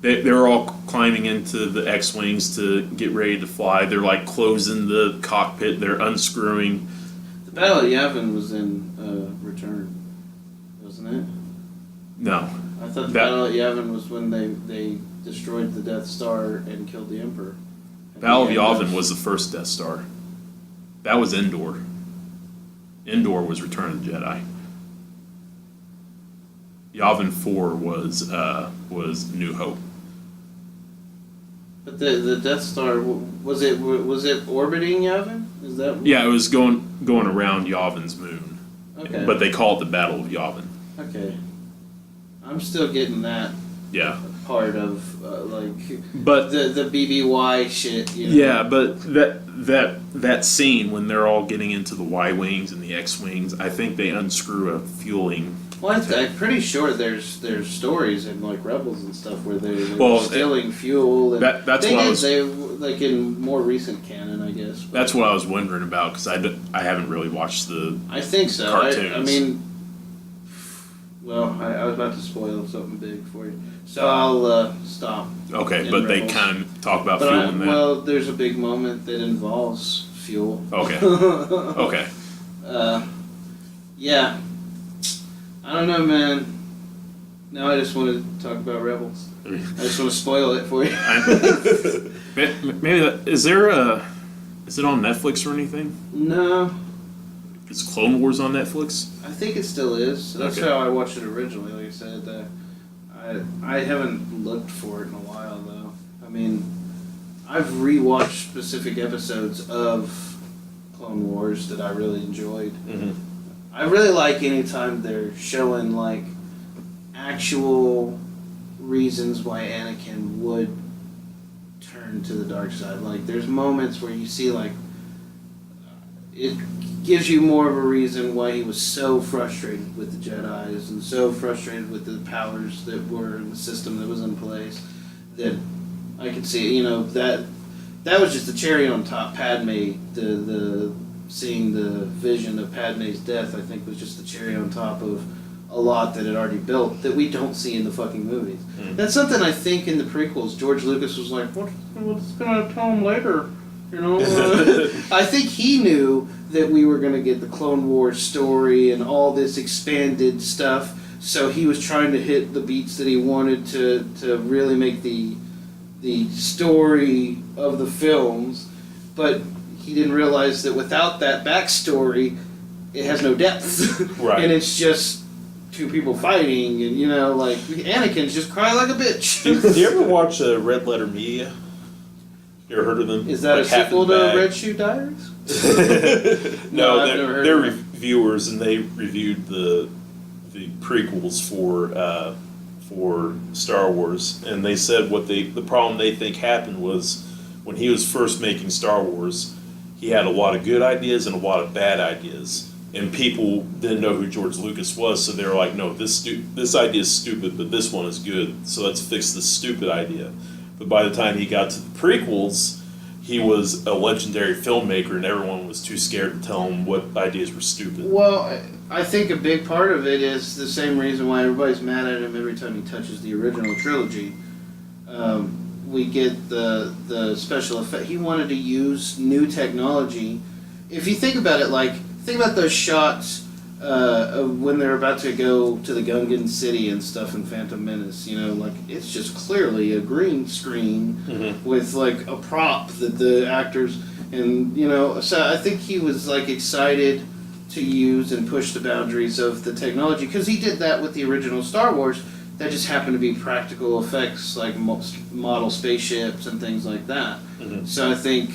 [SPEAKER 1] They're all climbing into the X-wings to get ready to fly. They're like closing the cockpit. They're unscrewing.
[SPEAKER 2] The Battle of Yavin was in Return, wasn't it?
[SPEAKER 1] No.
[SPEAKER 2] I thought the
[SPEAKER 1] That-
[SPEAKER 2] Battle of Yavin was when they destroyed the Death Star and killed the Emperor. At
[SPEAKER 1] Battle of
[SPEAKER 2] the end
[SPEAKER 1] Yavin was the first Death Star. That was Endor. Endor was Return of the Jedi. Yavin 4 was New Hope.
[SPEAKER 2] But the Death Star was it orbiting Yavin? Is that?
[SPEAKER 1] Yeah, it was going around Yavin's moon.
[SPEAKER 2] Okay.
[SPEAKER 1] But they call it the Battle of Yavin.
[SPEAKER 2] Okay. I'm still getting that
[SPEAKER 1] Yeah.
[SPEAKER 2] part of like
[SPEAKER 1] But
[SPEAKER 2] the BBY shit. You know?
[SPEAKER 1] yeah, but that scene when they're all getting into the Y-wings and the X-wings, I think they unscrew a fueling.
[SPEAKER 2] Well, I'm pretty sure there's stories in like Rebels and stuff where they
[SPEAKER 1] Well,
[SPEAKER 2] were stealing fuel. And
[SPEAKER 1] that's
[SPEAKER 2] they
[SPEAKER 1] what I
[SPEAKER 2] did.
[SPEAKER 1] was.
[SPEAKER 2] They like in more recent canon, I guess. But
[SPEAKER 1] That's what I was wondering about because I haven't really watched the.
[SPEAKER 2] I think so.
[SPEAKER 1] Cartoons.
[SPEAKER 2] I mean, well, I was about to spoil something big for you, so I'll stop.
[SPEAKER 1] Okay,
[SPEAKER 2] in
[SPEAKER 1] but they
[SPEAKER 2] Rebels.
[SPEAKER 1] kind of talk about
[SPEAKER 2] But
[SPEAKER 1] fuel in that.
[SPEAKER 2] well, there's a big moment that involves fuel.
[SPEAKER 1] Okay. Okay.
[SPEAKER 2] Yeah. I don't know, man. Now I just want to talk about Rebels. I just want to spoil it for you.
[SPEAKER 1] Maybe is it on Netflix or anything?
[SPEAKER 2] No,
[SPEAKER 1] Is Clone Wars on Netflix?
[SPEAKER 2] I think it still is. That's
[SPEAKER 1] Okay.
[SPEAKER 2] how I watched it originally. Like I said, I haven't looked for it in a while though. I mean, I've rewatched specific episodes of Clone Wars that I really enjoyed.
[SPEAKER 1] Mm-hmm.
[SPEAKER 2] I really like anytime they're showing like actual reasons why Anakin would turn to the dark side. Like there's moments where you see like it gives you more of a reason why he was so frustrated with the Jedis and so frustrated with the powers that were in the system that was in place that I could see, you know, that was just the cherry on top. Padme, the seeing the vision of Padme's death, I think was just the cherry on top of a lot that had already built that we don't see in the fucking movies. That's something I think in the prequels George Lucas was like, what's gonna tell him later? You know, I think he knew that we were gonna get the Clone Wars story and all this expanded stuff, so he was trying to hit the beats that he wanted to really make the story of the films, but he didn't realize that without that backstory, it has no depth.
[SPEAKER 1] Right.
[SPEAKER 2] And it's just two people fighting, and you know, like Anakin's just cry like a bitch.
[SPEAKER 1] Do you ever watch Red Letter Media? You ever heard of them?
[SPEAKER 2] Is that
[SPEAKER 1] Like
[SPEAKER 2] a
[SPEAKER 1] Half in
[SPEAKER 2] sequel
[SPEAKER 1] the
[SPEAKER 2] to
[SPEAKER 1] Bag?
[SPEAKER 2] Red Shoe Diaries?
[SPEAKER 1] No,
[SPEAKER 2] I've never heard
[SPEAKER 1] they're
[SPEAKER 2] of them.
[SPEAKER 1] reviewers, and they reviewed the prequels for Star Wars, and they said the problem they think happened was when he was first making Star Wars, he had a lot of good ideas and a lot of bad ideas, and people didn't know who George Lucas was, so they were like, no, this idea is stupid, but this one is good, so let's fix this stupid idea. But by the time he got to the prequels, he was a legendary filmmaker, and everyone was too scared to tell him what ideas were stupid.
[SPEAKER 2] Well, I think a big part of it is the same reason why everybody's mad at him every time he touches the original trilogy. We get the special effect. He wanted to use new technology. If you think about it, like, think about those shots when they're about to go to the Gungan city and stuff in Phantom Menace, you know, like it's just clearly a green screen with like a prop that the actors and you know. So I think he was like excited to use and push the boundaries of the technology because he did that with the original Star Wars. That just happened to be practical effects like model spaceships and things like that. So I think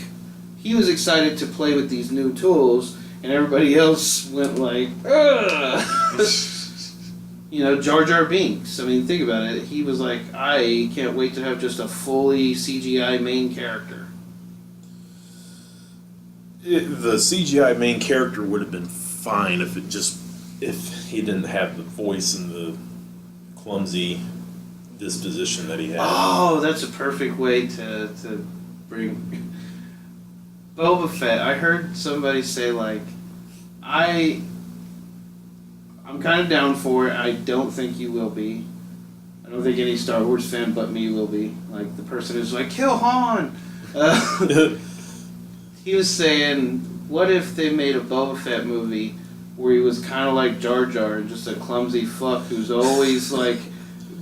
[SPEAKER 2] he was excited to play with these new tools. And everybody else went like, ugh. You know, Jar Jar Binks. I mean, think about it. He was like, I can't wait to have just a fully CGI main character.
[SPEAKER 1] The CGI main character would have been fine if he didn't have the voice and the clumsy disposition that he had.
[SPEAKER 2] Oh, that's a perfect way to bring Boba Fett. I heard somebody say like, I'm kind of down for it. I don't think you will be. I don't think any Star Wars fan but me will be. Like the person who's like, kill Han. He was saying, what if they made a Boba Fett movie where he was kind of like Jar Jar, just a clumsy fuck who's always like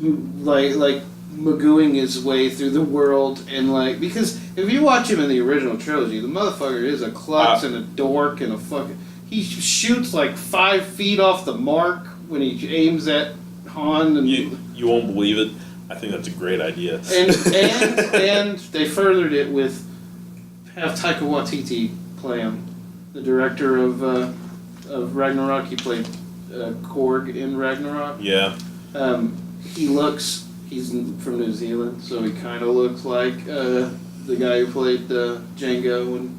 [SPEAKER 2] magooing his way through the world and like because if you watch him in the original trilogy, the motherfucker is a klutz and a dork and a fucking. He shoots like 5 feet off the mark when he aims at Han. And
[SPEAKER 1] you won't believe it. I think that's a great idea.
[SPEAKER 2] And they furthered it with have Taika Waititi play him, the director of Ragnarok. He played Korg in Ragnarok.
[SPEAKER 1] Yeah.
[SPEAKER 2] He's from New Zealand, so he kind of looks like the guy who played Django. And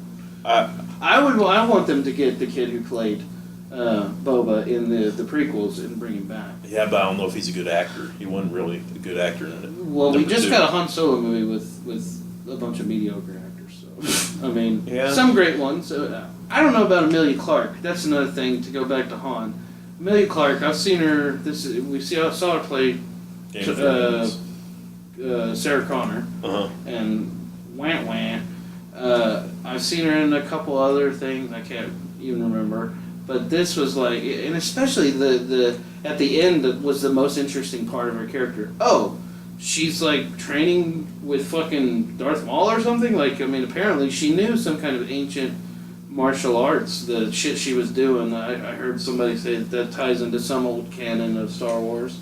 [SPEAKER 2] I want them to get the kid who played Boba in the prequels and bring him back.
[SPEAKER 1] Yeah, but I don't know if he's a good actor. He wasn't really a good actor in it.
[SPEAKER 2] Well, we just got a Han Solo movie with a bunch of mediocre actors. So I mean, some great ones. I don't know about Emilia Clarke. That's another thing to go back to Han. Emilia Clarke, I've seen her. Saw her play Sarah Connor and Wah. I've seen her in a couple other things. I can't even remember. But this was like, and especially the at the end that was the most interesting part of her character. Oh, she's like training with fucking Darth Maul or something. Like, I mean, apparently she knew some kind of ancient martial arts. The shit she was doing. I heard somebody say that ties into some old canon of Star Wars.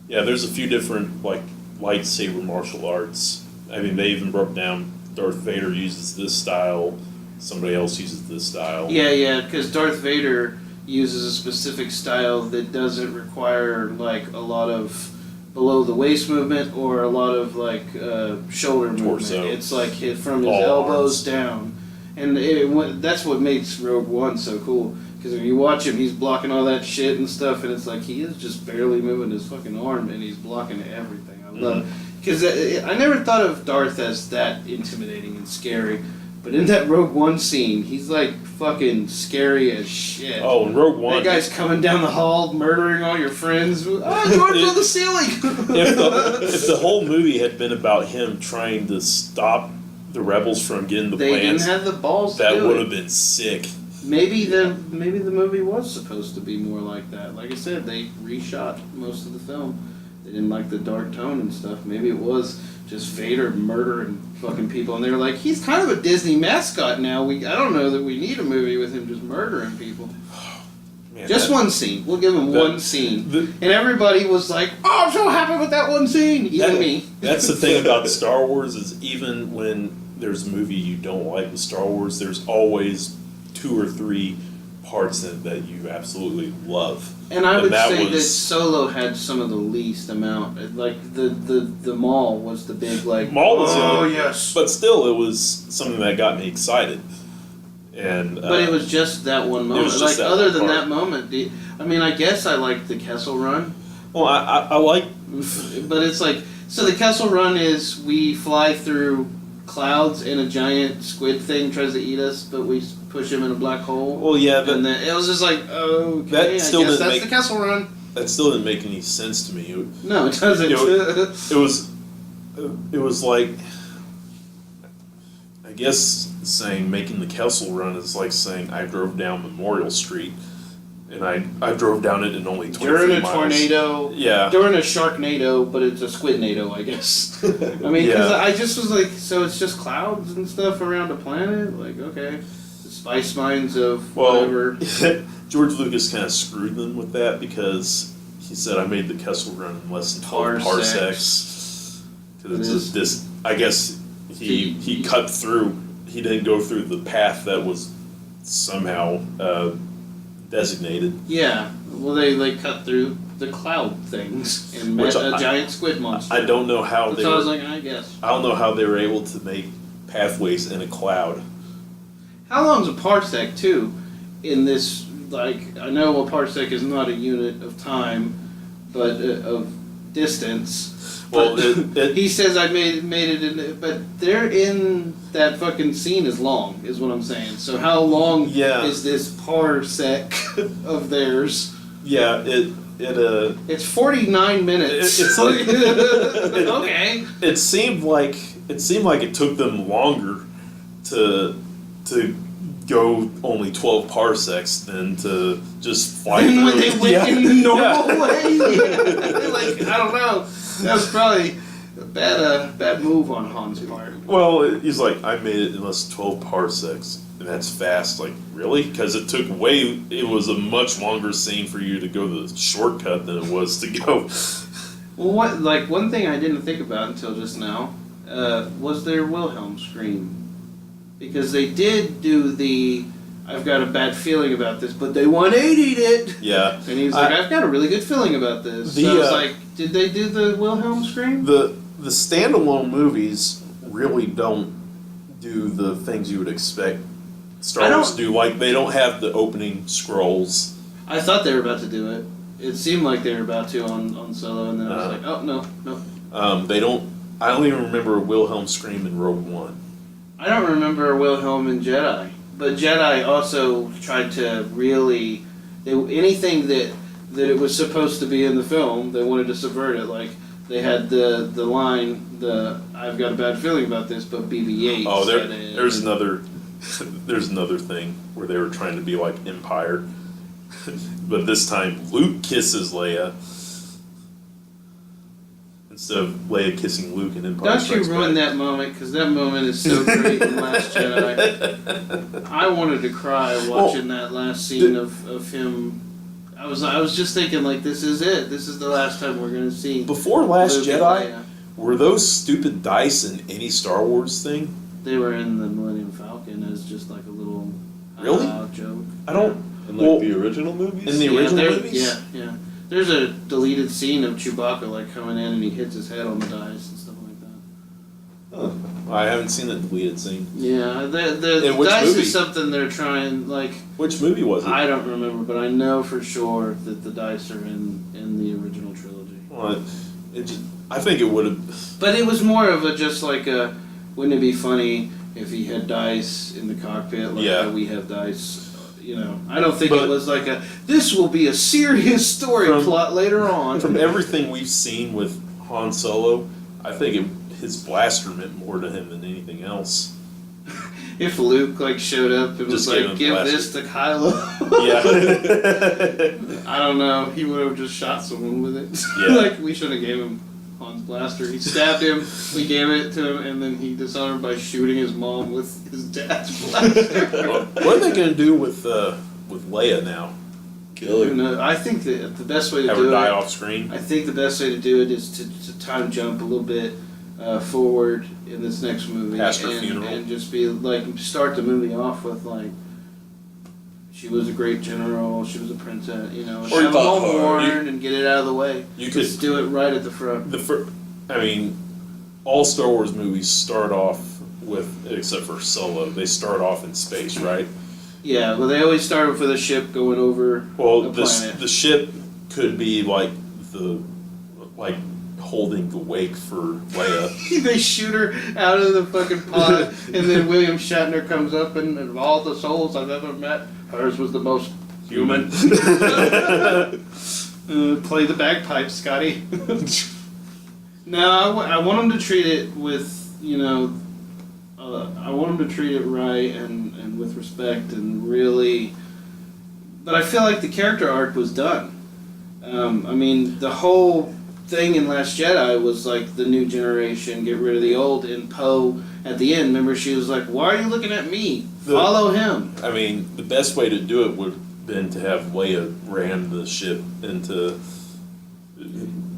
[SPEAKER 1] Yeah, there's a few different like lightsaber martial arts. I mean, they even broke down Darth Vader uses this style. Somebody else uses this style.
[SPEAKER 2] Yeah, because Darth Vader uses a specific style that doesn't require like a lot of below the waist movement or a lot of like shoulder
[SPEAKER 1] Torso.
[SPEAKER 2] movement. It's like from his
[SPEAKER 1] All
[SPEAKER 2] elbows
[SPEAKER 1] arms.
[SPEAKER 2] down, and that's what makes Rogue One so cool. Because if you watch him, he's blocking all that shit and stuff, and it's like he is just barely moving his fucking arm, and he's blocking everything. I love it. Because I never thought of Darth as that intimidating and scary. But in that Rogue One scene, he's like fucking scary as shit.
[SPEAKER 1] Oh, in Rogue One,
[SPEAKER 2] that guy's coming down the hall, murdering all your friends. Oh, George on the ceiling!
[SPEAKER 1] if the whole movie had been about him trying to stop the rebels from getting the
[SPEAKER 2] they
[SPEAKER 1] plans,
[SPEAKER 2] didn't have the balls.
[SPEAKER 1] that
[SPEAKER 2] to do
[SPEAKER 1] would
[SPEAKER 2] it.
[SPEAKER 1] have been sick.
[SPEAKER 2] Maybe the movie was supposed to be more like that. Like I said, they reshot most of the film. They didn't like the dark tone and stuff. Maybe it was just Vader murdering fucking people, and they were like, he's kind of a Disney mascot now. I don't know that we need a movie with him just murdering people.
[SPEAKER 1] Man,
[SPEAKER 2] Just one scene. We'll give him one scene. And everybody was like, oh, I'm so happy with that one scene. Even me.
[SPEAKER 1] That's the thing about Star Wars is even when there's a movie you don't like with Star Wars, there's always 2 or 3 parts in it that you absolutely love.
[SPEAKER 2] And I would say that Solo had some of the least amount. Like the Maul was the big like.
[SPEAKER 1] Maul was
[SPEAKER 2] yes.
[SPEAKER 1] But still, it was something that got me excited. And
[SPEAKER 2] but it was just that one moment. Like other than that moment, I mean, I guess I liked the Kessel Run.
[SPEAKER 1] Well, I like.
[SPEAKER 2] But it's like so. The Kessel Run is we fly through clouds and a giant squid thing tries to eat us, but we push him in a black hole.
[SPEAKER 1] Well, yeah,
[SPEAKER 2] and then it was just like, okay,
[SPEAKER 1] that still
[SPEAKER 2] I guess
[SPEAKER 1] didn't
[SPEAKER 2] that's
[SPEAKER 1] make,
[SPEAKER 2] the Kessel Run.
[SPEAKER 1] That still didn't make any sense to me.
[SPEAKER 2] No, it doesn't.
[SPEAKER 1] It was like, I guess saying making the Kessel Run is like saying I drove down Memorial Street. and I drove down it in only 23
[SPEAKER 2] During a
[SPEAKER 1] miles.
[SPEAKER 2] tornado.
[SPEAKER 1] Yeah.
[SPEAKER 2] During a sharknado, but it's a squidnado, I guess. I mean, because
[SPEAKER 1] Yeah.
[SPEAKER 2] I just was like, so it's just clouds and stuff around the planet? Like, okay. The spice mines of whatever.
[SPEAKER 1] George Lucas kind of screwed them with that because he said I made the Kessel Run in less than 12 parsecs. Because it's this. I guess he cut through. He didn't go through the path that was somehow designated.
[SPEAKER 2] Yeah. Well, they cut through the cloud things and met
[SPEAKER 1] Which
[SPEAKER 2] a giant squid monster.
[SPEAKER 1] I don't know how
[SPEAKER 2] That's
[SPEAKER 1] they.
[SPEAKER 2] what I
[SPEAKER 1] Were,
[SPEAKER 2] was like, I guess.
[SPEAKER 1] I don't know how they were able to make pathways in a cloud.
[SPEAKER 2] How long's a parsec, too, in this, like, I know a parsec is not a unit of time, but of distance.
[SPEAKER 1] Well,
[SPEAKER 2] But he says I made it in, but they're in that fucking scene as long, is what I'm saying. So how long
[SPEAKER 1] Yeah.
[SPEAKER 2] is this parsec of theirs?
[SPEAKER 1] Yeah,
[SPEAKER 2] It's 49 minutes.
[SPEAKER 1] It's like
[SPEAKER 2] okay.
[SPEAKER 1] it seemed like it took them longer to go only 12 parsecs than to just fly
[SPEAKER 2] And
[SPEAKER 1] through.
[SPEAKER 2] when they went in the normal
[SPEAKER 1] Yeah.
[SPEAKER 2] way, like I don't know, that was probably a bad move on Han's part.
[SPEAKER 1] Well, he's like, I made it in less than 12 parsecs, and that's fast. Like, really? Because it was a much longer scene for you to go the shortcut than it was to go.
[SPEAKER 2] Well, one thing I didn't think about until just now was their Wilhelm scream. Because they did do the, I've got a bad feeling about this, but they 180'd it.
[SPEAKER 1] Yeah.
[SPEAKER 2] And he's like, I've got a really good feeling about this. So I was like, did they do the Wilhelm scream?
[SPEAKER 1] The standalone movies really don't do the things you would expect Star Wars to do. Like, they don't have the opening scrolls.
[SPEAKER 2] I thought they were about to do it. It seemed like they were about to on Solo, and then I was like, oh, no.
[SPEAKER 1] They don't. I don't even remember a Wilhelm scream in Rogue One.
[SPEAKER 2] I don't remember a Wilhelm in Jedi. But Jedi also tried to really... anything that it was supposed to be in the film, they wanted to subvert it. Like, they had the line, I've got a bad feeling about this, but BB-8
[SPEAKER 1] Oh,
[SPEAKER 2] said it.
[SPEAKER 1] there's another thing where they were trying to be like Empire. But this time, Luke kisses Leia instead of Leia kissing Luke in Empire
[SPEAKER 2] Don't you
[SPEAKER 1] Strikes
[SPEAKER 2] ruin
[SPEAKER 1] Back.
[SPEAKER 2] that moment, because that moment is so great in Last Jedi. I wanted to cry watching that last scene of him. I was just thinking, like, this is it. This is the last time we're going to see.
[SPEAKER 1] Before Last
[SPEAKER 2] Luke and
[SPEAKER 1] Jedi,
[SPEAKER 2] Leia.
[SPEAKER 1] were those stupid dice in any Star Wars thing?
[SPEAKER 2] They were in the Millennium Falcon as just like a little
[SPEAKER 1] Really?
[SPEAKER 2] joke.
[SPEAKER 1] I don't.
[SPEAKER 3] In
[SPEAKER 1] Well,
[SPEAKER 3] the original movies?
[SPEAKER 1] in the original
[SPEAKER 2] there-
[SPEAKER 1] movies?
[SPEAKER 2] Yeah. There's a deleted scene of Chewbacca like coming in and he hits his head on the dice and stuff like that.
[SPEAKER 3] Huh.
[SPEAKER 1] I haven't seen the deleted scene.
[SPEAKER 2] Yeah, the
[SPEAKER 1] In which
[SPEAKER 2] dice
[SPEAKER 1] movie?
[SPEAKER 2] is something they're trying, like,
[SPEAKER 1] Which movie was it?
[SPEAKER 2] I don't remember, but I know for sure that the dice are in the original trilogy.
[SPEAKER 1] Well, I think it would have.
[SPEAKER 2] But it was more of a just like a, wouldn't it be funny if he had dice in the cockpit like
[SPEAKER 1] Yeah.
[SPEAKER 2] how we have dice? You know, I don't think
[SPEAKER 1] But-
[SPEAKER 2] it was like this will be a serious story plot later on.
[SPEAKER 1] From everything we've seen with Han Solo, I think his blaster meant more to him than anything else.
[SPEAKER 2] If Luke like showed up and was
[SPEAKER 1] Just give
[SPEAKER 2] like,
[SPEAKER 1] him
[SPEAKER 2] give
[SPEAKER 1] blaster.
[SPEAKER 2] this to Kylo.
[SPEAKER 1] Yeah.
[SPEAKER 2] I don't know. He would have just shot someone with it.
[SPEAKER 1] Yeah.
[SPEAKER 2] Like, we should have gave him Han's blaster. He stabbed him, we gave it to him, and then he dishonored by shooting his mom with his dad's blaster.
[SPEAKER 1] What are they going to do with Leia now?
[SPEAKER 3] Kill her.
[SPEAKER 2] No, I think that the best way to
[SPEAKER 1] Have her
[SPEAKER 2] do
[SPEAKER 1] die
[SPEAKER 2] it,
[SPEAKER 1] off screen?
[SPEAKER 2] I think the best way to do it is to time jump a little bit forward in this next movie,
[SPEAKER 1] Past her funeral.
[SPEAKER 2] and just be like, start the movie off with like, she was a great general, she was a princess, you know, and
[SPEAKER 3] Or
[SPEAKER 2] have them all
[SPEAKER 3] Buckhart.
[SPEAKER 2] mourn and get it out of the way.
[SPEAKER 1] You could
[SPEAKER 2] Just do it right at the front.
[SPEAKER 1] I mean, all Star Wars movies start off with, except for Solo, they start off in space, right?
[SPEAKER 2] Yeah, but they always start with a ship going over
[SPEAKER 1] Well,
[SPEAKER 2] a planet.
[SPEAKER 1] the ship could be like holding the wake for Leia.
[SPEAKER 2] They shoot her out of the fucking pod, and then William Shatner comes up, and of all the souls I've ever met, hers was the most human. Play the bagpipes, Scotty. No, I want them to treat it with, you know, I want them to treat it right and with respect and really But I feel like the character arc was done. I mean, the whole thing in Last Jedi was like the new generation, get rid of the old, and Poe at the end, remember she was like, why are you looking at me? Follow him.
[SPEAKER 1] I mean, the best way to do it would have been to have Leia ram the ship into...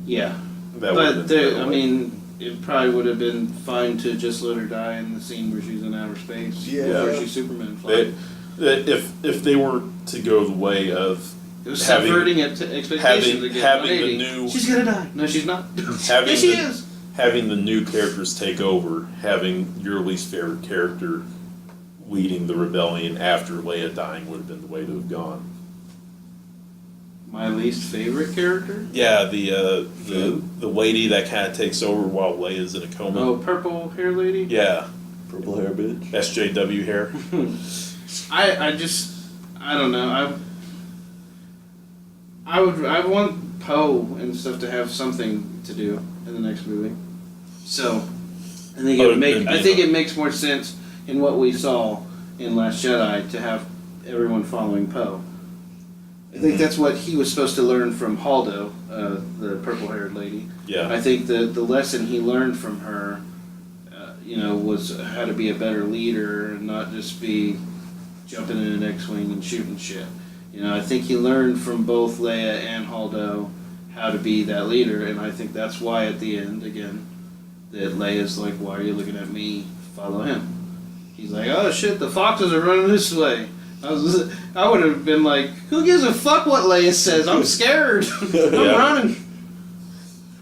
[SPEAKER 2] Yeah.
[SPEAKER 1] That
[SPEAKER 2] But I mean, it probably would have been fine to just let her die in the scene where she's in outer space.
[SPEAKER 3] Yeah.
[SPEAKER 2] Before she's Superman flight.
[SPEAKER 1] If they were to go the way of
[SPEAKER 2] It was subverting expectations again.
[SPEAKER 1] having the
[SPEAKER 2] 180.
[SPEAKER 1] new...
[SPEAKER 2] She's gonna die. No, she's not.
[SPEAKER 1] Having
[SPEAKER 2] Yes, she
[SPEAKER 1] the-
[SPEAKER 2] is.
[SPEAKER 1] Having the new characters take over, having your least favorite character leading the rebellion after Leia dying would have been the way to have gone.
[SPEAKER 2] My least favorite character?
[SPEAKER 1] Yeah, the lady that kind of takes over while Leia's in a coma.
[SPEAKER 2] Oh, purple hair lady?
[SPEAKER 1] Yeah,
[SPEAKER 3] Purple hair bitch.
[SPEAKER 1] SJW hair.
[SPEAKER 2] I don't know. I want Poe and stuff to have something to do in the next movie. So I think it makes more sense in what we saw in Last Jedi to have everyone following Poe. I think that's what he was supposed to learn from Haldo, the purple-haired lady.
[SPEAKER 1] Yeah.
[SPEAKER 2] I think the lesson he learned from her, was how to be a better leader and not just be jumping in an X-wing and shooting shit. I think he learned from both Leia and Haldo how to be that leader, and I think that's why at the end, again, that Leia's like, why are you looking at me? Follow him. He's like, oh shit, the foxes are running this way. I would have been like, who gives a fuck what Leia says? I'm scared. I'm running.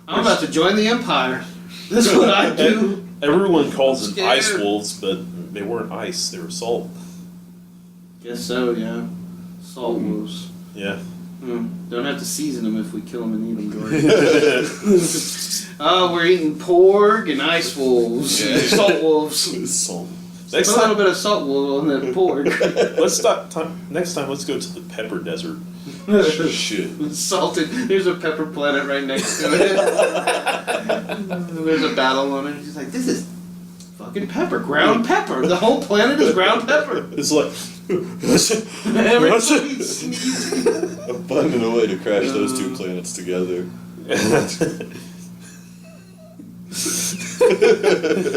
[SPEAKER 2] I'm about to join the Empire. This is what I do.
[SPEAKER 1] Everyone calls them
[SPEAKER 2] Scared.
[SPEAKER 1] ice wolves, but they weren't ice; they were salt.
[SPEAKER 2] Guess so, yeah. Salt wolves.
[SPEAKER 1] Yeah.
[SPEAKER 2] Don't have to season them if we kill them and eat them, Jordan. Oh, we're eating pork and ice wolves.
[SPEAKER 3] Yeah.
[SPEAKER 2] Salt wolves.
[SPEAKER 3] Salt.
[SPEAKER 1] Next
[SPEAKER 2] A little
[SPEAKER 1] time,
[SPEAKER 2] bit of salt wolf on that pork.
[SPEAKER 1] next time, let's go to the pepper desert.
[SPEAKER 3] Shit.
[SPEAKER 2] Salted. There's a pepper planet right next to it. There's a battle on it. He's like, this is fucking pepper. Ground pepper. The whole planet is ground pepper.
[SPEAKER 1] It's like,
[SPEAKER 2] Everybody's sneezing.
[SPEAKER 3] Abundant way to crash those two planets together.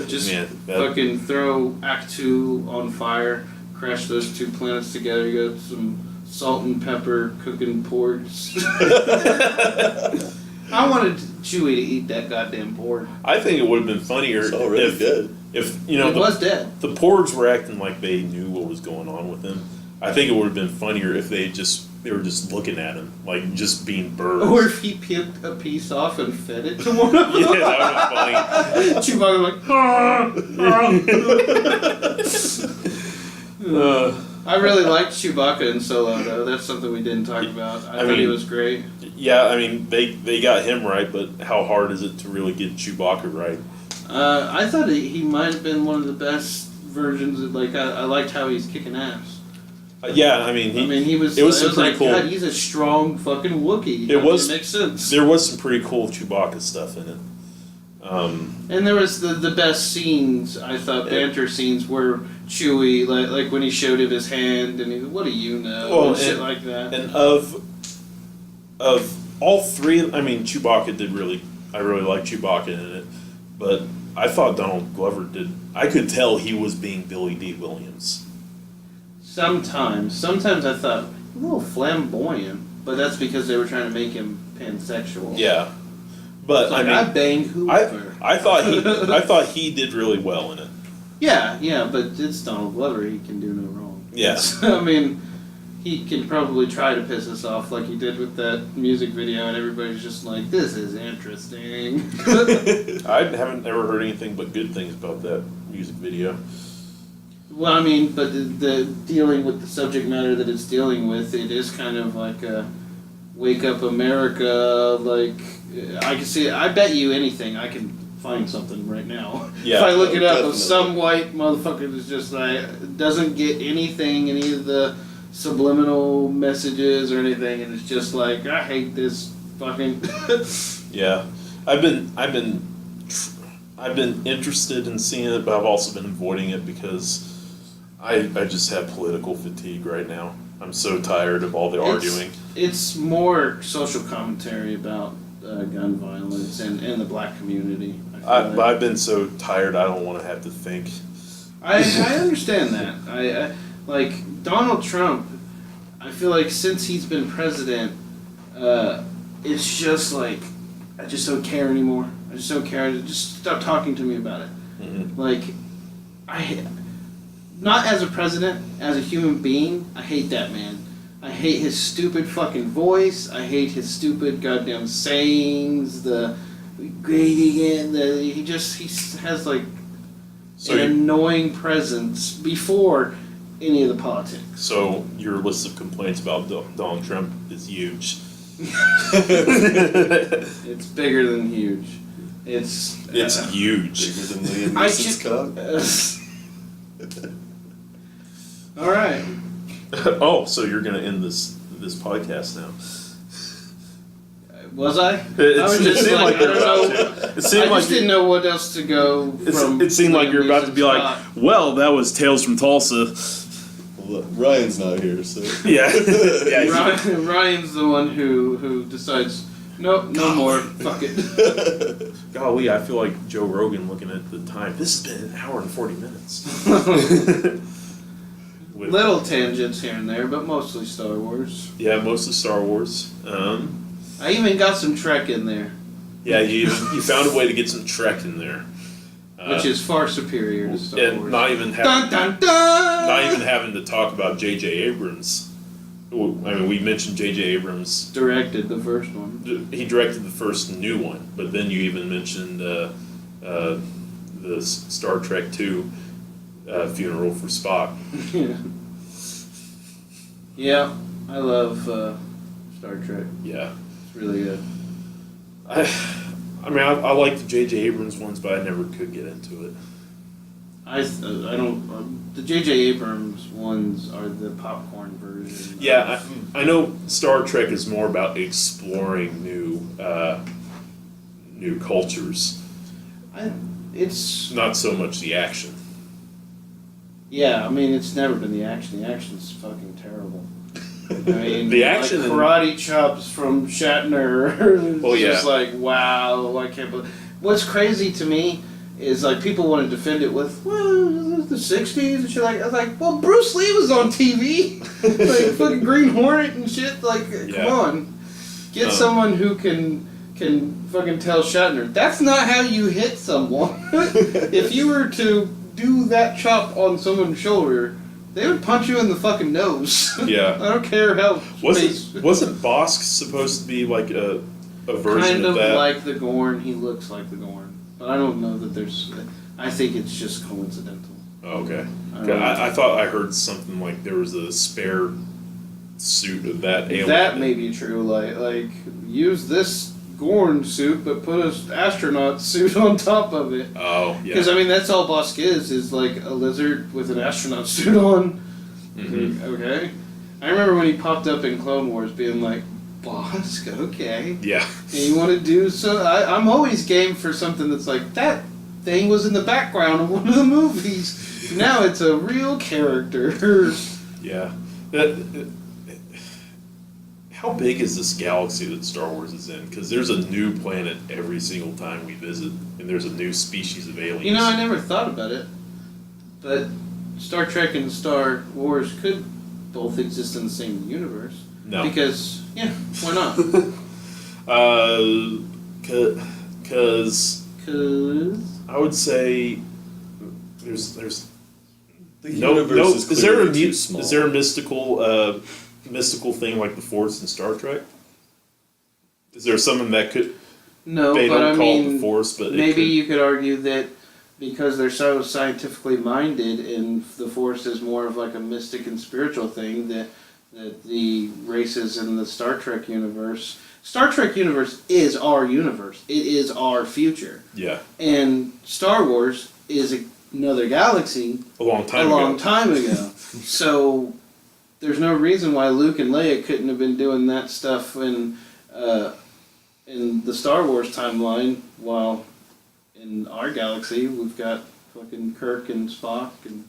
[SPEAKER 2] Just
[SPEAKER 1] Man,
[SPEAKER 2] fucking throw Act 2 on fire, crash those two planets together, you got some salt and pepper cooking porks. I wanted Chewie to eat that goddamn pork.
[SPEAKER 1] I think it would have been funnier
[SPEAKER 3] It's already
[SPEAKER 1] if
[SPEAKER 3] dead.
[SPEAKER 1] If
[SPEAKER 2] It was dead.
[SPEAKER 1] the Porgs were acting like they knew what was going on with him. I think it would have been funnier if they were just looking at him, like just being birds.
[SPEAKER 2] Or if he picked a piece off and fed it to one of them.
[SPEAKER 1] Yeah, that would have
[SPEAKER 2] Chewbacca like, I really liked Chewbacca in Solo, though. That's something we didn't talk about. I thought he was great.
[SPEAKER 1] Yeah, I mean they got him right, but how hard is it to really get Chewbacca right?
[SPEAKER 2] I thought he might have been one of the best versions. I liked how he's kicking ass.
[SPEAKER 1] Yeah, I mean
[SPEAKER 2] he was.
[SPEAKER 1] It was
[SPEAKER 2] I
[SPEAKER 1] some pretty
[SPEAKER 2] like,
[SPEAKER 1] cool.
[SPEAKER 2] God, he's a strong fucking Wookiee.
[SPEAKER 1] It
[SPEAKER 2] makes sense.
[SPEAKER 1] There was some pretty cool Chewbacca stuff in it.
[SPEAKER 2] And there was the best scenes, I thought, banter scenes where Chewie, like when he showed him his hand and he, what do you know, and shit like that.
[SPEAKER 1] And of all three, I mean, Chewbacca I really liked Chewbacca in it, but I thought Donald Glover did. I could tell he was being Billy D. Williams.
[SPEAKER 2] Sometimes I thought a little flamboyant, but that's because they were trying to make him pansexual.
[SPEAKER 1] Yeah, but
[SPEAKER 2] Like, I banged whoever.
[SPEAKER 1] I thought he did really well in it.
[SPEAKER 2] Yeah, but it's Donald Glover. He can do no wrong.
[SPEAKER 1] Yeah.
[SPEAKER 2] I mean, he can probably try to piss us off like he did with that music video, and everybody's just like, "This is interesting."
[SPEAKER 1] I haven't ever heard anything but good things about that music video.
[SPEAKER 2] Well, I mean, but the dealing with the subject matter that it's dealing with, it is kind of like a Wake Up America. Like, I can see. I bet you anything, I can find something right now.
[SPEAKER 1] Yeah,
[SPEAKER 2] if I look it up,
[SPEAKER 3] definitely.
[SPEAKER 2] of some white motherfucker that's just like doesn't get anything, any of the subliminal messages or anything, and it's just like, I hate this fucking.
[SPEAKER 1] Yeah, I've been interested in seeing it, but I've also been avoiding it because I just have political fatigue right now. I'm so tired of all the arguing.
[SPEAKER 2] It's more social commentary about gun violence and the black community.
[SPEAKER 1] I've been so tired. I don't want to have to think.
[SPEAKER 2] I understand that. I like Donald Trump. I feel like since he's been president, it's just like I just don't care anymore. I just don't care. Just stop talking to me about it.
[SPEAKER 1] Mm-hmm.
[SPEAKER 2] Like not as a president, as a human being, I hate that man. I hate his stupid fucking voice. I hate his stupid goddamn sayings. He has like an annoying presence before any of the politics.
[SPEAKER 1] So your list of complaints about Donald Trump is huge.
[SPEAKER 2] It's bigger than huge. It's
[SPEAKER 1] huge.
[SPEAKER 3] Bigger than Liam Neeson's cock.
[SPEAKER 2] All right.
[SPEAKER 1] Oh, so you're gonna end this podcast now?
[SPEAKER 2] Was I?
[SPEAKER 1] It
[SPEAKER 2] I was just
[SPEAKER 1] seemed like
[SPEAKER 2] I
[SPEAKER 1] you're
[SPEAKER 2] don't
[SPEAKER 1] about
[SPEAKER 2] know.
[SPEAKER 1] to. It seemed
[SPEAKER 2] I
[SPEAKER 1] like
[SPEAKER 2] just didn't know what else to go from.
[SPEAKER 1] It seemed like you're about to be like,
[SPEAKER 2] Scott.
[SPEAKER 1] well, that was Tales from Tulsa.
[SPEAKER 3] Well, Ryan's not here, so.
[SPEAKER 1] Yeah. Yeah.
[SPEAKER 2] Ryan's the one who decides. Nope, no more. Fuck it.
[SPEAKER 1] Golly, I feel like Joe Rogan looking at the time. This has been an hour and 40 minutes.
[SPEAKER 2] Little tangents here and there, but mostly Star Wars.
[SPEAKER 1] Yeah, mostly Star Wars.
[SPEAKER 2] I even got some Trek in there,
[SPEAKER 1] Yeah, you found a way to get some Trek in there.
[SPEAKER 2] which is far superior to Star
[SPEAKER 1] And
[SPEAKER 2] Wars.
[SPEAKER 1] not even
[SPEAKER 2] Dun dun dun!
[SPEAKER 1] not even having to talk about J.J. Abrams. Well, I mean, we mentioned J.J. Abrams.
[SPEAKER 2] Directed the first one.
[SPEAKER 1] He directed the first new one, but then you even mentioned the Star Trek II Funeral for Spock.
[SPEAKER 2] Yeah, I love Star Trek.
[SPEAKER 1] Yeah.
[SPEAKER 2] It's really good.
[SPEAKER 1] I mean, I like the J.J. Abrams ones, but I never could get into it.
[SPEAKER 2] I don't. The J.J. Abrams ones are the popcorn version.
[SPEAKER 1] Yeah, I know Star Trek is more about exploring new cultures,
[SPEAKER 2] It's
[SPEAKER 1] not so much the action.
[SPEAKER 2] yeah. I mean, it's never been the action. The action's fucking terrible. I mean,
[SPEAKER 1] The action
[SPEAKER 2] like
[SPEAKER 1] in-
[SPEAKER 2] karate chops from Shatner.
[SPEAKER 1] Oh, yeah.
[SPEAKER 2] Just like wow, I can't believe. What's crazy to me is like people want to defend it with well the '60s and shit like. I was like, well, Bruce Lee was on TV, like fucking Green Hornet and shit. Like,
[SPEAKER 1] Yeah.
[SPEAKER 2] come on, get someone who can fucking tell Shatner that's not how you hit someone. If you were to do that chop on someone's shoulder, they would punch you in the fucking nose.
[SPEAKER 1] Yeah.
[SPEAKER 2] I don't care how.
[SPEAKER 1] Wasn't Bosk supposed to be like a version
[SPEAKER 2] kind of
[SPEAKER 1] that?
[SPEAKER 2] like the Gorn. He looks like the Gorn, but I don't know that there's. I think it's just coincidental.
[SPEAKER 1] Oh, okay.
[SPEAKER 2] I don't know.
[SPEAKER 1] I thought I heard something like there was a spare suit of that alien.
[SPEAKER 2] That may be true. Like use this Gorn suit, but put an astronaut suit on top of it.
[SPEAKER 1] Oh, yeah.
[SPEAKER 2] Because I mean, that's all Bosk is like a lizard with an astronaut suit on.
[SPEAKER 1] Mhm.
[SPEAKER 2] Okay. I remember when he popped up in Clone Wars, being like, Bosk, okay.
[SPEAKER 1] Yeah.
[SPEAKER 2] And you want to do so? I'm always game for something that's like that thing was in the background of one of the movies. Now it's a real character.
[SPEAKER 1] Yeah. How big is this galaxy that Star Wars is in? Because there's a new planet every single time we visit, and there's a new species of aliens.
[SPEAKER 2] You know, I never thought about it, but Star Trek and Star Wars could both exist in the same universe.
[SPEAKER 1] No.
[SPEAKER 2] Because, yeah, why not?
[SPEAKER 1] Because I would say there's
[SPEAKER 3] The
[SPEAKER 1] no.
[SPEAKER 3] universe is
[SPEAKER 1] Is there a
[SPEAKER 3] clearly too small.
[SPEAKER 1] is there a mystical thing like the Force in Star Trek? Is there something that could
[SPEAKER 2] No,
[SPEAKER 1] they
[SPEAKER 2] but
[SPEAKER 1] don't
[SPEAKER 2] I
[SPEAKER 1] call it
[SPEAKER 2] mean,
[SPEAKER 1] the Force, but
[SPEAKER 2] maybe
[SPEAKER 1] it
[SPEAKER 2] you could argue that because they're so scientifically minded and the Force is more of like a mystic and spiritual thing that the races in the Star Trek universe is our universe. It is our future.
[SPEAKER 1] could, yeah,
[SPEAKER 2] And Star Wars is another galaxy
[SPEAKER 1] a long time
[SPEAKER 2] a long
[SPEAKER 1] ago.
[SPEAKER 2] time ago. So there's no reason why Luke and Leia couldn't have been doing that stuff in the Star Wars timeline, while in our galaxy we've got fucking Kirk and Spock and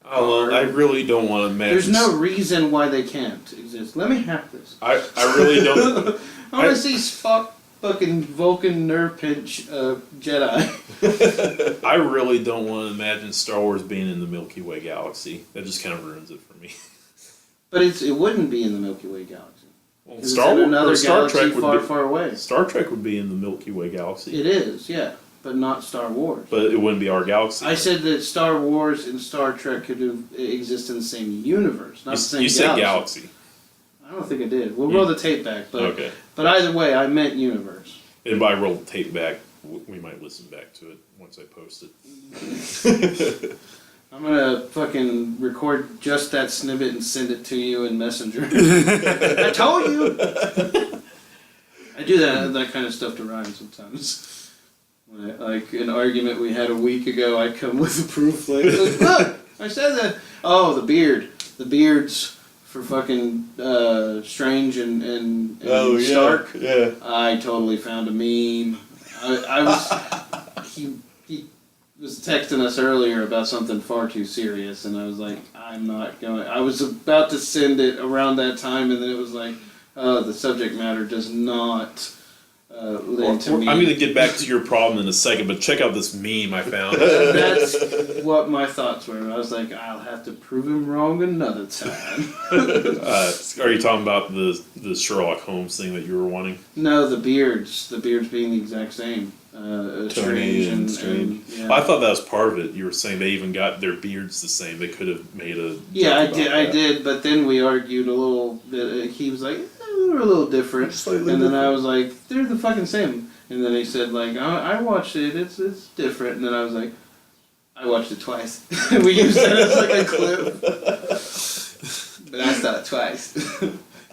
[SPEAKER 1] I really don't want to imagine.
[SPEAKER 2] There's no reason why they can't exist. Let me have this.
[SPEAKER 1] I really don't.
[SPEAKER 2] I want to see Spock fucking Vulcan nerve pinch Jedi.
[SPEAKER 1] I really don't want to imagine Star Wars being in the Milky Way galaxy. That just kind of ruins it for me.
[SPEAKER 2] But it wouldn't be in the Milky Way galaxy.
[SPEAKER 1] Well,
[SPEAKER 2] It's in another galaxy far away.
[SPEAKER 1] Star Trek would be in the Milky Way galaxy.
[SPEAKER 2] It is, yeah, but not Star Wars.
[SPEAKER 1] But it wouldn't be our galaxy.
[SPEAKER 2] I said that Star Wars and Star Trek could exist in the same universe, not the same
[SPEAKER 1] you
[SPEAKER 2] galaxy.
[SPEAKER 1] said galaxy.
[SPEAKER 2] I don't think I did. We'll roll the tape back, but
[SPEAKER 1] Okay.
[SPEAKER 2] but either way, I meant universe.
[SPEAKER 1] If I roll the tape back, we might listen back to it once I post it.
[SPEAKER 2] I'm gonna fucking record just that snippet and send it to you in Messenger. I told you. I do that kind of stuff to Ryan sometimes. Like an argument we had a week ago, I come with a proof. Like, look, I said that. Oh, the beards for fucking Strange and Stark.
[SPEAKER 3] Yeah.
[SPEAKER 2] I totally found a meme. I was he was texting us earlier about something far too serious, and I was like, I'm not going. I was about to send it around that time, and then it was like, the subject matter does not lend to me.
[SPEAKER 1] I'm going to get back to your problem in a second, but check out this meme I found.
[SPEAKER 2] That's what my thoughts were. I was like, I'll have to prove him wrong another time.
[SPEAKER 1] Are you talking about the Sherlock Holmes thing that you were wanting?
[SPEAKER 2] No, the beards being the exact same. Strange and
[SPEAKER 3] Strange.
[SPEAKER 2] yeah.
[SPEAKER 1] I thought that was part of it. You were saying they even got their beards the same. They could have made a
[SPEAKER 2] Yeah,
[SPEAKER 1] joke
[SPEAKER 2] I did.
[SPEAKER 1] about
[SPEAKER 2] I
[SPEAKER 1] that.
[SPEAKER 2] did, but then we argued a little bit. He was like, "They're a little different,"
[SPEAKER 3] Slightly
[SPEAKER 2] and then I
[SPEAKER 3] different.
[SPEAKER 2] was like, "They're the fucking same." And then he said, "Like I watched it. It's different." And then I was like, "I watched it twice." We used that as like a clip, but I saw it twice.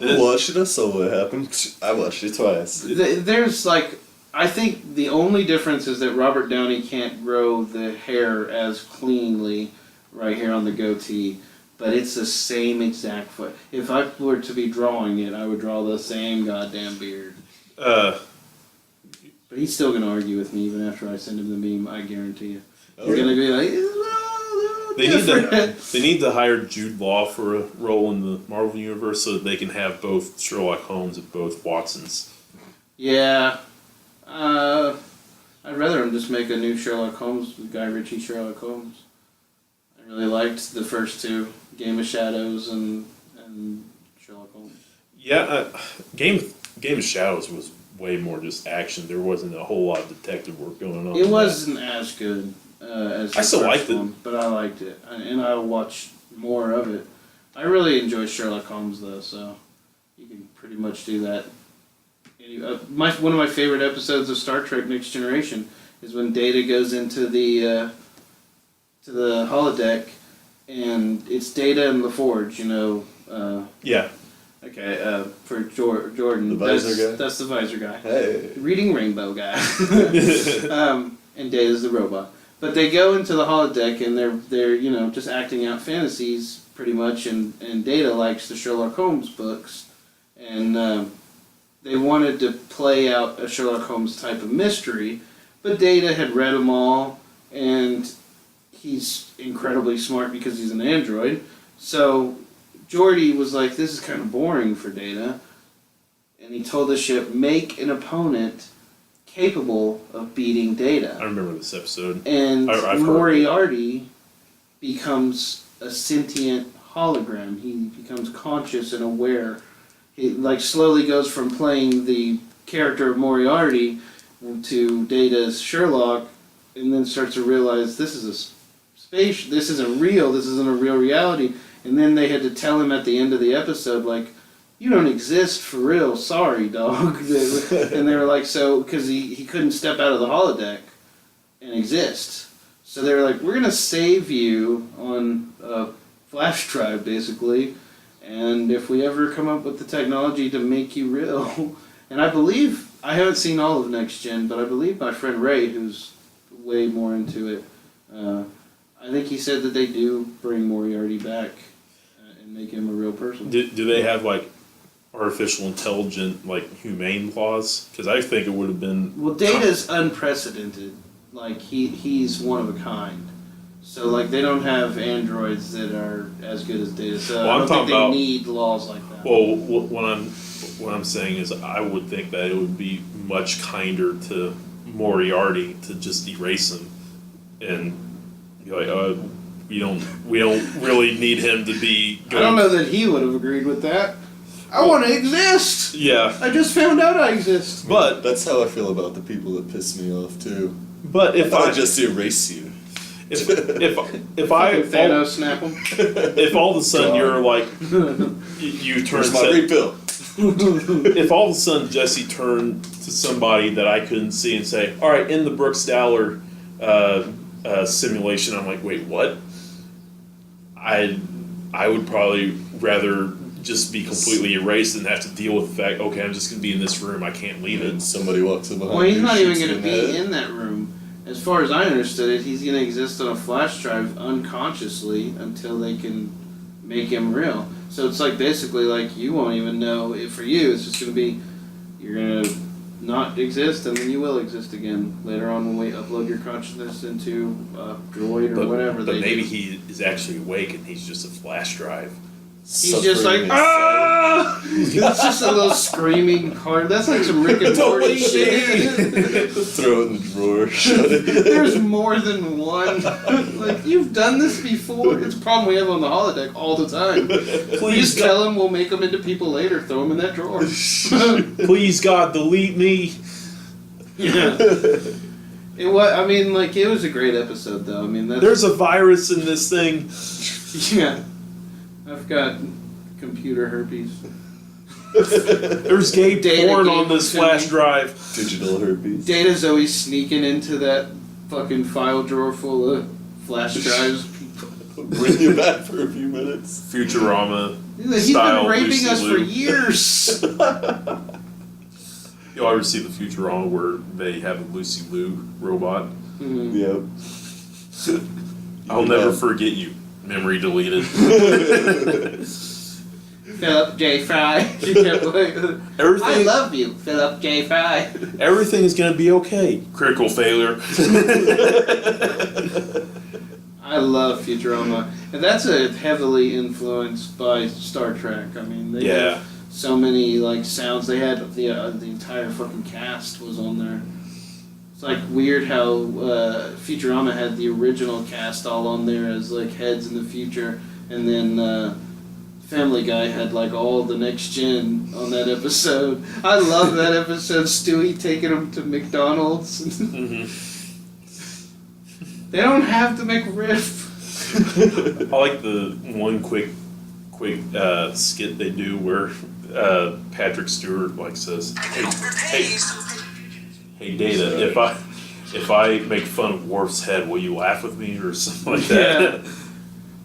[SPEAKER 3] I watched it, I saw what happened. I watched it twice.
[SPEAKER 2] There's like, I think the only difference is that Robert Downey can't grow the hair as cleanly right here on the goatee, but it's the same exact foot. If I were to be drawing it, I would draw the same goddamn beard. But he's still gonna argue with me even after I send him the meme. I guarantee you, he's gonna be like,
[SPEAKER 1] They need to hire Jude Law for a role in the Marvel Universe so that they can have both Sherlock Holmes and both Watsons.
[SPEAKER 2] Yeah. I'd rather him just make a new Sherlock Holmes, Guy Ritchie Sherlock Holmes. I really liked the first two, Game of Shadows and Sherlock Holmes.
[SPEAKER 1] Yeah, Game of Shadows was way more just action. There wasn't a whole lot of detective work going on.
[SPEAKER 2] It wasn't as good as the
[SPEAKER 1] I still
[SPEAKER 2] first
[SPEAKER 1] liked it.
[SPEAKER 2] one, but I liked it, and I'll watch more of it. I really enjoy Sherlock Holmes though, so you can pretty much do that. One of my favorite episodes of Star Trek: Next Generation is when Data goes into the to the holodeck, and it's Data and LaForge. You know.
[SPEAKER 1] Yeah.
[SPEAKER 2] Okay. For Jordan,
[SPEAKER 3] The visor guy?
[SPEAKER 2] That's the visor guy.
[SPEAKER 3] Hey.
[SPEAKER 2] Reading Rainbow guy. And Data's the robot. But they go into the holodeck and they're you know just acting out fantasies pretty much, and Data likes the Sherlock Holmes books, and they wanted to play out a Sherlock Holmes type of mystery, but Data had read them all, and he's incredibly smart because he's an android. So Geordi was like, this is kind of boring for Data, and he told the ship, make an opponent capable of beating Data.
[SPEAKER 1] I remember this episode.
[SPEAKER 2] And
[SPEAKER 1] I've heard
[SPEAKER 2] Moriarty becomes a sentient hologram. He becomes conscious and aware. He like slowly goes from playing the character of Moriarty to Data's Sherlock, and then starts to realize this is a space. This isn't real. This isn't a real reality. And then they had to tell him at the end of the episode, like, you don't exist for real. Sorry, dog. And they were like, so because he couldn't step out of the holodeck and exist. So they were like, we're gonna save you on a flash drive, basically. And if we ever come up with the technology to make you real, and I believe, I haven't seen all of Next Gen, but I believe my friend Ray, who's way more into it, I think he said that they do bring Moriarty back and make him a real person.
[SPEAKER 1] Do they have like artificial intelligent like humane laws? Because I think it would have been.
[SPEAKER 2] Well, Data's unprecedented. Like he's one of a kind. So like they don't have androids that are as good as Data. So
[SPEAKER 1] Well,
[SPEAKER 2] I
[SPEAKER 1] I'm
[SPEAKER 2] don't think
[SPEAKER 1] talking
[SPEAKER 2] they
[SPEAKER 1] about-
[SPEAKER 2] need laws like that.
[SPEAKER 1] Well, what I'm saying is, I would think that it would be much kinder to Moriarty to just erase him, and be like, we don't really need him to be.
[SPEAKER 2] I don't know that he would have agreed with that. I want to exist.
[SPEAKER 1] Yeah,
[SPEAKER 2] I just found out I exist.
[SPEAKER 1] but
[SPEAKER 3] That's how I feel about the people that piss me off too.
[SPEAKER 1] if
[SPEAKER 3] I
[SPEAKER 1] I
[SPEAKER 3] just erase you.
[SPEAKER 1] if
[SPEAKER 2] Fucking Thanos snap him.
[SPEAKER 1] if all of a sudden
[SPEAKER 3] God.
[SPEAKER 1] you're like you turn
[SPEAKER 3] Where's my refill?
[SPEAKER 1] if all of a sudden Jesse turned to somebody that I couldn't see and say, all right, in the Brooks Dowler simulation, I'm like, wait, what? I would probably rather just be completely erased and have to deal with the fact, okay, I'm just going to be in this room, I can't leave
[SPEAKER 3] And
[SPEAKER 1] it.
[SPEAKER 3] somebody walks up behind
[SPEAKER 2] Well, he's
[SPEAKER 3] you,
[SPEAKER 2] not even
[SPEAKER 3] shoots
[SPEAKER 2] going to
[SPEAKER 3] you in the
[SPEAKER 2] be
[SPEAKER 3] head.
[SPEAKER 2] in that room. As far as I understood it, he's going to exist on a flash drive unconsciously until they can make him real. So it's like basically like you won't even know. For you, it's just going to be you're going to not exist and then you will exist again later on when we upload your consciousness into a droid or whatever.
[SPEAKER 1] But
[SPEAKER 2] they
[SPEAKER 1] maybe
[SPEAKER 2] do.
[SPEAKER 1] he is actually awake and he's just a flash drive.
[SPEAKER 2] He's just like,
[SPEAKER 3] Suffering
[SPEAKER 2] ah! It's just a little screaming heart. That's like some Rick and Morty shit.
[SPEAKER 3] throw it in the drawer, shut it.
[SPEAKER 2] There's more than one. Like, you've done this before. It's a problem we have on the holodeck all the time. Please tell them we'll make them into people later. Throw them in that drawer.
[SPEAKER 1] Please, God, delete me.
[SPEAKER 2] Yeah. It was. I mean, like, it was a great episode, though. I mean, that's,
[SPEAKER 1] There's a virus in this thing.
[SPEAKER 2] yeah. I've got computer herpes.
[SPEAKER 1] There's gay
[SPEAKER 2] Data
[SPEAKER 1] porn
[SPEAKER 2] gave
[SPEAKER 1] on this
[SPEAKER 2] it to
[SPEAKER 1] flash
[SPEAKER 2] me.
[SPEAKER 1] drive.
[SPEAKER 3] Digital herpes.
[SPEAKER 2] Data's always sneaking into that fucking file drawer full of flash drives.
[SPEAKER 3] Bring you back for a few minutes.
[SPEAKER 1] Futurama.
[SPEAKER 2] He's
[SPEAKER 1] Style
[SPEAKER 2] been raping
[SPEAKER 1] Lucy
[SPEAKER 2] us for
[SPEAKER 1] Liu.
[SPEAKER 2] years.
[SPEAKER 1] You'll ever see the Futurama where they have a Lucy Liu robot?
[SPEAKER 2] Mhm.
[SPEAKER 3] Yep.
[SPEAKER 1] I'll never forget you. Memory deleted.
[SPEAKER 2] Philip J. Fry. She kept like, I
[SPEAKER 1] Everything,
[SPEAKER 2] love you, Philip J. Fry.
[SPEAKER 1] everything is gonna be okay. Critical failure.
[SPEAKER 2] I love Futurama, and that's a heavily influenced by Star Trek. I mean, they
[SPEAKER 1] Yeah.
[SPEAKER 2] have so many like sounds. They had the entire fucking cast was on there. It's like weird how Futurama had the original cast all on there as like heads in the future, and then Family Guy had like all the next gen on that episode. I love that episode. Stewie taking them to McDonald's.
[SPEAKER 1] Mhm.
[SPEAKER 2] They don't have to make riff.
[SPEAKER 1] I like the one quick skit they do where Patrick Stewart like says, "Hey, Data, if I make fun of Worf's head, will you laugh with me?" or something like that.
[SPEAKER 2] Yeah.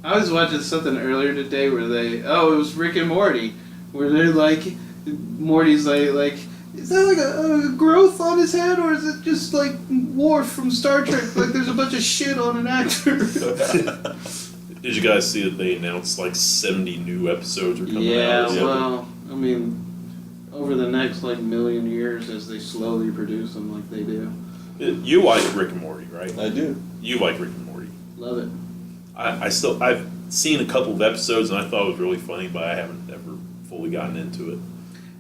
[SPEAKER 2] I was watching something earlier today where it was Rick and Morty, where they're like, Morty's like, is that like a growth on his head, or is it just like Worf from Star Trek? Like there's a bunch of shit on an actor.
[SPEAKER 1] Did you guys see that they announced like 70 new episodes are coming
[SPEAKER 2] Yeah,
[SPEAKER 1] out?
[SPEAKER 2] well, I mean, over the next like million years as they slowly produce them like they do.
[SPEAKER 1] You like Rick and Morty, right?
[SPEAKER 3] I do.
[SPEAKER 1] You like Rick and Morty.
[SPEAKER 2] Love it.
[SPEAKER 1] I've seen a couple of episodes and I thought it was really funny, but I haven't ever fully gotten into it.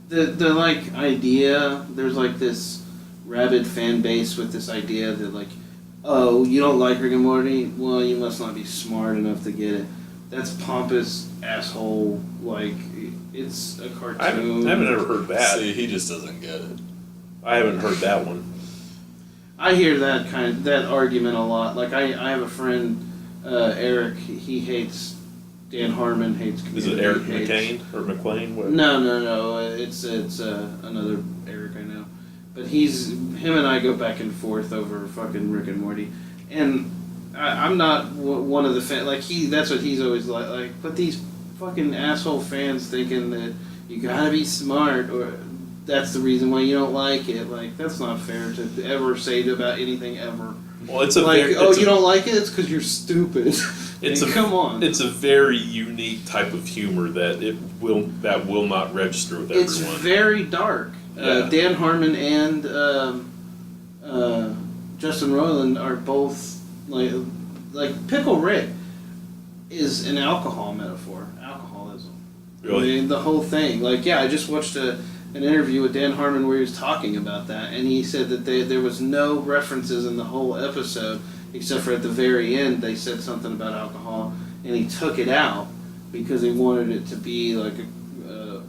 [SPEAKER 2] The like idea, there's like this rabid fan base with this idea that like, oh, you don't like Rick and Morty? Well, you must not be smart enough to get it. That's pompous asshole. Like, it's a cartoon.
[SPEAKER 1] I haven't ever heard that.
[SPEAKER 3] See, he just doesn't get it.
[SPEAKER 1] I haven't heard that one.
[SPEAKER 2] I hear that argument a lot. Like I have a friend, Eric. He hates Dan Harmon. Hates
[SPEAKER 1] Is
[SPEAKER 2] Community.
[SPEAKER 1] it Eric
[SPEAKER 2] hates-
[SPEAKER 1] McCain or McLean? What?
[SPEAKER 2] No. It's another Eric I know. But him and I go back and forth over fucking Rick and Morty, and I'm not one of the fans. Like that's what he's always like. But these fucking asshole fans thinking that you gotta be smart, or that's the reason why you don't like it. Like that's not fair to ever say about anything ever.
[SPEAKER 1] Well, it's a
[SPEAKER 2] Like,
[SPEAKER 1] very,
[SPEAKER 2] oh,
[SPEAKER 1] it's
[SPEAKER 2] you
[SPEAKER 1] a,
[SPEAKER 2] don't like it? It's because you're stupid.
[SPEAKER 1] It's
[SPEAKER 2] Like,
[SPEAKER 1] a-
[SPEAKER 2] come on.
[SPEAKER 1] It's a very unique type of humor that will not register with
[SPEAKER 2] It's
[SPEAKER 1] everyone.
[SPEAKER 2] very dark.
[SPEAKER 1] Yeah.
[SPEAKER 2] Dan Harmon and Justin Roiland are both like like Pickle Rick is an alcohol metaphor, alcoholism.
[SPEAKER 1] Really?
[SPEAKER 2] I mean, the whole thing. Like, yeah, I just watched an interview with Dan Harmon where he was talking about that, and he said that there was no references in the whole episode except for at the very end they said something about alcohol, and he took it out because he wanted it to be like a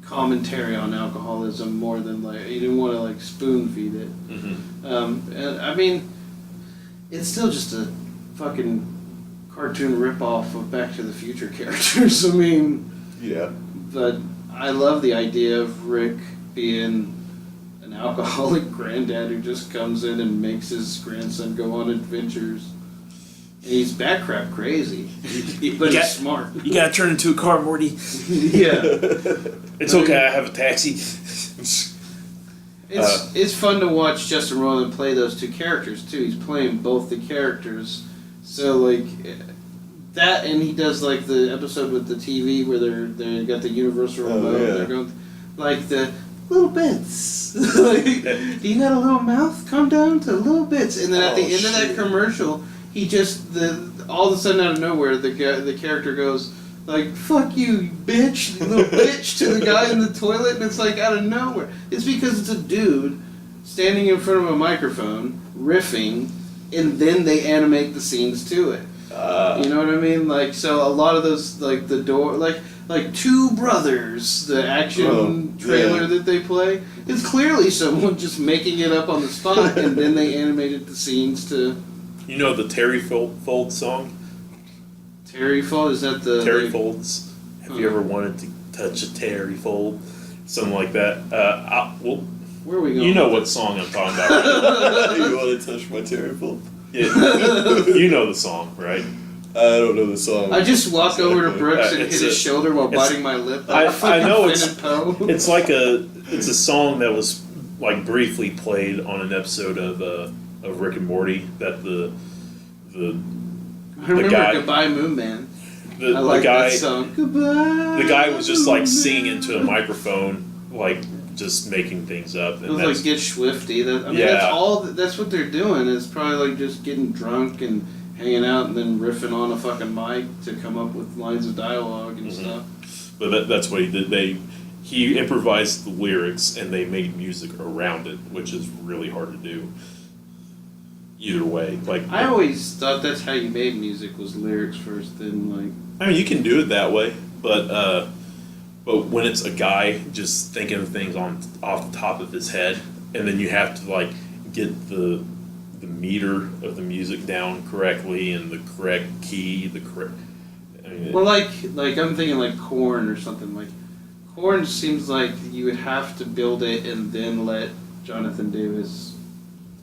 [SPEAKER 2] commentary on alcoholism more than like he didn't want to like spoon feed it. And I mean, it's still just a fucking cartoon ripoff of Back to the Future characters. I mean,
[SPEAKER 3] Yeah.
[SPEAKER 2] but I love the idea of Rick being an alcoholic granddad who just comes in and makes his grandson go on adventures. And he's bat crap crazy, but he's smart.
[SPEAKER 1] You gotta turn into a car, Morty.
[SPEAKER 2] Yeah.
[SPEAKER 1] It's okay, I have a taxi.
[SPEAKER 2] It's fun to watch Justin Roiland play those two characters too. He's playing both the characters, so like that, and he does like the episode with the TV where they got the universal remote.
[SPEAKER 3] yeah.
[SPEAKER 2] They're going like the little bits. Like, do you got a little mouth? Come down to little bits, and then at the end of that commercial, he just all of a sudden out of nowhere the character goes like, fuck you, bitch, you little bitch, to the guy in the toilet, and it's like out of nowhere. It's because it's a dude standing in front of a microphone, riffing, and then they animate the scenes to it. You know what I mean? Like, so a lot of those, like the door, like Two Brothers, the action trailer that they play, is clearly someone just making it up on the spot, and then they animated the scenes to...
[SPEAKER 1] You know the Terry Fold song?
[SPEAKER 2] Terry Fold, is that the...
[SPEAKER 1] Terry Folds. Have you ever wanted to touch a Terry Fold? Something like that. Well,
[SPEAKER 2] where are we going?
[SPEAKER 1] you know what song I'm talking about, right?
[SPEAKER 3] You want to touch my terrible?
[SPEAKER 1] Yeah, you know the song, right?
[SPEAKER 3] I don't know the song.
[SPEAKER 2] I just walked over to Brooks and hit
[SPEAKER 1] It's
[SPEAKER 2] his
[SPEAKER 1] a-
[SPEAKER 2] shoulder while
[SPEAKER 1] it's-
[SPEAKER 2] biting my lip.
[SPEAKER 1] I know
[SPEAKER 2] Finn
[SPEAKER 1] it's-
[SPEAKER 2] and Poe.
[SPEAKER 1] It's like it's a song that was like briefly played on an episode of Rick and Morty that the
[SPEAKER 2] I remember
[SPEAKER 1] guy-
[SPEAKER 2] Goodbye Moon Man. I
[SPEAKER 1] the
[SPEAKER 2] like
[SPEAKER 1] guy
[SPEAKER 2] that song. Goodbye.
[SPEAKER 1] the guy was just like
[SPEAKER 2] Moon
[SPEAKER 1] singing
[SPEAKER 2] Man.
[SPEAKER 1] into a microphone, like just making things up.
[SPEAKER 2] It was like Get Swifty. That's
[SPEAKER 1] Yeah.
[SPEAKER 2] all. That's what they're doing. It's probably like just getting drunk and hanging out and then riffing on a fucking mic to come up with lines of dialogue and stuff.
[SPEAKER 1] But that's what he did. He improvised the lyrics and they made music around it, which is really hard to do. Either way, like
[SPEAKER 2] I always thought that's how you made music, was lyrics first, then like.
[SPEAKER 1] I mean, you can do it that way, but when it's a guy just thinking of things off the top of his head, and then you have to like get the meter of the music down correctly and the correct key, the correct. I mean,
[SPEAKER 2] Well, like I'm thinking like Korn or something. Like Korn seems like you would have to build it and then let Jonathan Davis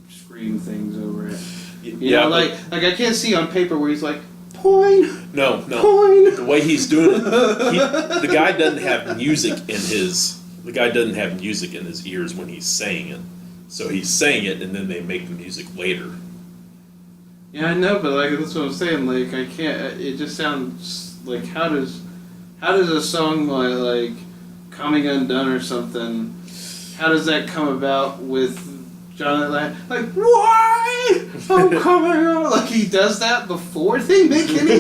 [SPEAKER 2] scream things over it. You know,
[SPEAKER 1] but-
[SPEAKER 2] like I can't see on paper where he's like, point.
[SPEAKER 1] no.
[SPEAKER 2] Point.
[SPEAKER 1] The way he's doing it, the guy doesn't have music in his. The guy doesn't have music in his ears when he's saying it, so he's saying it, and then they make the music later.
[SPEAKER 2] Yeah, I know, but like that's what I'm saying. Like I can't. It just sounds like how does a song like Coming Undone or something? How does that come about with Jonathan? Like why I'm coming on? Like he does that before they make any.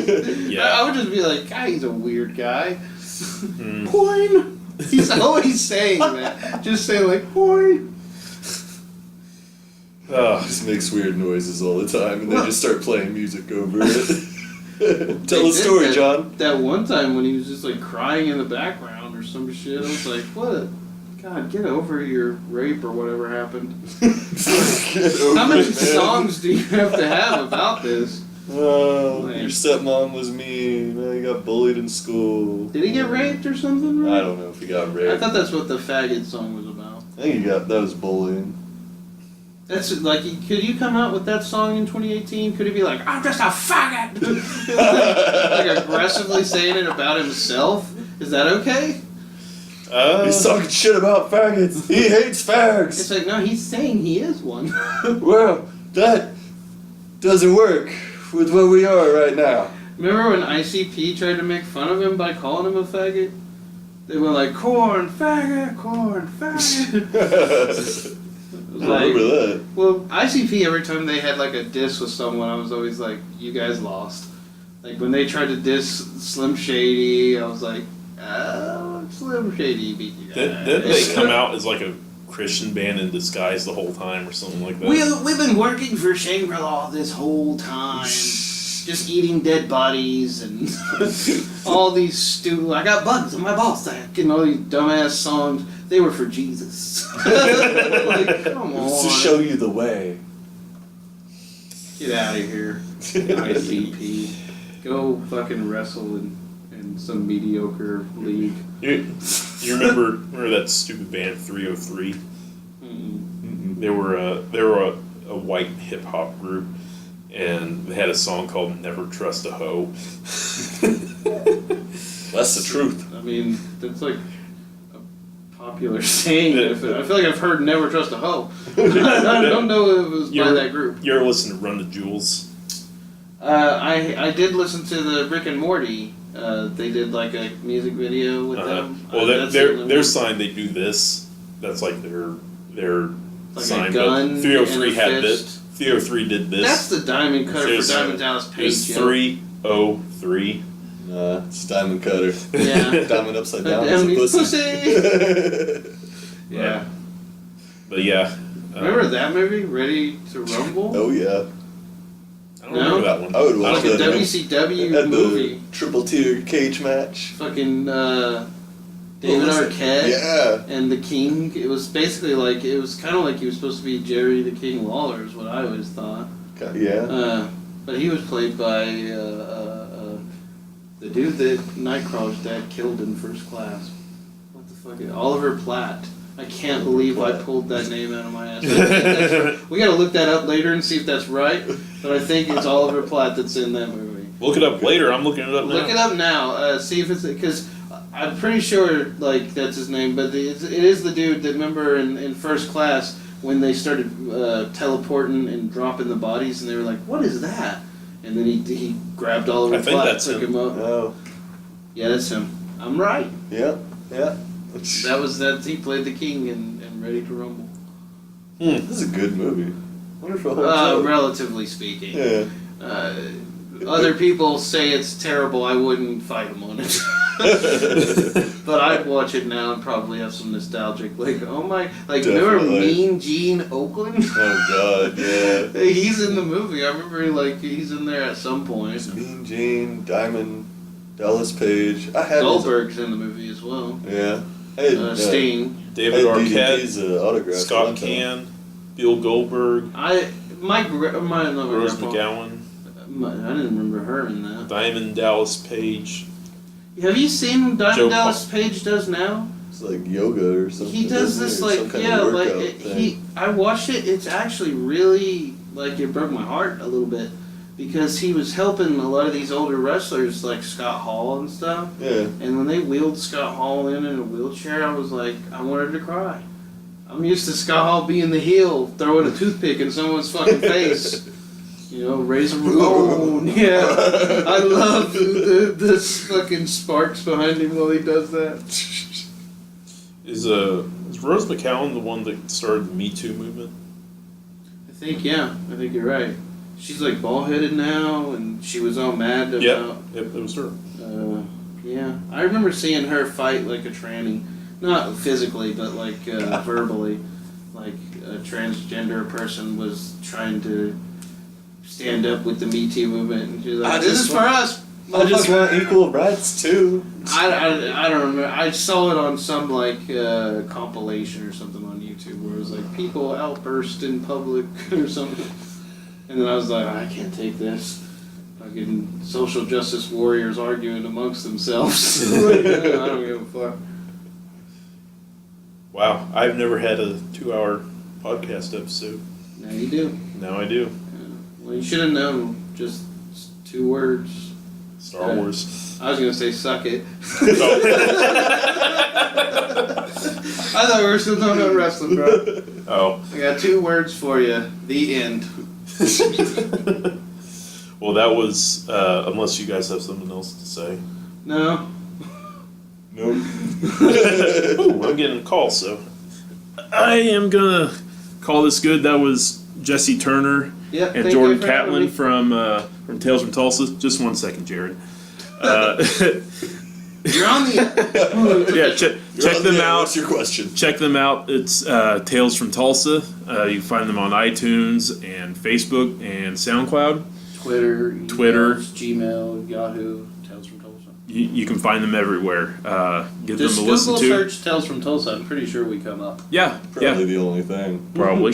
[SPEAKER 1] Yeah.
[SPEAKER 2] I would just be like, God, he's a weird guy.
[SPEAKER 1] Mm.
[SPEAKER 2] Point. He's always saying that. Just say like point.
[SPEAKER 3] Just makes weird noises all the time, and they just start playing music over it. Tell
[SPEAKER 2] They
[SPEAKER 3] a
[SPEAKER 2] did
[SPEAKER 3] story,
[SPEAKER 2] that,
[SPEAKER 3] John.
[SPEAKER 2] That one time when he was just like crying in the background or some shit, I was like, what? God, get over your rape or whatever happened. How many songs do you have to have about this?
[SPEAKER 3] Oh, your stepmom was mean. I got bullied in school.
[SPEAKER 2] Did he get raped or something? Right?
[SPEAKER 3] I don't know if he got
[SPEAKER 2] I
[SPEAKER 3] raped.
[SPEAKER 2] thought that's what the faggot song was about.
[SPEAKER 3] I think that was bullying.
[SPEAKER 2] That's like, could you come out with that song in 2018? Could he be like, I'm just a faggot? like aggressively saying it about himself? Is that okay?
[SPEAKER 3] He's talking shit about faggots. He hates fags.
[SPEAKER 2] It's like, no, he's saying he is one.
[SPEAKER 3] Well, that doesn't work with what we are right now.
[SPEAKER 2] Remember when ICP tried to make fun of him by calling him a faggot? They were like, corn, faggot, corn, faggot. was
[SPEAKER 3] I remember that.
[SPEAKER 2] Well, ICP, every time they had like a diss with someone, I was always like, you guys lost. Like when they tried to diss Slim Shady, I was like, oh, Slim Shady beat you guys.
[SPEAKER 1] Didn't they come out as like a Christian band in disguise the whole time or something like that?
[SPEAKER 2] We've been working for Shangri-La this whole time. Just eating dead bodies and all these stupid. I got bugs on my ball sack and all these dumbass songs. They were for Jesus. Like, come on.
[SPEAKER 3] It's to show you the way.
[SPEAKER 2] Get out of here, ICP. Go fucking wrestle in some mediocre league.
[SPEAKER 1] You remember that stupid band 303?
[SPEAKER 2] Mm-mm.
[SPEAKER 1] They were a white hip hop group, and they had a song called "Never Trust a Hoe."
[SPEAKER 3] That's the truth.
[SPEAKER 2] I mean, that's like a popular saying. I feel like I've heard "Never Trust a Hoe." I don't know if it was by that group.
[SPEAKER 1] You ever listen to Run the Jewels?
[SPEAKER 2] I did listen to the Rick and Morty. They did like a music video with them.
[SPEAKER 1] Well,
[SPEAKER 2] That's
[SPEAKER 1] their sign, they do this. That's like their
[SPEAKER 2] like
[SPEAKER 1] sign.
[SPEAKER 2] a gun.
[SPEAKER 1] But 303
[SPEAKER 2] and a
[SPEAKER 1] had
[SPEAKER 2] fist.
[SPEAKER 1] this. 303 did this.
[SPEAKER 2] That's the diamond cutter
[SPEAKER 1] There's,
[SPEAKER 2] for Diamond Dallas Page.
[SPEAKER 1] It's 303.
[SPEAKER 3] Nah, it's Diamond Cutter.
[SPEAKER 2] Yeah.
[SPEAKER 3] Diamond upside
[SPEAKER 2] The
[SPEAKER 3] down.
[SPEAKER 2] Diamond
[SPEAKER 3] It's a pussy.
[SPEAKER 2] Yeah.
[SPEAKER 1] But yeah.
[SPEAKER 2] Remember that movie, Ready to Rumble?
[SPEAKER 3] Oh yeah.
[SPEAKER 1] I don't remember that one.
[SPEAKER 3] I would watch
[SPEAKER 2] Like a
[SPEAKER 3] that.
[SPEAKER 2] WCW
[SPEAKER 3] At
[SPEAKER 2] movie.
[SPEAKER 3] the triple tier cage match.
[SPEAKER 2] Fucking David
[SPEAKER 3] was it?
[SPEAKER 2] Arquette
[SPEAKER 3] Yeah.
[SPEAKER 2] and the King. It was basically like, it was kind of like he was supposed to be Jerry the King Lawler is what I always thought.
[SPEAKER 3] Yeah.
[SPEAKER 2] But he was played by the dude that Nightcrawler's dad killed in First Class. What the fuck? Oliver Platt. I can't believe I pulled that name out of my ass. I think that's right. We gotta look that up later and see if that's right. But I think it's Oliver Platt that's in that movie.
[SPEAKER 1] Look it up later. I'm looking it up now.
[SPEAKER 2] Look it up now. See if it's because I'm pretty sure like that's his name. But it is the dude that remember in First Class when they started teleporting and dropping the bodies and they were like, "What is that?" And then he grabbed Oliver
[SPEAKER 1] I think
[SPEAKER 2] Platt,
[SPEAKER 1] that's
[SPEAKER 2] took
[SPEAKER 1] him.
[SPEAKER 2] him up.
[SPEAKER 3] Oh.
[SPEAKER 2] Yeah, that's him. I'm right.
[SPEAKER 3] Yeah. Yeah.
[SPEAKER 2] That he played the King in Ready to Rumble.
[SPEAKER 3] This is a good movie. Wonderful whole show.
[SPEAKER 2] Relatively speaking.
[SPEAKER 3] Yeah.
[SPEAKER 2] Other people say it's terrible. I wouldn't fight them on it. But I'd watch it now and probably have some nostalgic, like, oh my, like, remember
[SPEAKER 3] Definitely.
[SPEAKER 2] Mean Gene Oakland?
[SPEAKER 3] Oh god, yeah.
[SPEAKER 2] He's in the movie. I remember, like, he's in there at some point.
[SPEAKER 3] Mean Gene, Diamond, Dallas Page. I had
[SPEAKER 2] Goldberg's in the movie as well.
[SPEAKER 3] Yeah. I had,
[SPEAKER 2] Sting.
[SPEAKER 1] David
[SPEAKER 3] DDT's
[SPEAKER 1] Arquette,
[SPEAKER 3] autograph.
[SPEAKER 1] Scott
[SPEAKER 3] one time.
[SPEAKER 1] Can, Bill Goldberg,
[SPEAKER 2] Not my
[SPEAKER 1] Rose
[SPEAKER 2] grandpa.
[SPEAKER 1] McGowan,
[SPEAKER 2] I didn't remember her in that.
[SPEAKER 1] Diamond Dallas Page.
[SPEAKER 2] Have you seen what
[SPEAKER 1] Joe
[SPEAKER 2] Diamond Dallas Page does now?
[SPEAKER 3] It's like yoga or something.
[SPEAKER 2] He does
[SPEAKER 3] isn't it?
[SPEAKER 2] this
[SPEAKER 3] Or
[SPEAKER 2] like
[SPEAKER 3] some kind
[SPEAKER 2] yeah,
[SPEAKER 3] of
[SPEAKER 2] like
[SPEAKER 3] workout thing.
[SPEAKER 2] I watched it. It's actually really like it broke my heart a little bit because he was helping a lot of these older wrestlers like Scott Hall and stuff.
[SPEAKER 3] Yeah.
[SPEAKER 2] And when they wheeled Scott Hall in a wheelchair, I was like, I wanted to cry. I'm used to Scott Hall being the heel, throwing a toothpick in someone's fucking face. You know, Razor Ramon. Yeah, I love the fucking sparks behind him while he does that.
[SPEAKER 1] Is Rose McGowan the one that started the Me Too movement?
[SPEAKER 2] I think you're right. She's like bald headed now, and she was all mad about.
[SPEAKER 1] Yep, it was her.
[SPEAKER 2] Yeah, I remember seeing her fight like a tranny, not physically, but like verbally, like a transgender person was trying to stand up with the Me Too movement, and she was like, "This is for us."
[SPEAKER 3] I just want equal rights too.
[SPEAKER 2] I don't remember. I saw it on some like compilation or something on YouTube where it was like people outburst in public or something, and then I was like, I can't take this. Fucking social justice warriors arguing amongst themselves. Like, I don't give a fuck.
[SPEAKER 1] Wow, I've never had a 2-hour podcast episode.
[SPEAKER 2] Now you do.
[SPEAKER 1] Now I do.
[SPEAKER 2] Well, you should have known. Just 2 words.
[SPEAKER 1] Star Wars.
[SPEAKER 2] I was gonna say suck it.
[SPEAKER 1] Oh.
[SPEAKER 2] I thought we were still talking about wrestling, bro.
[SPEAKER 1] Oh.
[SPEAKER 2] I got 2 words for you. The end.
[SPEAKER 1] Well, that was, unless you guys have something else to say.
[SPEAKER 2] No.
[SPEAKER 3] Nope.
[SPEAKER 1] Ooh, I'm getting a call, so I am gonna call this good. That was Jessie Turner
[SPEAKER 2] Yeah,
[SPEAKER 1] and
[SPEAKER 2] thank
[SPEAKER 1] Jordan
[SPEAKER 2] you for having
[SPEAKER 1] Catlin
[SPEAKER 2] me.
[SPEAKER 1] from Tales from Tulsa. Just 1 second, Jared.
[SPEAKER 2] You're on the.
[SPEAKER 1] Yeah, check them out.
[SPEAKER 3] What's your question?
[SPEAKER 1] Check them out. It's Tales from Tulsa. You can find them on iTunes and Facebook and SoundCloud.
[SPEAKER 5] Twitter,
[SPEAKER 1] Twitter.
[SPEAKER 5] emails, Gmail, Yahoo, Tales from Tulsa.
[SPEAKER 1] You can find them everywhere. Give
[SPEAKER 5] Just
[SPEAKER 1] them a listen
[SPEAKER 5] Google
[SPEAKER 1] to.
[SPEAKER 5] search Tales from Tulsa. I'm pretty sure we come up.
[SPEAKER 1] Yeah,
[SPEAKER 3] Probably the only thing.
[SPEAKER 1] probably.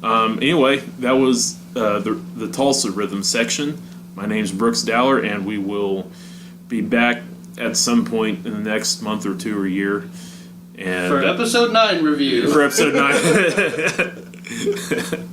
[SPEAKER 1] Anyway, that was the Tulsa rhythm section. My name's Brooks Dowler, and we will be back at some point in the next month or two or year. And
[SPEAKER 5] For episode 9 review.
[SPEAKER 1] for episode 9.